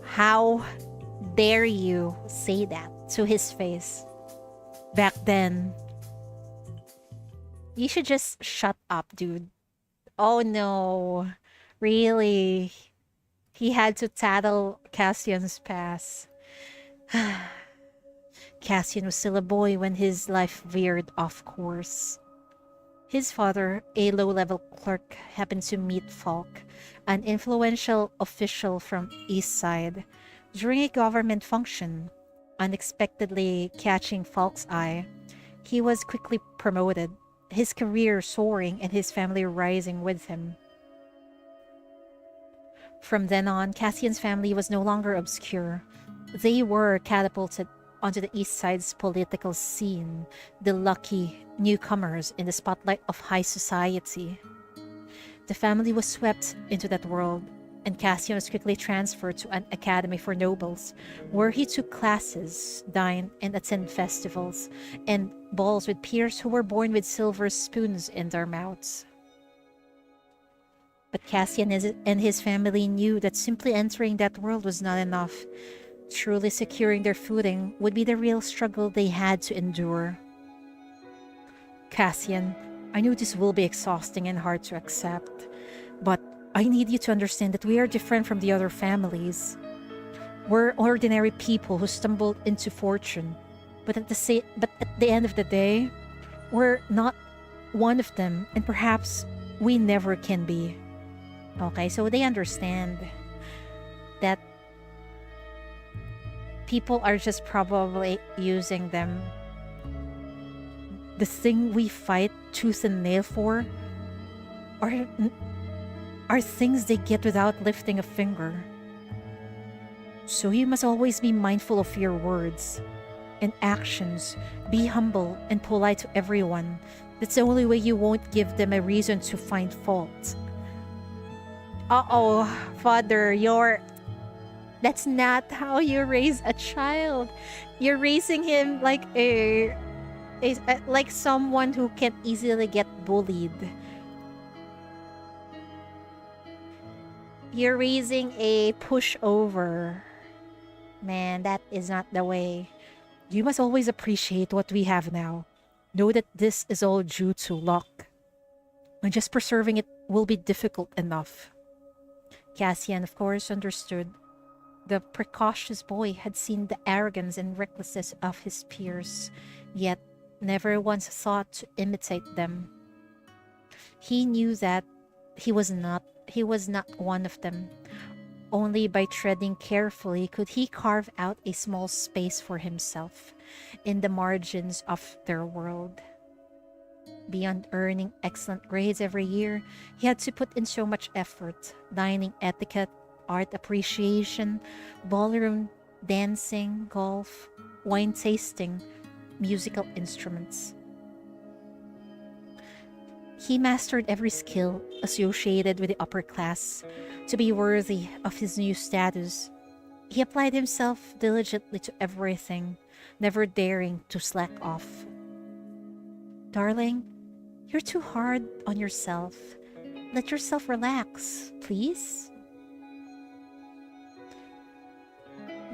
S2: How dare you say that to his face? Back then, you should just shut up, dude. Oh no, really? He had to tattle Cassian's past. Cassian was still a boy when his life veered off course. His father, a low-level clerk, happened to meet Falk, an influential official from East Side, during a government function. Unexpectedly catching Falk's eye, he was quickly promoted, his career soaring and his family rising with him. From then on, Cassian's family was no longer obscure. They were catapulted onto the East Side's political scene, the lucky newcomers in the spotlight of high society. The family was swept into that world, and Cassian was quickly transferred to an academy for nobles, where he took classes, dined, and attended festivals and balls with peers who were born with silver spoons in their mouths. But Cassian and his family knew that simply entering that world was not enough. Truly securing their footing would be the real struggle they had to endure. Cassian, I know this will be exhausting and hard to accept, but I need you to understand that we are different from the other families. We're ordinary people who stumbled into fortune, but at the end of the day, we're not one of them, and perhaps we never can be. Okay, so they understand that people are just probably using them. The thing we fight tooth and nail for are things they get without lifting a finger. So you must always be mindful of your words and actions. Be humble and polite to everyone. That's the only way you won't give them a reason to find fault. Uh-oh, father, that's not how you raise a child. You're raising him like like someone who can easily get bullied. You're raising a pushover. Man, that is not the way. You must always appreciate what we have now. Know that this is all due to luck. And just preserving it will be difficult enough. Cassian, of course, understood. The precocious boy had seen the arrogance and recklessness of his peers, yet never once thought to imitate them. He knew that he was not one of them. Only by treading carefully could he carve out a small space for himself in the margins of their world. beyond earning excellent grades every year, he had to put in so much effort. Dining etiquette, art appreciation, ballroom dancing, golf, wine tasting, musical instruments. He mastered every skill associated with the upper class to be worthy of his new status. He applied himself diligently to everything, never daring to slack off. Darling, you're too hard on yourself. Let yourself relax, please.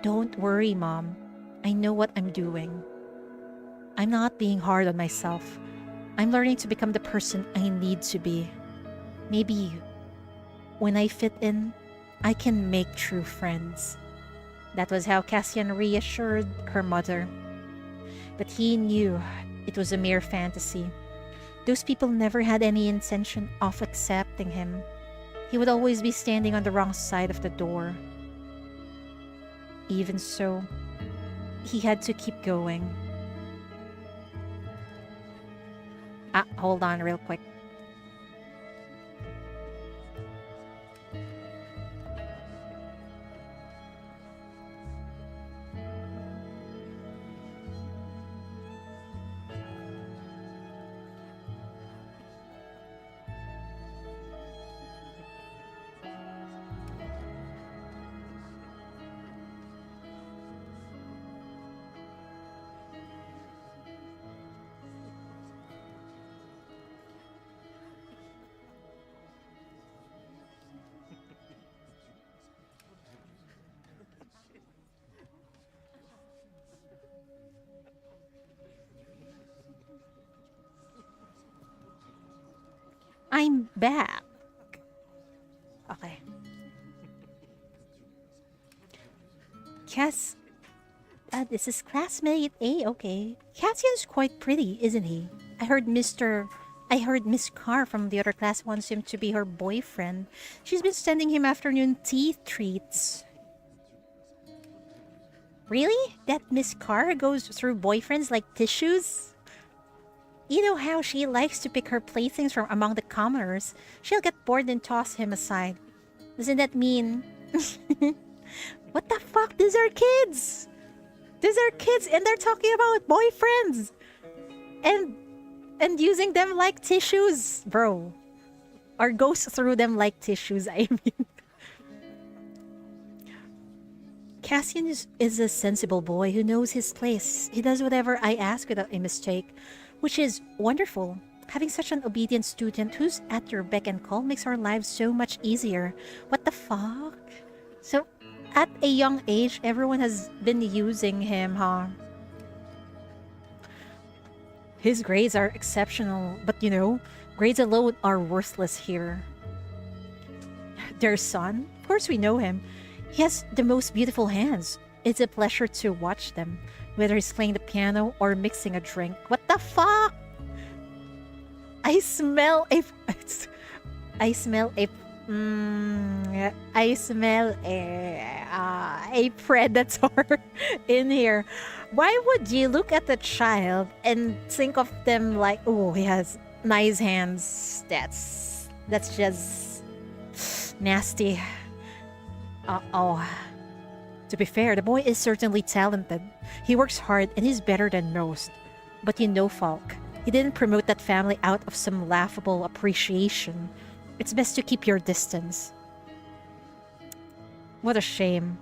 S2: Don't worry, Mom. I know what I'm doing. I'm not being hard on myself. I'm learning to become the person I need to be. Maybe when I fit in, I can make true friends. That was how Cassian reassured her mother. But he knew it was a mere fantasy. Those people never had any intention of accepting him. He would always be standing on the wrong side of the door. Even so, he had to keep going. Hold on real quick. I'm back. Okay. This is classmate A, okay. Cassian's quite pretty, isn't he? I heard Miss Carr from the other class wants him to be her boyfriend. She's been sending him afternoon tea treats. Really? That Miss Carr goes through boyfriends like tissues? You know how she likes to pick her playthings from among the commoners. She'll get bored and toss him aside. Doesn't that mean... What the fuck? These are kids! These are kids and they're talking about boyfriends! And using them like tissues, bro. Or goes through them like tissues, I mean. Cassian is a sensible boy who knows his place. He does whatever I ask without a mistake, which is wonderful. Having such an obedient student who's at your beck and call makes our lives so much easier. What the fuck? So, at a young age, everyone has been using him, huh? His grades are exceptional, but you know, grades alone are worthless here. Their son? Of course we know him. He has the most beautiful hands. It's a pleasure to watch them, whether he's playing the piano or mixing a drink. What the fuck? I smell a predator in here. Why would you look at the child and think of them like, oh, he has nice hands? That's just nasty. To be fair, the boy is certainly talented. He works hard and he's better than most. But you know, Falk, he didn't promote that family out of some laughable appreciation. It's best to keep your distance. What a shame.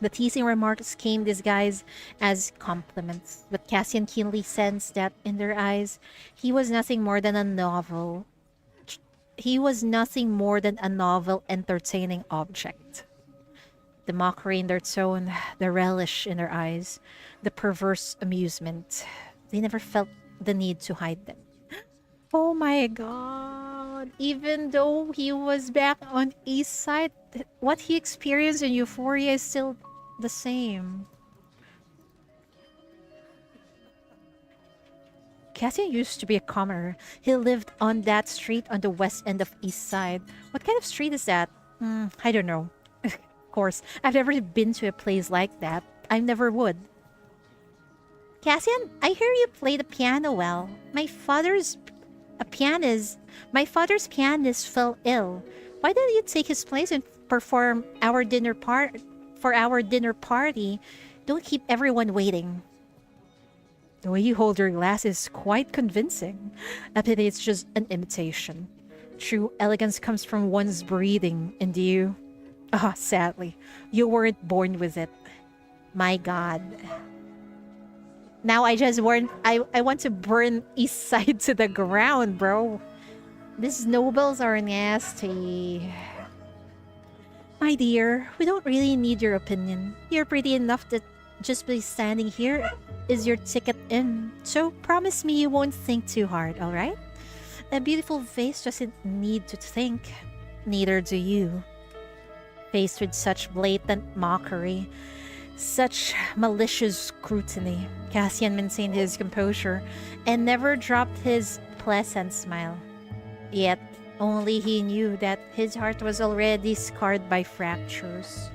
S2: The teasing remarks came disguised as compliments, but Cassian keenly sensed that in their eyes, he was nothing more than a novel. He was nothing more than a novel, entertaining object. The mockery in their tone, the relish in their eyes, the perverse amusement. They never felt the need to hide them. Oh my god. Even though he was back on East Side, what he experienced in Euphoria is still the same. Cassian used to be a comer. He lived on that street on the west end of East Side. What kind of street is that? I don't know. Of course, I've never been to a place like that. I never would. Cassian, I hear you play the piano well. My father's pianist fell ill. Why don't you take his place and perform our dinner party? Don't keep everyone waiting. The way you hold your glass is quite convincing. I pity it's just an imitation. True elegance comes from one's breathing, and you... Ah, sadly, you weren't born with it. My God. Now I want to burn East Side to the ground, bro. These nobles are nasty. My dear, we don't really need your opinion. You're pretty enough that just by standing here is your ticket in. So promise me you won't think too hard, alright? A beautiful face doesn't need to think. Neither do you. Faced with such blatant mockery, such malicious scrutiny, Cassian maintained his composure and never dropped his pleasant smile. Yet, only he knew that his heart was already scarred by fractures.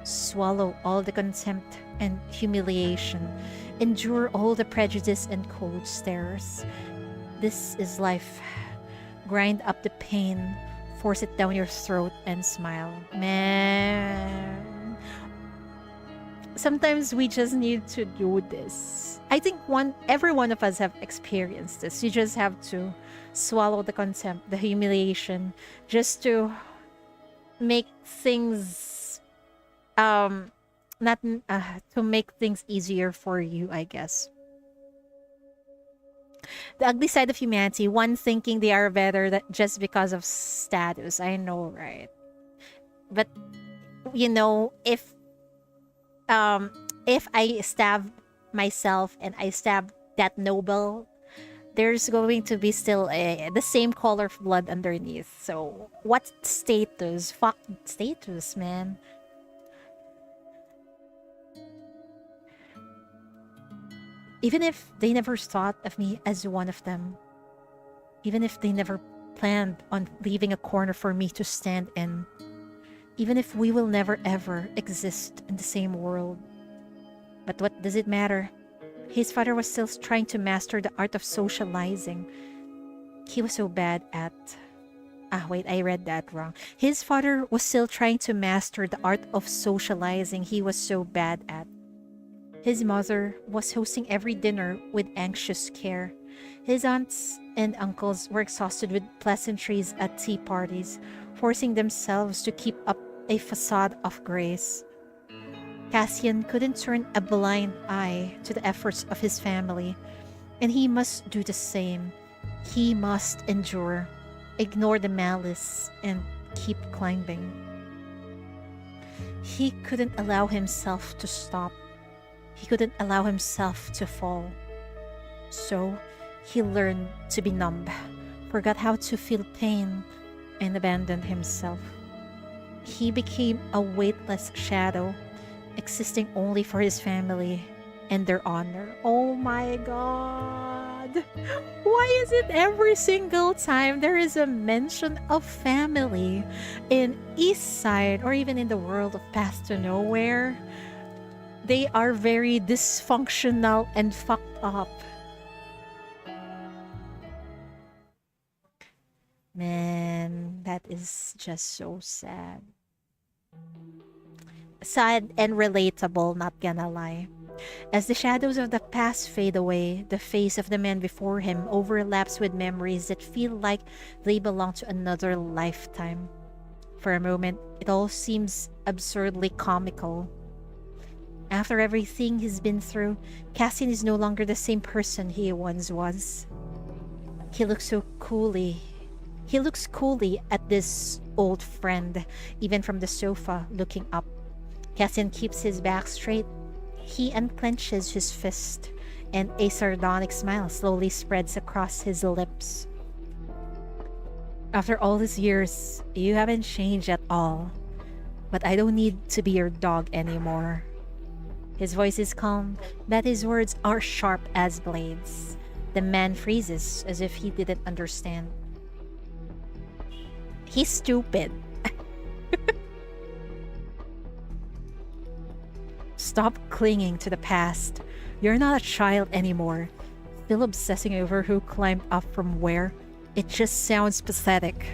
S2: Swallow all the contempt and humiliation. Endure all the prejudice and cold stares. This is life. Grind up the pain. Force it down your throat and smile. Man. Sometimes we just need to do this. I think every one of us have experienced this. You just have to swallow the contempt, the humiliation, just to make things not to make things easier for you, I guess. The ugly side of humanity, one thinking they are better just because of status. I know, right? But you know, if I stab myself and I stab that noble, there's going to be still the same color of blood underneath. So what status? Fuck status, man. Even if they never thought of me as one of them, even if they never planned on leaving a corner for me to stand in, even if we will never ever exist in the same world. But what does it matter? His father was still trying to master the art of socializing. He was so bad at... wait, I read that wrong. His father was still trying to master the art of socializing he was so bad at. His mother was hosting every dinner with anxious care. His aunts and uncles were exhausted with pleasantries at tea parties, forcing themselves to keep up a facade of grace. Cassian couldn't turn a blind eye to the efforts of his family, and he must do the same. He must endure, ignore the malice, and keep climbing. He couldn't allow himself to stop. He couldn't allow himself to fall. So he learned to be numb, forgot how to feel pain, and abandoned himself. He became a weightless shadow, existing only for his family and their honor. Oh my God! Why is it every single time there is a mention of family in East Side or even in the world of Path to Nowhere, they are very dysfunctional and fucked up? Man, that is just so sad. Sad and relatable, not gonna lie. As the shadows of the past fade away, the face of the man before him overlaps with memories that feel like they belong to another lifetime. For a moment, it all seems absurdly comical. After everything he's been through, Cassian is no longer the same person he once was. He looks coolly at this old friend, even from the sofa, looking up. Cassian keeps his back straight. He unclenches his fist, and a sardonic smile slowly spreads across his lips. After all these years, you haven't changed at all. But I don't need to be your dog anymore. His voice is calm, but his words are sharp as blades. The man freezes as if he didn't understand. He's stupid. Stop clinging to the past. You're not a child anymore. Still obsessing over who climbed up from where. It just sounds pathetic.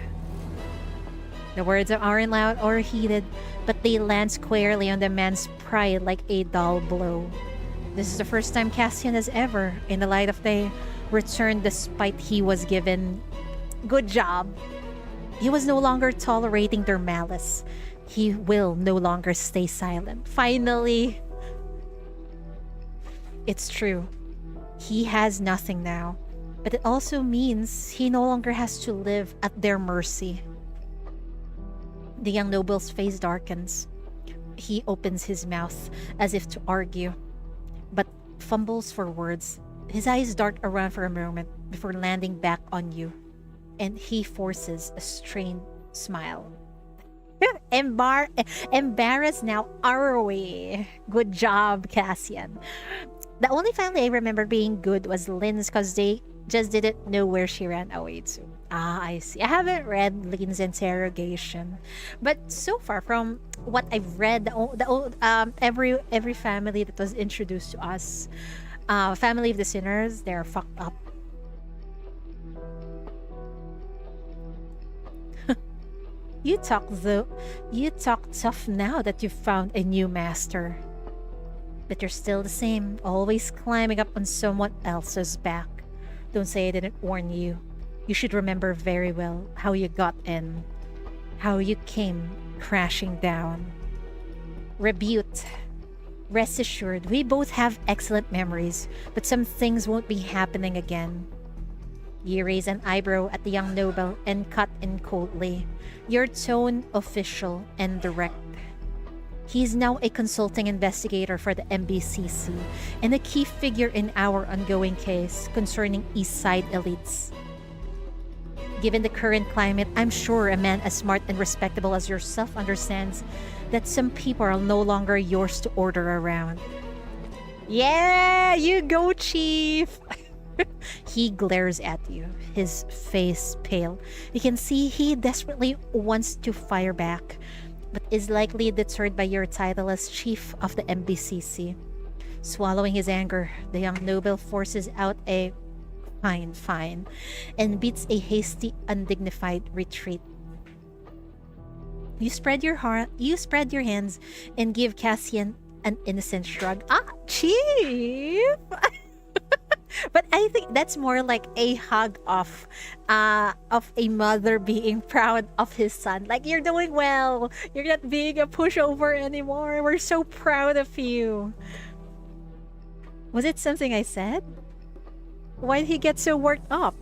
S2: The words aren't loud or heated, but they land squarely on the man's pride like a dull blow. This is the first time Cassian has ever, in the light of day, returned despite he was given. Good job. He was no longer tolerating their malice. He will no longer stay silent. Finally. It's true. He has nothing now. But it also means he no longer has to live at their mercy. The young noble's face darkens. He opens his mouth as if to argue, but fumbles for words. His eyes dart around for a moment before landing back on you, and he forces a strained smile. Embarrassed now, are we? Good job, Cassian. The only family I remember being good was Lynn's because they just didn't know where she ran away to. Ah, I see. I haven't read Lynn's Interrogation, but so far from what I've read, every family that was introduced to us, family of the sinners, they're fucked up. You talk tough now that you've found a new master. But you're still the same, always climbing up on someone else's back. Don't say I didn't warn you. You should remember very well how you got in, how you came crashing down. Rebute. Rest assured, we both have excellent memories, but some things won't be happening again. You raise an eyebrow at the young noble and cut in coldly, your tone official and direct. He's now a consulting investigator for the MBCC and a key figure in our ongoing case concerning East Side elites. Given the current climate, I'm sure a man as smart and respectable as yourself understands that some people are no longer yours to order around. Yeah, you go, Chief! He glares at you, his face pale. You can see he desperately wants to fire back, but is likely deterred by your title as chief of the MBCC. Swallowing his anger, the young noble forces out a fine, and beats a hasty, undignified retreat. You spread your hands and give Cassian an innocent shrug. Ah, chief! But I think that's more like a hug of a mother being proud of his son. Like, you're doing well. You're not being a pushover anymore. We're so proud of you. Was it something I said? Why did he get so worked up?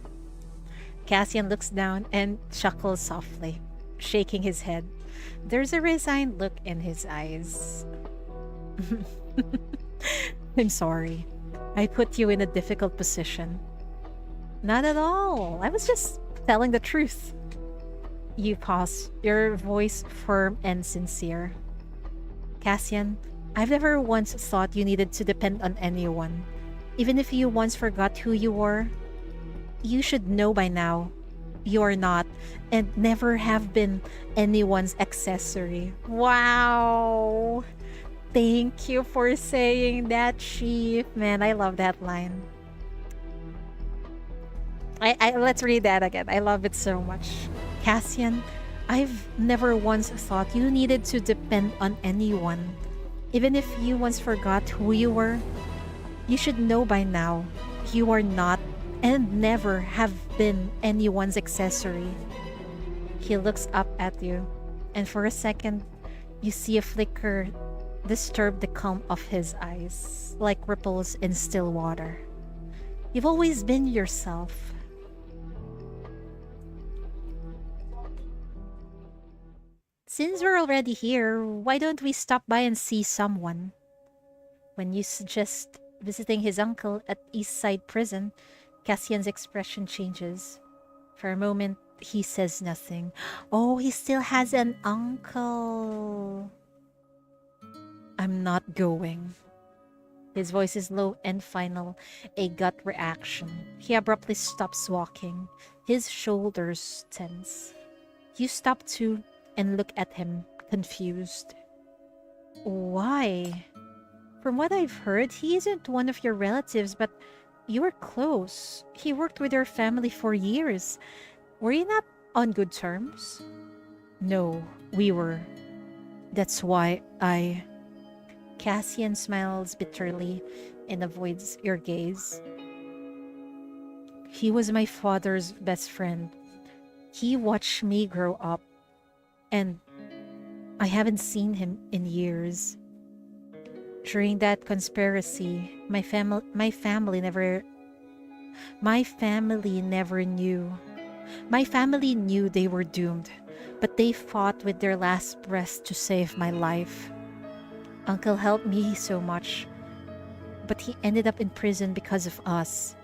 S2: Cassian looks down and chuckles softly, shaking his head. There's a resigned look in his eyes. I'm sorry. I put you in a difficult position. Not at all. I was just telling the truth. You pause, your voice firm and sincere. Cassian, I've never once thought you needed to depend on anyone. Even if you once forgot who you were, you should know by now you are not and never have been anyone's accessory. Wow! Thank you for saying that, Chief. Man, I love that line. Let's read that again. I love it so much. Cassian, I've never once thought you needed to depend on anyone. Even if you once forgot who you were, you should know by now you are not and never have been anyone's accessory. He looks up at you, and for a second, you see a flicker disturb the calm of his eyes, like ripples in still water. You've always been yourself. Since we're already here, why don't we stop by and see someone? When you suggest visiting his uncle at East Side Prison, Cassian's expression changes. For a moment, he says nothing. Oh, he still has an uncle. I'm not going. His voice is low and final, a gut reaction. He abruptly stops walking, his shoulders tense. You stop too and look at him, confused. Why? From what I've heard, he isn't one of your relatives, but you were close. He worked with your family for years. Were you not on good terms? No, we were. That's why I... Cassian smiles bitterly and avoids your gaze. He was my father's best friend. He watched me grow up, and I haven't seen him in years. During that conspiracy, my family never knew. My family knew they were doomed, but they fought with their last breath to save my life. Uncle helped me so much, but he ended up in prison because of us.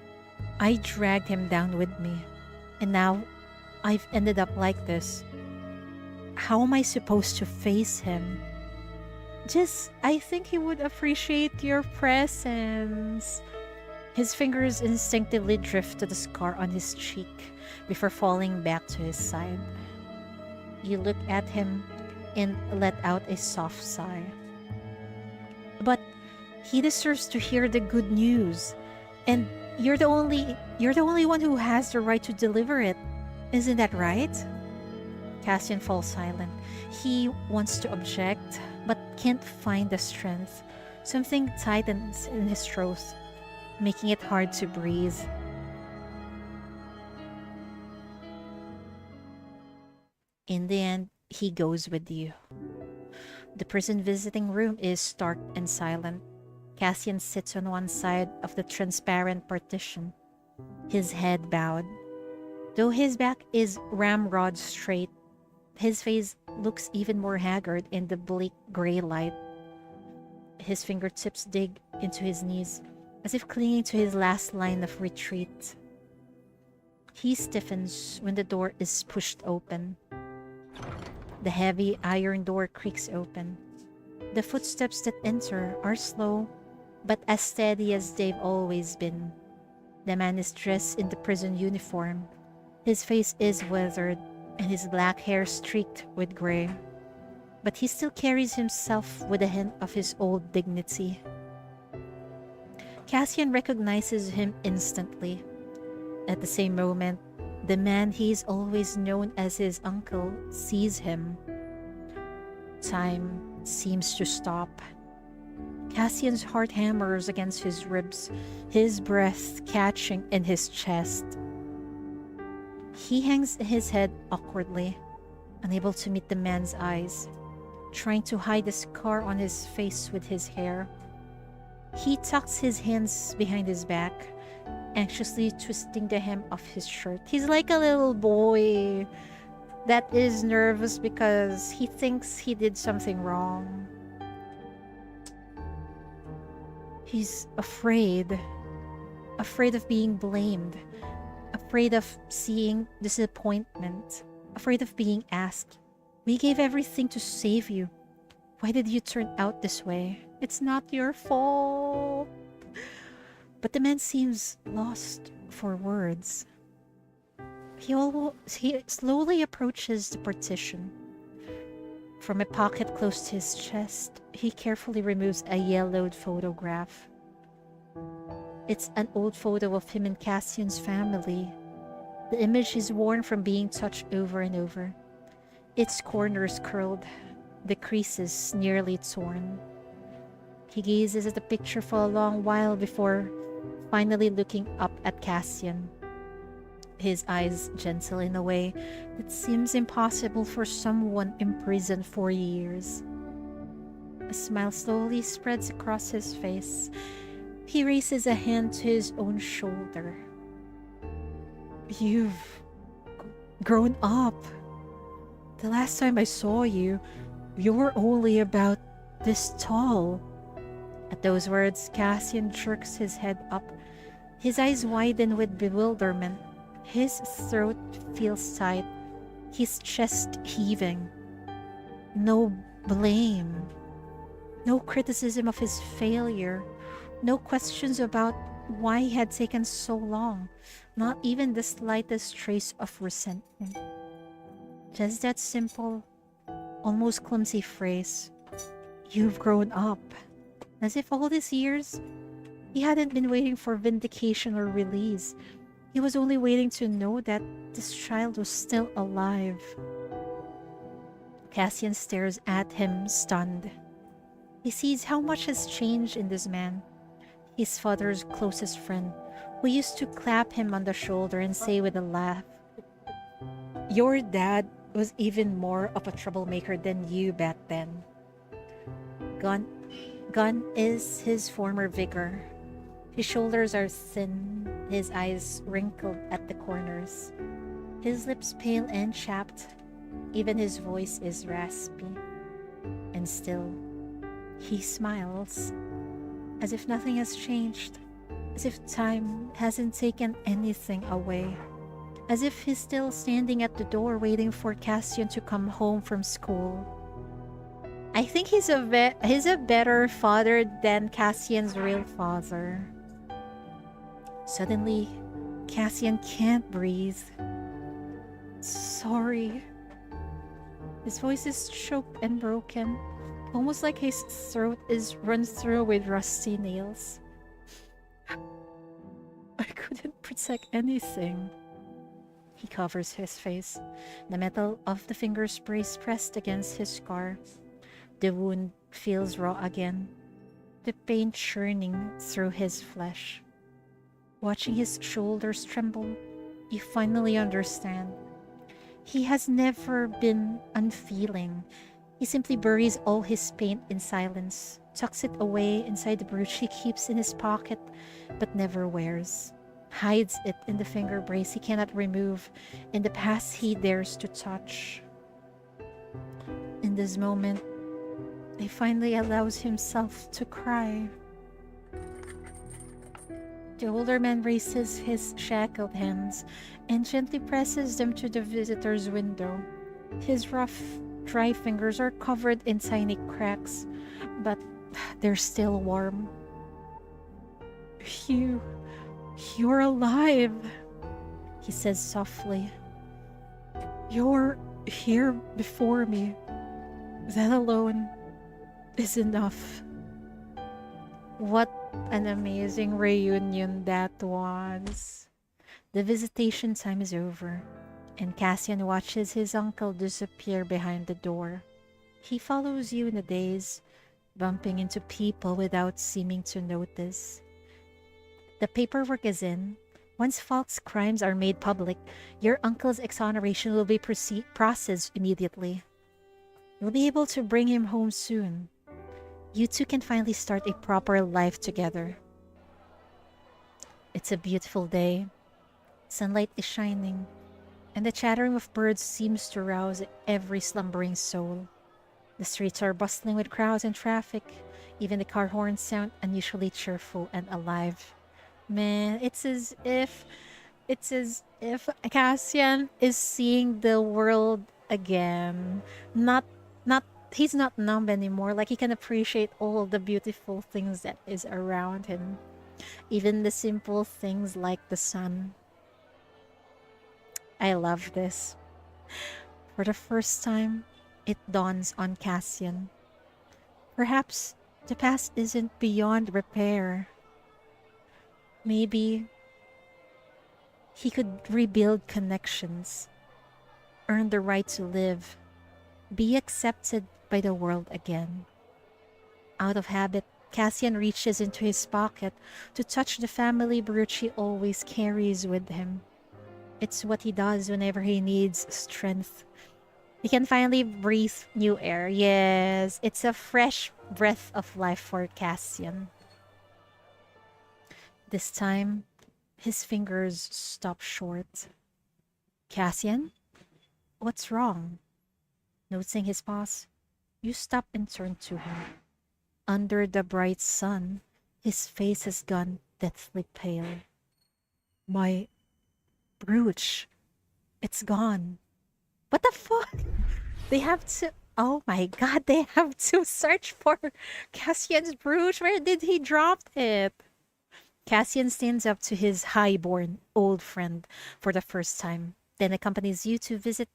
S2: I dragged him down with me, and now I've ended up like this. How am I supposed to face him? I think he would appreciate your presence. His fingers instinctively drift to the scar on his cheek before falling back to his side. You look at him and let out a soft sigh. But he deserves to hear the good news, and you're the only one who has the right to deliver it. Isn't that right? Cassian falls silent. He wants to object, but can't find the strength. Something tightens in his throat, making it hard to breathe. In the end, he goes with you. The prison visiting room is stark and silent. Cassian sits on one side of the transparent partition, his head bowed. Though his back is ramrod straight, his face looks even more haggard in the bleak gray light. His fingertips dig into his knees, as if clinging to his last line of retreat. He stiffens when the door is pushed open. The heavy iron door creaks open. The footsteps that enter are slow, but as steady as they've always been. The man is dressed in the prison uniform. His face is weathered, and his black hair streaked with gray. But he still carries himself with a hint of his old dignity. Cassian recognizes him instantly. At the same moment, the man he's always known as his uncle sees him. Time seems to stop. Cassian's heart hammers against his ribs, his breath catching in his chest. He hangs his head awkwardly, unable to meet the man's eyes, trying to hide the scar on his face with his hair. He tucks his hands behind his back, anxiously twisting the hem of his shirt. He's like a little boy that is nervous because he thinks he did something wrong. He's afraid of being blamed, afraid of seeing disappointment, afraid of being asked, "We gave everything to save you. Why did you turn out this way? It's not your fault." But the man seems lost for words. He slowly approaches the partition. From a pocket close to his chest, he carefully removes a yellowed photograph. It's an old photo of him and Cassian's family. The image is worn from being touched over and over. Its corners curled, the creases nearly torn. He gazes at the picture for a long while before finally looking up at Cassian. His eyes gentle in a way that seems impossible for someone imprisoned for years. A smile slowly spreads across his face. He raises a hand to his own shoulder. "You've grown up. The last time I saw you, you were only about this tall." At those words, Cassian jerks his head up. His eyes widen with bewilderment. His throat feels tight, his chest heaving. No blame, no criticism of his failure, no questions about why he had taken so long, not even the slightest trace of resentment. Just that simple, almost clumsy phrase, "You've grown up." As if all these years, he hadn't been waiting for vindication or release. He was only waiting to know that this child was still alive. Cassian stares at him, stunned. He sees how much has changed in this man, his father's closest friend, who used to clap him on the shoulder and say with a laugh, "Your dad was even more of a troublemaker than you back then." Gone is his former vigor. His shoulders are thin, his eyes wrinkled at the corners, his lips pale and chapped. Even his voice is raspy. And still, he smiles, as if nothing has changed, as if time hasn't taken anything away, as if he's still standing at the door waiting for Cassian to come home from school. I think he's a better father than Cassian's real father. Suddenly, Cassian can't breathe. Sorry. His voice is choked and broken, almost like his throat is run through with rusty nails. I couldn't protect anything. He covers his face. The metal of the finger sprays pressed against his scar. The wound feels raw again, the pain churning through his flesh. Watching his shoulders tremble, you finally understand. He has never been unfeeling. He simply buries all his pain in silence, tucks it away inside the brooch he keeps in his pocket but never wears, hides it in the finger brace he cannot remove, in the past he dares to touch. In this moment, he finally allows himself to cry. The older man raises his shackled hands and gently presses them to the visitor's window. His rough, dry fingers are covered in tiny cracks, but they're still warm. You're alive," he says softly. "You're here before me. That alone is enough." What an amazing reunion that was. The visitation time is over, and Cassian watches his uncle disappear behind the door. He follows you in a daze, bumping into people without seeming to notice. The paperwork is in. Once Falk's crimes are made public, your uncle's exoneration will be processed immediately. You'll be able to bring him home soon. You two can finally start a proper life together. It's a beautiful day. Sunlight is shining, and the chattering of birds seems to rouse every slumbering soul. The streets are bustling with crowds and traffic. Even the car horns sound unusually cheerful and alive. Man, it's as if Cassian is seeing the world again. Not he's not numb anymore. Like, he can appreciate all the beautiful things that is around him. Even the simple things like the sun. I love this. For the first time, it dawns on Cassian. Perhaps the past isn't beyond repair. Maybe he could rebuild connections, earn the right to live, be accepted by the world again. Out of habit, Cassian reaches into his pocket to touch the family brooch he always carries with him. It's what he does whenever he needs strength. He can finally breathe new air. Yes, it's a fresh breath of life for Cassian. This time, his fingers stop short. "Cassian? What's wrong?" Noticing his pause, you stop and turn to him. Under the bright sun, his face has gone deathly pale. "My brooch, it's gone." What the fuck? They have to... Oh my god, they have to search for Cassian's brooch. Where did he drop it? Cassian stands up to his high-born old friend for the first time, then accompanies you to visit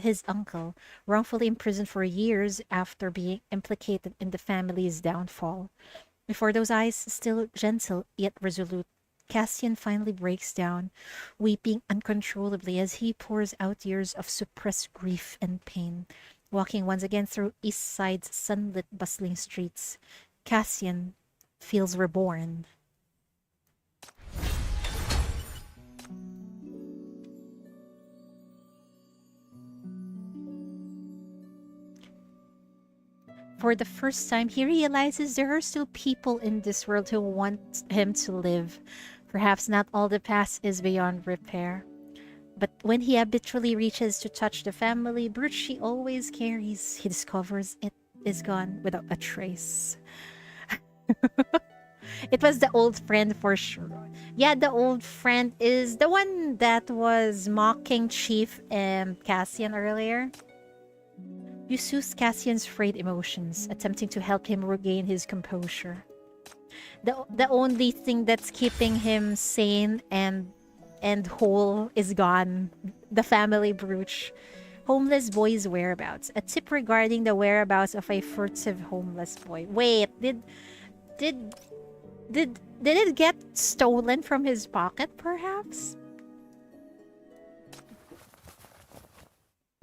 S2: his uncle, wrongfully imprisoned for years after being implicated in the family's downfall. Before those eyes, still gentle yet resolute, Cassian finally breaks down, weeping uncontrollably as he pours out years of suppressed grief and pain. Walking once again through East Side's sunlit, bustling streets, Cassian feels reborn. For the first time, he realizes there are still people in this world who want him to live. Perhaps not all the past is beyond repair. But when he habitually reaches to touch the family brooch he always carries, he discovers it is gone without a trace. It was the old friend for sure. Yeah, the old friend is the one that was mocking Chief and Cassian earlier. You soothe Cassian's frayed emotions, attempting to help him regain his composure. The only thing that's keeping him sane and whole is gone. The family brooch. Homeless boy's whereabouts. A tip regarding the whereabouts of a furtive homeless boy. Wait, did it get stolen from his pocket, perhaps?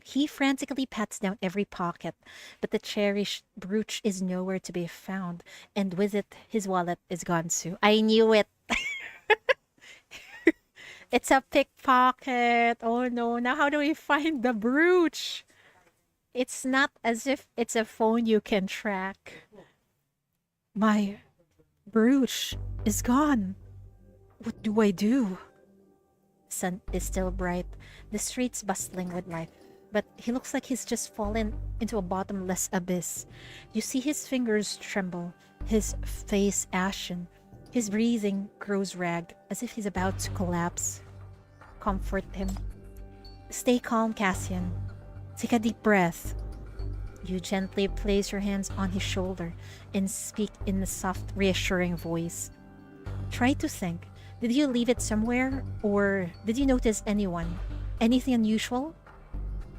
S2: He frantically pats down every pocket, but the cherished brooch is nowhere to be found, and with it, his wallet is gone too. I knew it! It's a pickpocket! Oh no, now how do we find the brooch? It's not as if it's a phone you can track. My brooch is gone. What do I do? The sun is still bright, the streets bustling with life. But he looks like he's just fallen into a bottomless abyss. You see his fingers tremble, his face ashen. His breathing grows ragged, as if he's about to collapse. Comfort him. Stay calm, Cassian. Take a deep breath. You gently place your hands on his shoulder and speak in a soft, reassuring voice. Try to think. Did you leave it somewhere? Or did you notice anyone? Anything unusual?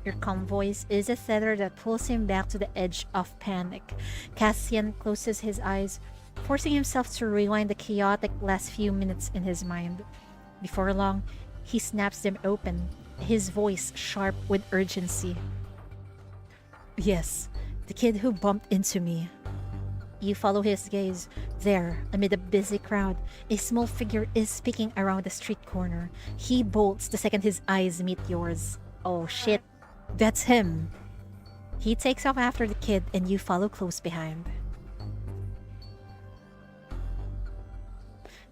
S2: Your calm voice is a tether that pulls him back to the edge of panic. Cassian closes his eyes, forcing himself to rewind the chaotic last few minutes in his mind. Before long, he snaps them open, his voice sharp with urgency. Yes, the kid who bumped into me. You follow his gaze. There, amid a busy crowd, a small figure is speaking around the street corner. He bolts the second his eyes meet yours. Oh shit. That's him. He takes off after the kid and you follow close behind.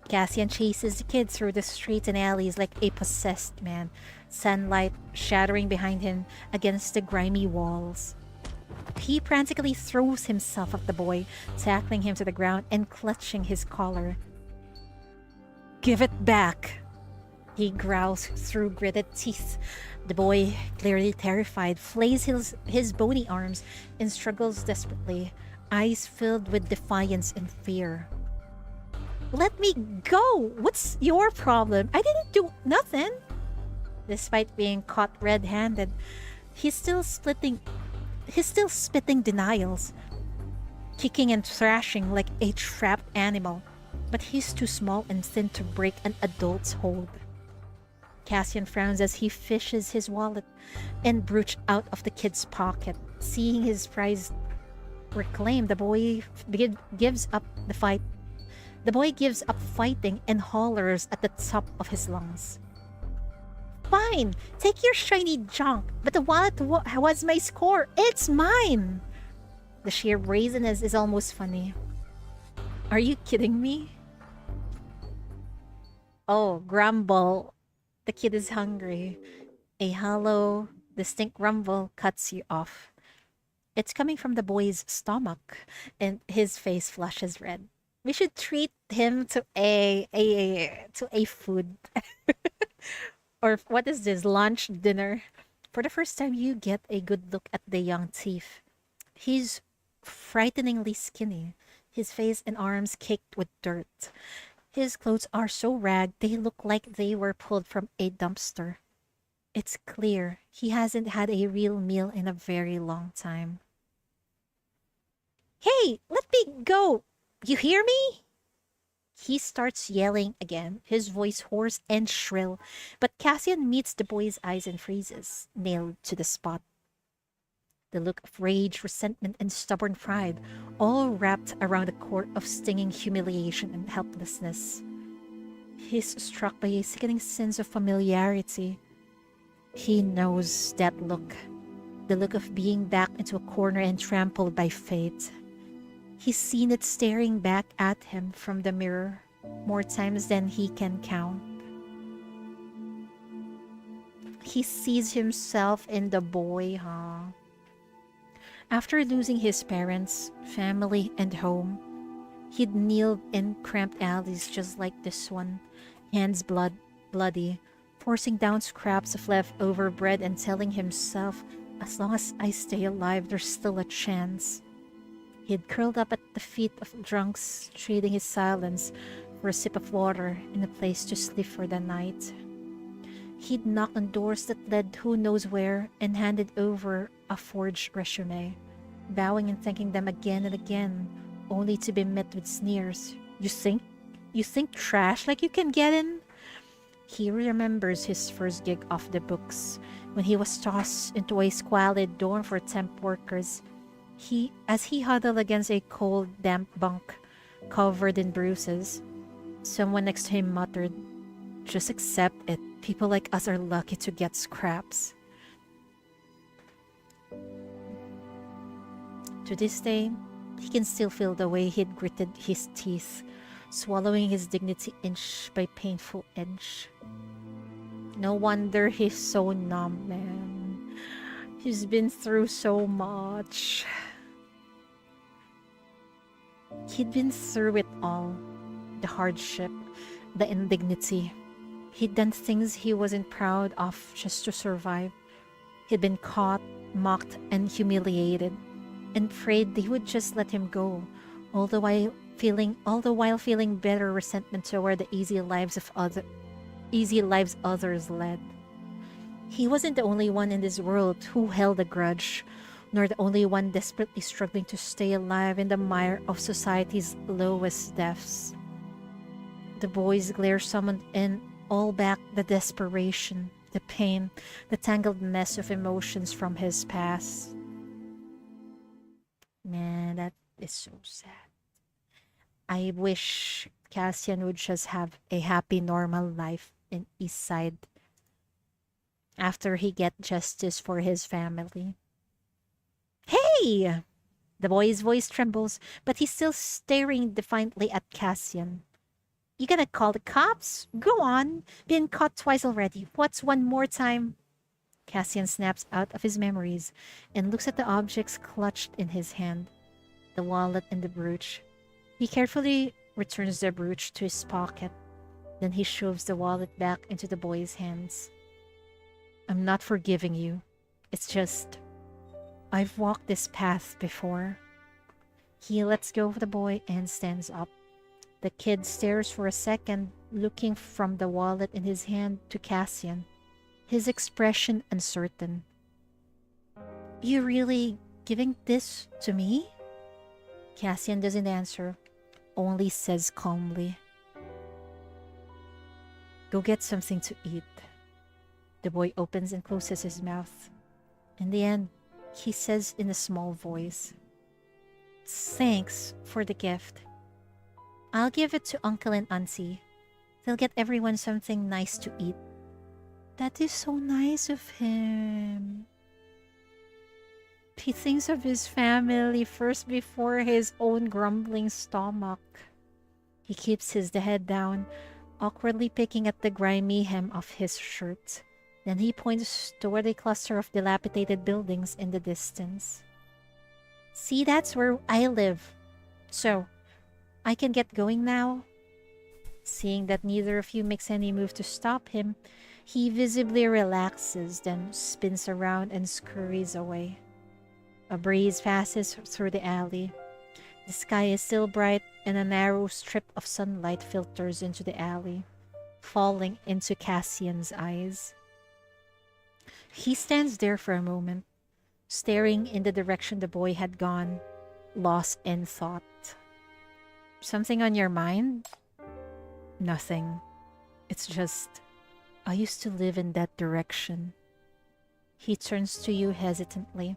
S2: Cassian chases the kid through the streets and alleys like a possessed man, sunlight shattering behind him against the grimy walls. He frantically throws himself at the boy, tackling him to the ground and clutching his collar. Give it back! He growls through gritted teeth. The boy, clearly terrified, flails his bony arms and struggles desperately, eyes filled with defiance and fear. Let me go! What's your problem? I didn't do nothing! Despite being caught red-handed, he's still spitting denials, kicking and thrashing like a trapped animal. But he's too small and thin to break an adult's hold. Cassian frowns as he fishes his wallet and brooch out of the kid's pocket. Seeing his prize reclaimed, the boy gives up the fight. The boy gives up fighting and hollers at the top of his lungs. Fine, take your shiny junk, but the wallet was my score. It's mine! The sheer brazenness is almost funny. Are you kidding me? Oh, grumble. The kid is hungry. A hollow, distinct rumble cuts you off. It's coming from the boy's stomach, and his face flushes red. We should treat him to a food. Or what is this, lunch, dinner? For the first time, you get a good look at the young thief. He's frighteningly skinny, his face and arms caked with dirt. His clothes are so ragged they look like they were pulled from a dumpster. It's clear he hasn't had a real meal in a very long time. Hey, let me go! You hear me? He starts yelling again, his voice hoarse and shrill, but Cassian meets the boy's eyes and freezes, nailed to the spot. The look of rage, resentment, and stubborn pride, all wrapped around a core of stinging humiliation and helplessness. He's struck by a sickening sense of familiarity. He knows that look, the look of being backed into a corner and trampled by fate. He's seen it staring back at him from the mirror more times than he can count. He sees himself in the boy, huh? After losing his parents, family, and home, he'd kneeled in cramped alleys just like this one, hands bloody, forcing down scraps of leftover bread and telling himself, as long as I stay alive, there's still a chance. He'd curled up at the feet of drunks, trading his silence for a sip of water and a place to sleep for the night. He'd knocked on doors that led who knows where and handed over a forged resume, bowing and thanking them again and again, only to be met with sneers. You think trash like you can get in? He remembers his first gig off the books, when he was tossed into a squalid dorm for temp workers. As he huddled against a cold, damp bunk, covered in bruises, someone next to him muttered, "Just accept it. People like us are lucky to get scraps." To this day, he can still feel the way he'd gritted his teeth, swallowing his dignity inch by painful inch. No wonder he's so numb, man. He's been through so much. He'd been through it all. The hardship, the indignity. He'd done things he wasn't proud of just to survive. He'd been caught, mocked, and humiliated, and prayed they would just let him go, all the while feeling bitter resentment toward the easy lives others led. He wasn't the only one in this world who held a grudge, nor the only one desperately struggling to stay alive in the mire of society's lowest depths. The boy's glare summoned in all back the desperation, the pain, the tangled mess of emotions from his past. Man, that is so sad. I wish Cassian would just have a happy, normal life in Eastside after he get justice for his family. Hey! The boy's voice trembles, but he's still staring defiantly at Cassian. You gonna call the cops? Go on. Been caught twice already. What's one more time? Cassian snaps out of his memories and looks at the objects clutched in his hand, the wallet and the brooch. He carefully returns the brooch to his pocket. Then he shoves the wallet back into the boy's hands. I'm not forgiving you. It's just, I've walked this path before. He lets go of the boy and stands up. The kid stares for a second, looking from the wallet in his hand to Cassian, his expression uncertain. You really giving this to me? Cassian doesn't answer, only says calmly, Go get something to eat. The boy opens and closes his mouth. In the end, he says in a small voice, Thanks for the gift. I'll give it to Uncle and Auntie. They'll get everyone something nice to eat. That is so nice of him. He thinks of his family first before his own grumbling stomach. He keeps his head down, awkwardly picking at the grimy hem of his shirt. Then he points toward a cluster of dilapidated buildings in the distance. See, that's where I live. So, I can get going now? Seeing that neither of you makes any move to stop him, he visibly relaxes, then spins around and scurries away. A breeze passes through the alley. The sky is still bright, and a narrow strip of sunlight filters into the alley, falling into Cassian's eyes. He stands there for a moment, staring in the direction the boy had gone, lost in thought. Something on your mind? Nothing. It's just, I used to live in that direction. He turns to you hesitantly,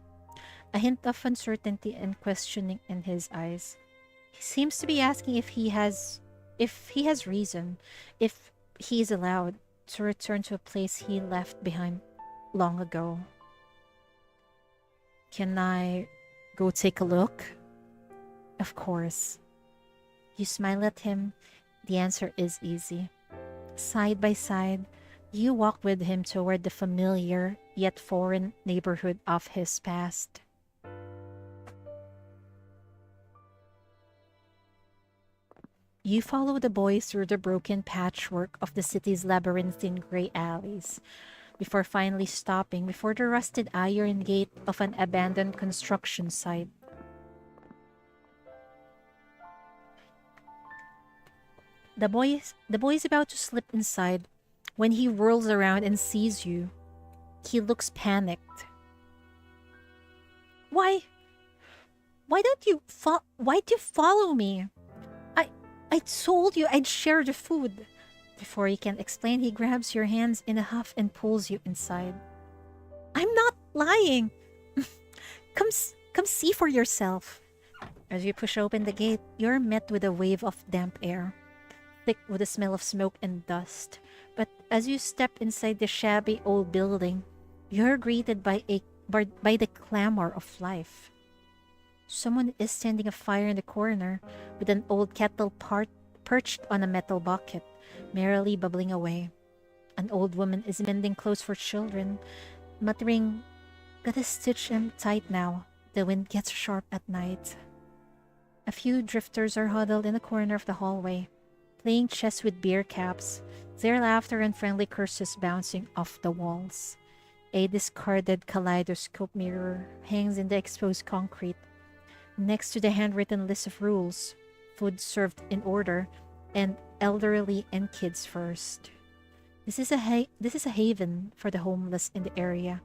S2: a hint of uncertainty and questioning in his eyes. He seems to be asking if he has reason, if he is allowed to return to a place he left behind long ago. Can I go take a look? Of course. You smile at him. The answer is easy. Side by side, you walk with him toward the familiar yet foreign neighborhood of his past. You follow the boy through the broken patchwork of the city's labyrinthine gray alleys, before finally stopping before the rusted iron gate of an abandoned construction site. The boy is about to slip inside when he whirls around and sees you. He looks panicked. Why don't you why'd you follow me? I told you I'd share the food. Before you can explain, he grabs your hands in a huff and pulls you inside. I'm not lying. Come see for yourself. As you push open the gate, you're met with a wave of damp air, thick with the smell of smoke and dust. But as you step inside the shabby old building, you're greeted by the clamor of life. Someone is tending a fire in the corner with an old kettle perched on a metal bucket, merrily bubbling away. An old woman is mending clothes for children, muttering, "Gotta stitch them tight now. The wind gets sharp at night." A few drifters are huddled in the corner of the hallway, playing chess with beer caps, their laughter and friendly curses bouncing off the walls. A discarded kaleidoscope mirror hangs in the exposed concrete, next to the handwritten list of rules: food served in order, and elderly and kids first. This is a haven for the homeless in the area,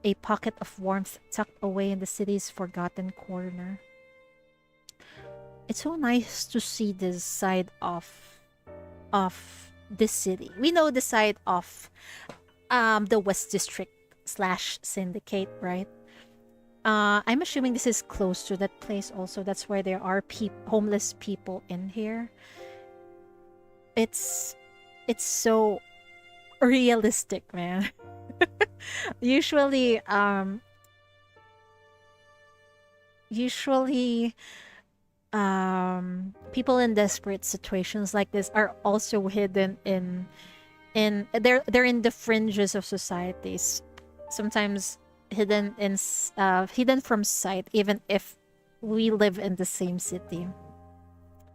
S2: a pocket of warmth tucked away in the city's forgotten corner. It's so nice to see this side of this city. We know the side of the West District / Syndicate, right? I'm assuming this is close to that place also. That's why there are homeless people in here. It's so realistic, man. usually people in desperate situations like this are also hidden in they're in the fringes of societies, sometimes hidden from sight, even if we live in the same city.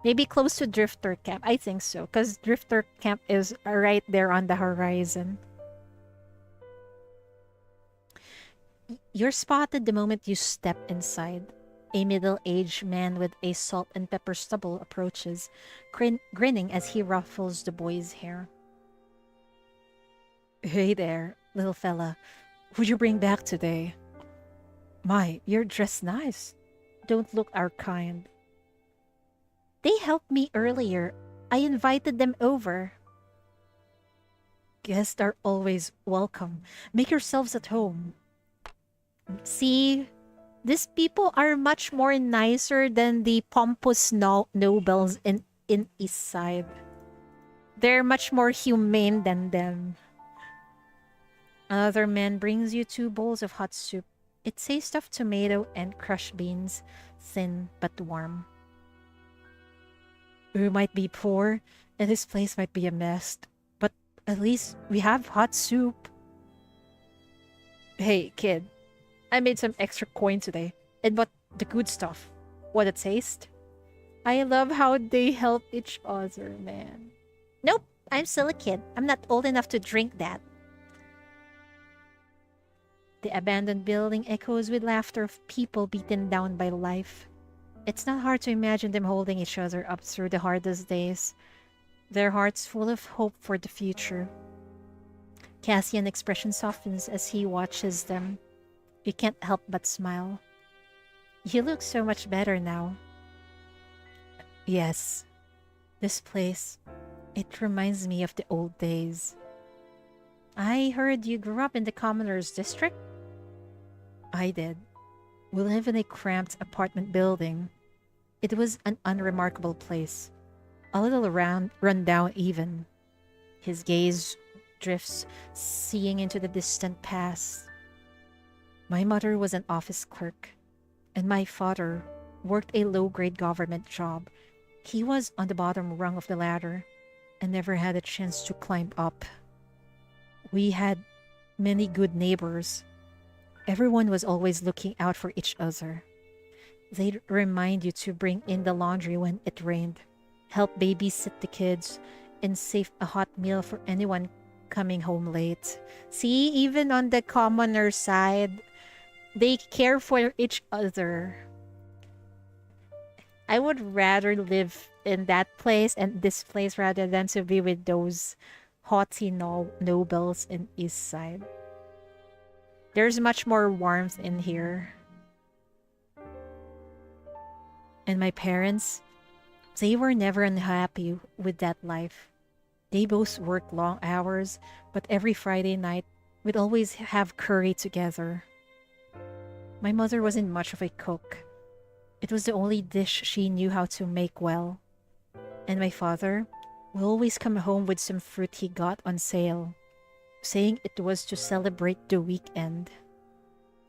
S2: Maybe close to Drifter Camp. I think so, because Drifter Camp is right there on the horizon. You're spotted the moment you step inside. A middle-aged man with a salt and pepper stubble approaches, grinning as he ruffles the boy's hair. "Hey there, little fella. Who'd you bring back today? My, you're dressed nice. Don't look our kind." "They helped me earlier. I invited them over." "Guests are always welcome. Make yourselves at home." See, these people are much more nicer than the pompous nobles in East Side. They're much more humane than them. Another man brings you 2 bowls of hot soup. It tastes of tomato and crushed beans, thin but warm. "We might be poor, and this place might be a mess, but at least we have hot soup." "Hey, kid, I made some extra coin today, and bought the good stuff. Want a taste?" I love how they help each other, man. "Nope, I'm still a kid. I'm not old enough to drink that." The abandoned building echoes with laughter of people beaten down by life. It's not hard to imagine them holding each other up through the hardest days, their hearts full of hope for the future. Cassian's expression softens as he watches them. You can't help but smile. You look so much better now. Yes, this place, it reminds me of the old days. I heard you grew up in the Commoners District? I did. We live in a cramped apartment building. It was an unremarkable place. A little run down even. His gaze drifts, seeing into the distant past. My mother was an office clerk, and my father worked a low-grade government job. He was on the bottom rung of the ladder and never had a chance to climb up. We had many good neighbors. Everyone was always looking out for each other. They'd remind you to bring in the laundry when it rained, help babysit the kids, and save a hot meal for anyone coming home late. See, even on the commoner side, they care for each other. I would rather live in that place and this place rather than to be with those haughty nobles in East Side. There's much more warmth in here. And my parents, they were never unhappy with that life. They both worked long hours, but every Friday night, we'd always have curry together. My mother wasn't much of a cook. It was the only dish she knew how to make well. And my father will always come home with some fruit he got on sale, saying it was to celebrate the weekend.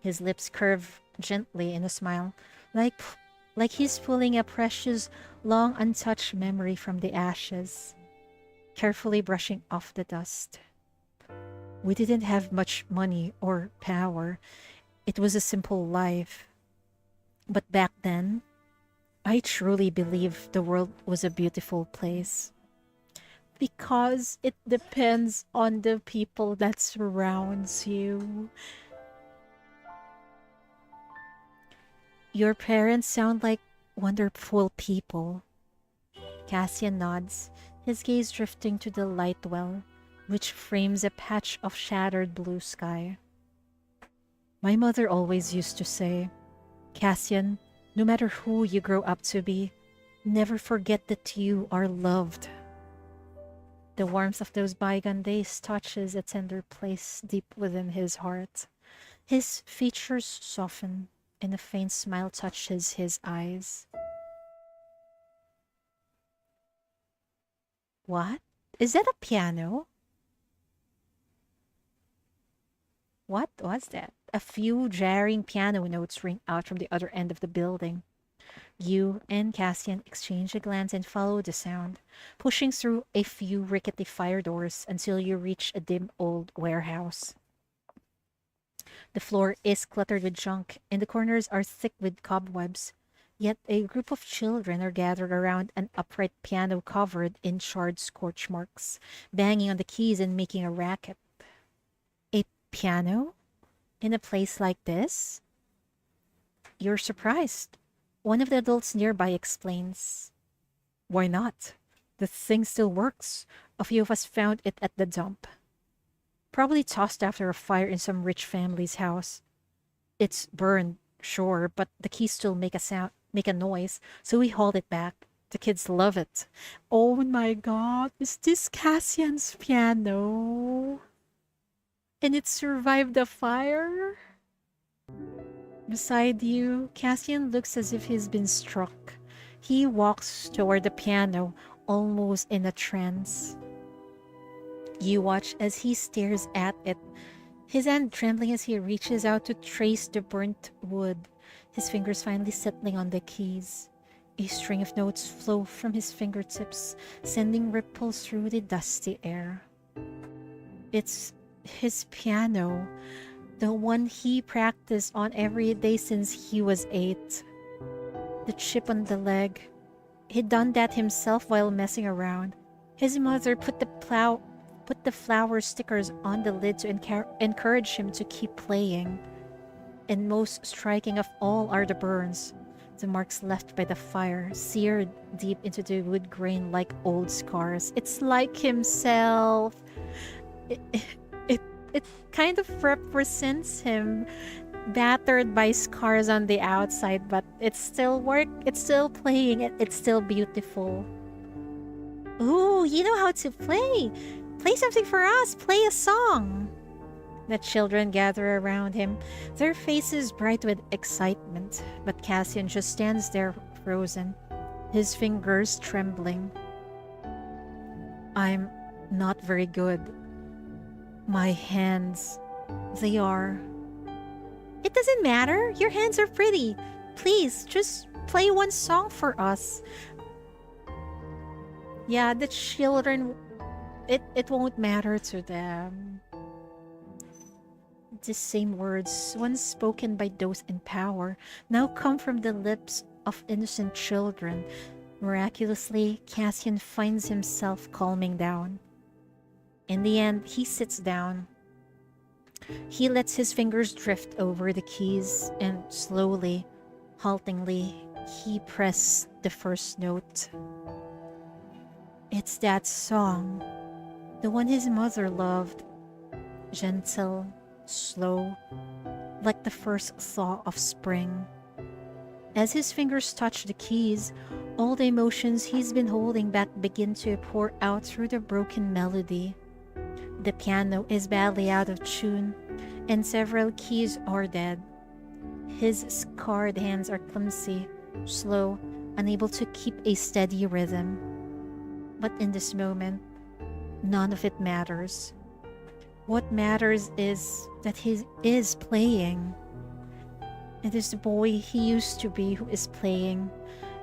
S2: His lips curve gently in a smile, like he's pulling a precious, long untouched memory from the ashes, carefully brushing off the dust. We didn't have much money or power. It was a simple life. But back then, I truly believed the world was a beautiful place. Because it depends on the people that surrounds you. Your parents sound like wonderful people. Cassian nods, his gaze drifting to the light well, which frames a patch of shattered blue sky. My mother always used to say, Cassian, no matter who you grow up to be, never forget that you are loved. The warmth of those bygone days touches a tender place deep within his heart. His features soften, and a faint smile touches his eyes. What? Is that a piano? What was that? A few jarring piano notes ring out from the other end of the building. You and Cassian exchange a glance and follow the sound, pushing through a few rickety fire doors until you reach a dim old warehouse. The floor is cluttered with junk, and the corners are thick with cobwebs. Yet a group of children are gathered around an upright piano covered in charred scorch marks, banging on the keys and making a racket. A piano? In a place like this? You're surprised. One of the adults nearby explains. Why not? The thing still works. A few of us found it at the dump. Probably tossed after a fire in some rich family's house. It's burned, sure, but the keys still make a noise, so we hauled it back. The kids love it. Oh my god, is this Cassian's piano? And it survived the fire? Beside you, Cassian looks as if he's been struck. He walks toward the piano, almost in a trance. You watch as he stares at it, his hand trembling as he reaches out to trace the burnt wood, his fingers finally settling on the keys. A string of notes flow from his fingertips, sending ripples through the dusty air. It's his piano, the one he practiced on every day since he was 8. The chip on the leg. He'd done that himself while messing around. His mother put the flower stickers on the lid to encourage him to keep playing. And most striking of all are the burns, the marks left by the fire, seared deep into the wood grain like old scars. It's like himself. It it kind of represents him battered by scars on the outside, but it's still it's still playing, it's still beautiful. Ooh, you know how to play. Play something for us. Play a song. The children gather around him, their faces bright with excitement, but Cassian just stands there frozen, his fingers trembling. I'm not very good. My hands, they are... It doesn't matter. Your hands are pretty. Please, just play one song for us. Yeah, the children, it won't matter to them. The same words, once spoken by those in power, now come from the lips of innocent children. Miraculously, Cassian finds himself calming down. In the end, he sits down. He lets his fingers drift over the keys and slowly, haltingly, he presses the first note. It's that song, the one his mother loved. Gentle, slow, like the first thaw of spring. As his fingers touch the keys, all the emotions he's been holding back begin to pour out through the broken melody. The piano is badly out of tune, and several keys are dead. His scarred hands are clumsy, slow, unable to keep a steady rhythm. But in this moment, none of it matters. What matters is that he is playing. It is the boy he used to be who is playing,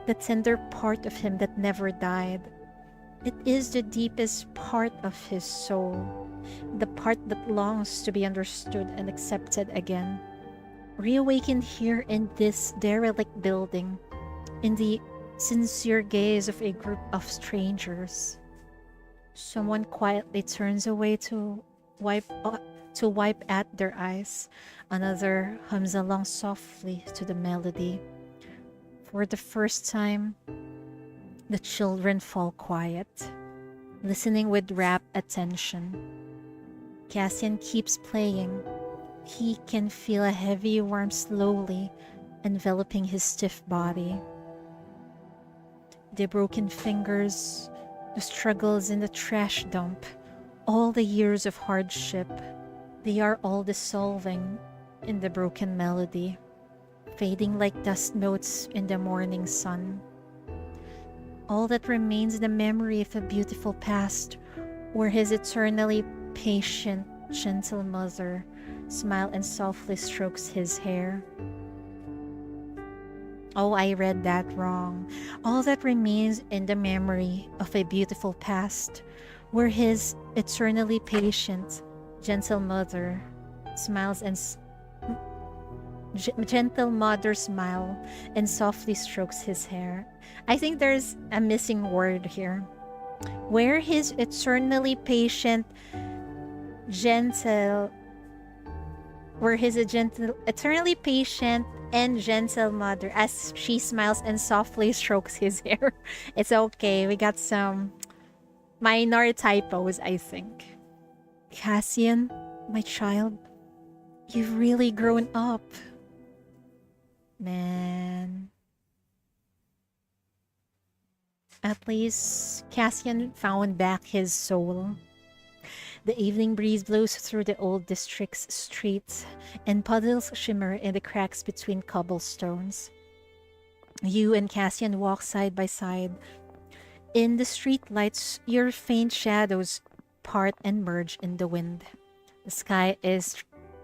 S2: the tender part of him that never died. It is the deepest part of his soul, the part that longs to be understood and accepted again. Reawakened here in this derelict building, in the sincere gaze of a group of strangers. Someone quietly turns away to wipe at their eyes. Another hums along softly to the melody. For the first time, the children fall quiet, listening with rapt attention. Cassian keeps playing. He can feel a heavy warmth slowly enveloping his stiff body. The broken fingers, the struggles in the trash dump, all the years of hardship, they are all dissolving in the broken melody, fading like dust motes in the morning sun. All that remains is the memory of a beautiful past, where his eternally patient, gentle mother smiles and softly strokes his hair. Oh, I read that wrong. All that remains in the memory of a beautiful past, where his eternally patient, gentle mother smiles and gentle mother smile and softly strokes his hair. I think there's a missing word here. Where his eternally patient, gentle, where his eternally patient and gentle mother, as she smiles and softly strokes his hair. It's okay. We got some minor typos, I think. Cassian, my child, you've really grown up. Man. At least Cassian found back his soul. The evening breeze blows through the old district's streets, and puddles shimmer in the cracks between cobblestones. You and Cassian walk side by side. In the street lights, your faint shadows part and merge in the wind. The sky is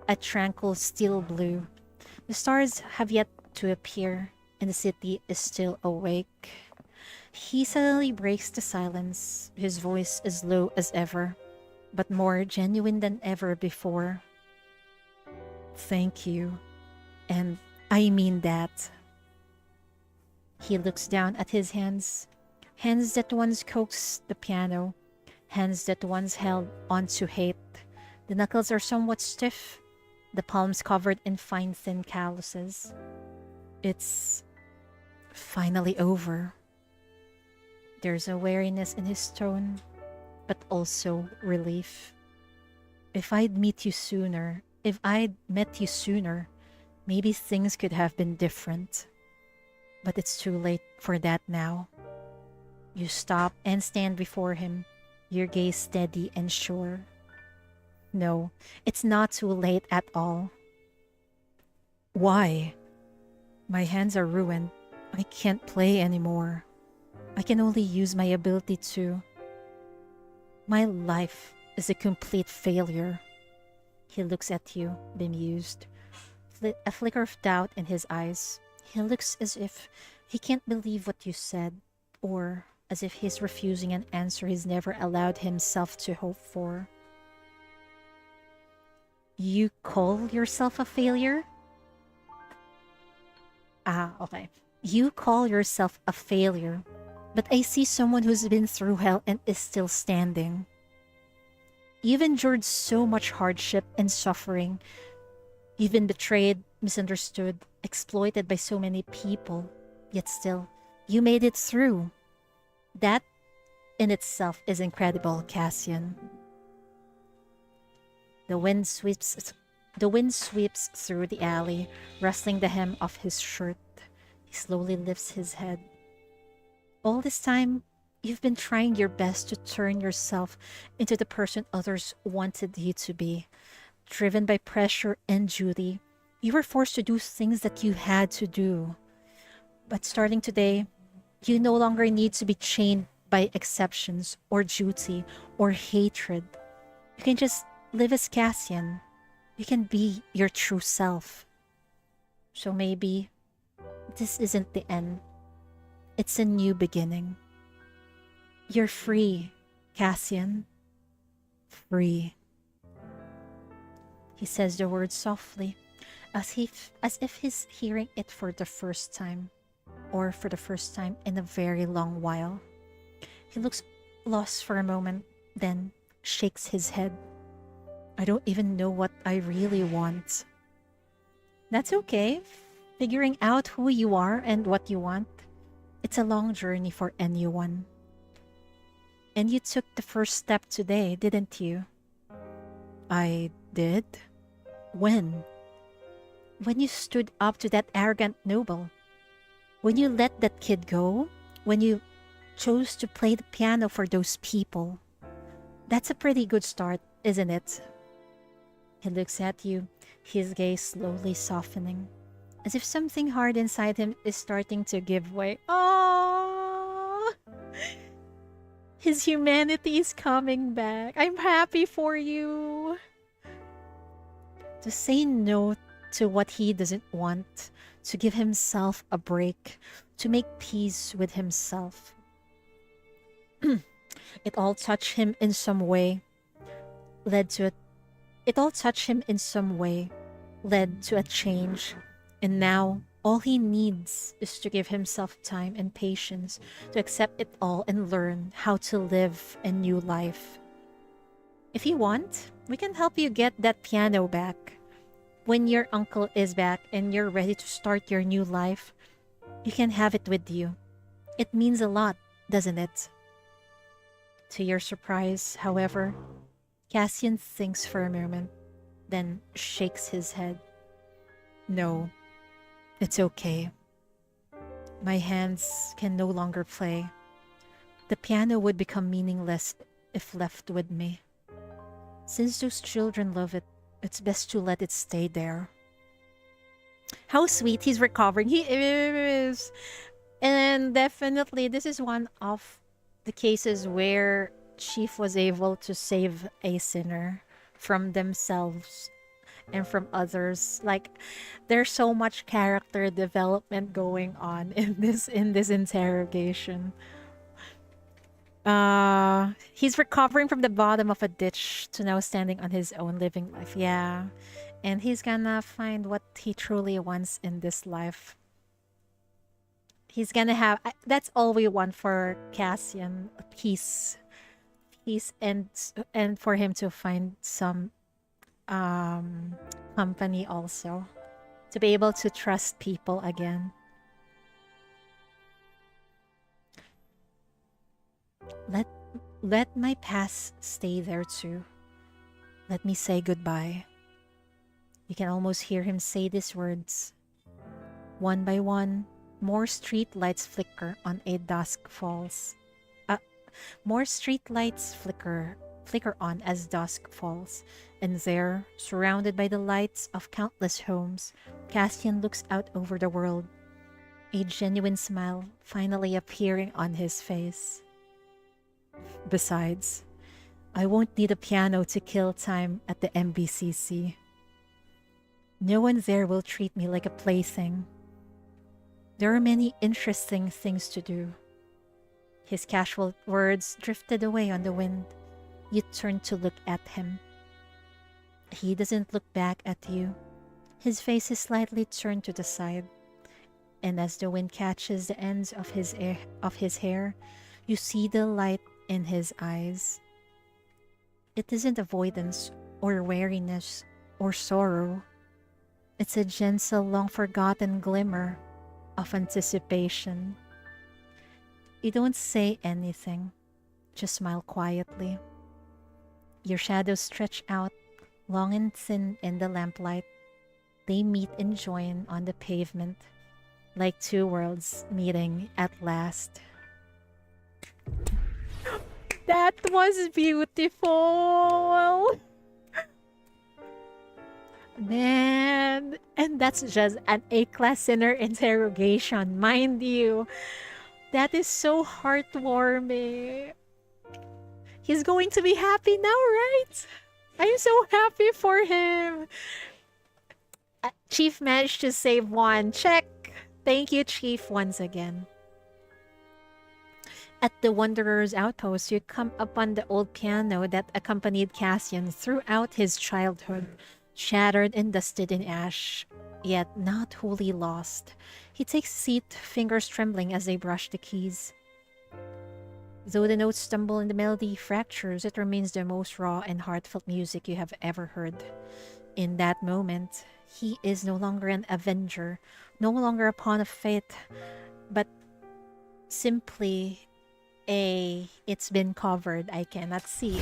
S2: a tranquil steel blue. The stars have yet to appear, and the city is still awake. He suddenly breaks the silence, his voice as low as ever, but more genuine than ever before. Thank you, and I mean that. He looks down at his hands, hands that once coaxed the piano, hands that once held on to hate. The knuckles are somewhat stiff, the palms covered in fine thin calluses. It's finally over. There's a weariness in his tone, but also relief. If I'd met you sooner, maybe things could have been different. But it's too late for that now. You stop and stand before him, your gaze steady and sure. No, it's not too late at all. Why? My hands are ruined. I can't play anymore. I can only use my ability to. My life is a complete failure. He looks at you, bemused. A flicker of doubt in his eyes. He looks as if he can't believe what you said, or as if he's refusing an answer he's never allowed himself to hope for. You call yourself a failure? Ah, okay. You call yourself a failure, but I see someone who's been through hell and is still standing. You've endured so much hardship and suffering. You've been betrayed, misunderstood, exploited by so many people, yet still, you made it through. That in itself is incredible, Cassian. The wind sweeps through the alley, rustling the hem of his shirt. He slowly lifts his head. All this time, you've been trying your best to turn yourself into the person others wanted you to be. Driven by pressure and duty, you were forced to do things that you had to do. But starting today, you no longer need to be chained by exceptions or duty or hatred. You can just live as Cassian. You can be your true self. So maybe this isn't the end. It's a new beginning. You're free, Cassian. Free. He says the word softly, as if he's hearing it for the first time, or for the first time in a very long while. He looks lost for a moment, then shakes his head. I don't even know what I really want. That's okay. Figuring out who you are and what you want, it's a long journey for anyone. And you took the first step today, didn't you? I did? When? When you stood up to that arrogant noble. When you let that kid go. When you chose to play the piano for those people. That's a pretty good start, isn't it? He looks at you, his gaze slowly softening, as if something hard inside him is starting to give way. Oh, his humanity is coming back. I'm happy for you. To say no to what he doesn't want, to give himself a break, to make peace with himself. It all touched him in some way, led to a change. And now, all he needs is to give himself time and patience to accept it all and learn how to live a new life. If you want, we can help you get that piano back. When your uncle is back and you're ready to start your new life, you can have it with you. It means a lot, doesn't it? To your surprise, however, Cassian thinks for a moment, then shakes his head. No, it's okay. My hands can no longer play. The piano would become meaningless if left with me. Since those children love it, it's best to let it stay there. How sweet, he's recovering. He is. And definitely, this is one of the cases where Chief was able to save a sinner from themselves and from others. Like, there's so much character development going on in this interrogation. He's recovering from the bottom of a ditch to now standing on his own, living life. Yeah. And he's gonna find what he truly wants in this life. He's gonna have, that's all we want for Cassian, peace. Peace, and for him to find some company also. To be able to trust people again. Let my past stay there too. Let me say goodbye. You can almost hear him say these words. One by one, more street lights flicker on a dusk falls. More street lights flicker on as dusk falls. And there, surrounded by the lights of countless homes, Cassian looks out over the world, a genuine smile finally appearing on his face. Besides, I won't need a piano to kill time at the MBCC. No one there will treat me like a plaything. There are many interesting things to do. His casual words drifted away on the wind. You turned to look at him. He doesn't look back at you. His face is slightly turned to the side. And as the wind catches the ends of his hair, you see the light in his eyes. It isn't avoidance or weariness or sorrow. It's a gentle, long-forgotten glimmer of anticipation. You don't say anything, just smile quietly. Your shadows stretch out, long and thin in the lamplight. They meet and join on the pavement, like two worlds meeting at last. That was beautiful! Man, and that's just an A-class interrogation, mind you. That is so heartwarming. He's going to be happy now, right? I'm so happy for him. Chief managed to save one. Check. Thank you, Chief, once again. At the Wanderer's Outpost, you come upon the old piano that accompanied Cassian throughout his childhood. Shattered and dusted in ash, yet not wholly lost. He takes a seat, fingers trembling as they brush the keys. Though the notes stumble and the melody fractures, it remains the most raw and heartfelt music you have ever heard. In that moment, he is no longer an avenger, no longer a pawn of fate, but simply it's been covered, I cannot see.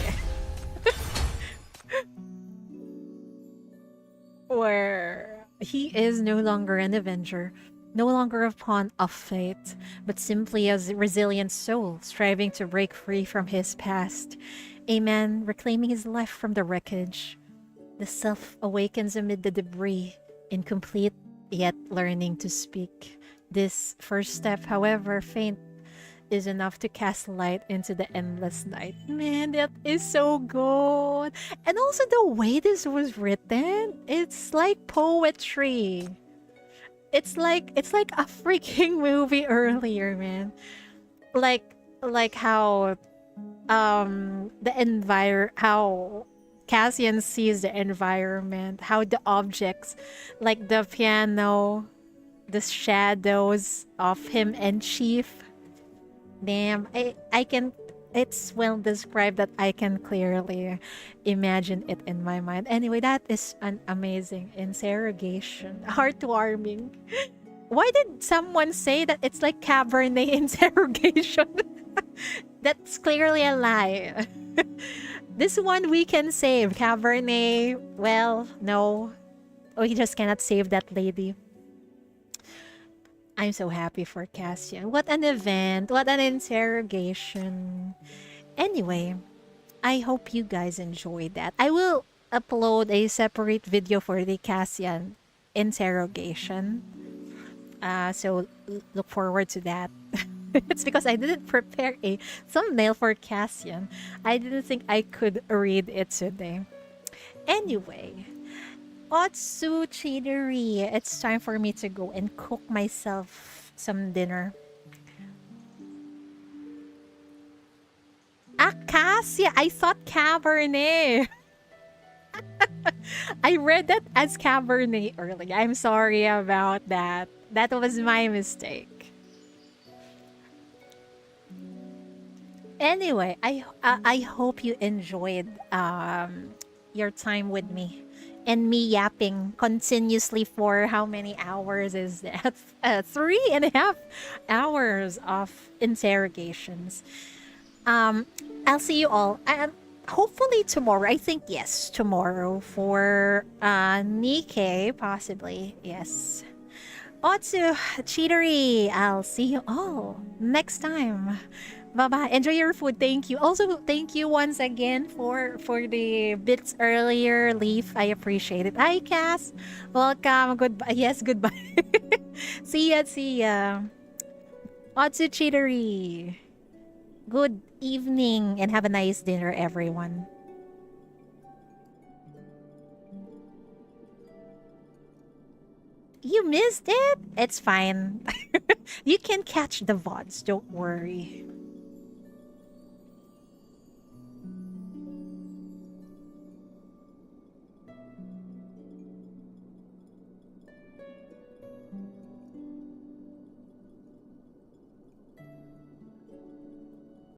S2: Where he is no longer an avenger, no longer a pawn of fate, but simply a resilient soul striving to break free from his past. A man reclaiming his life from the wreckage. The self awakens amid the debris, incomplete yet learning to speak. This first step, however faint, is enough to cast light into the endless night. Man, that is so good. And also the way this was written, it's like poetry. It's like a freaking movie earlier, man. Like how how Cassian sees the environment, how the objects like the piano, the shadows of him and Chief. Damn, I can, it's well described that I can clearly imagine it in my mind. Anyway, that is an amazing interrogation. Heartwarming. Why did someone say that it's like Cabernet interrogation? That's clearly a lie. This one we can save. Cabernet, well, no. We just cannot save that lady. I'm so happy for Cassian. What an event. What an interrogation. Anyway, I hope you guys enjoyed that. I will upload a separate video for the Cassian interrogation. So look forward to that. It's because I didn't prepare a thumbnail for Cassian. I didn't think I could read it today. Anyway, Otsuchidori, it's time for me to go and cook myself some dinner. Acacia! I thought Cabernet! I read that as Cabernet earlier. I'm sorry about that. That was my mistake. Anyway, I hope you enjoyed your time with me. And me yapping continuously for how many hours is that? 3.5 hours of interrogations. I'll see you all. Hopefully tomorrow. I think yes, tomorrow for Nikkei, possibly. Yes. Otsu, Cheatery, I'll see you all next time. Bye bye. Enjoy your food. Thank you. Also, thank you once again for the bits earlier. Leaf, I appreciate it. Hi, Cass. Welcome. Goodbye. Yes, goodbye. See ya. See ya. Otsu, Cheatery. Good evening and have a nice dinner, everyone. You missed it? It's fine. You can catch the VODs, don't worry.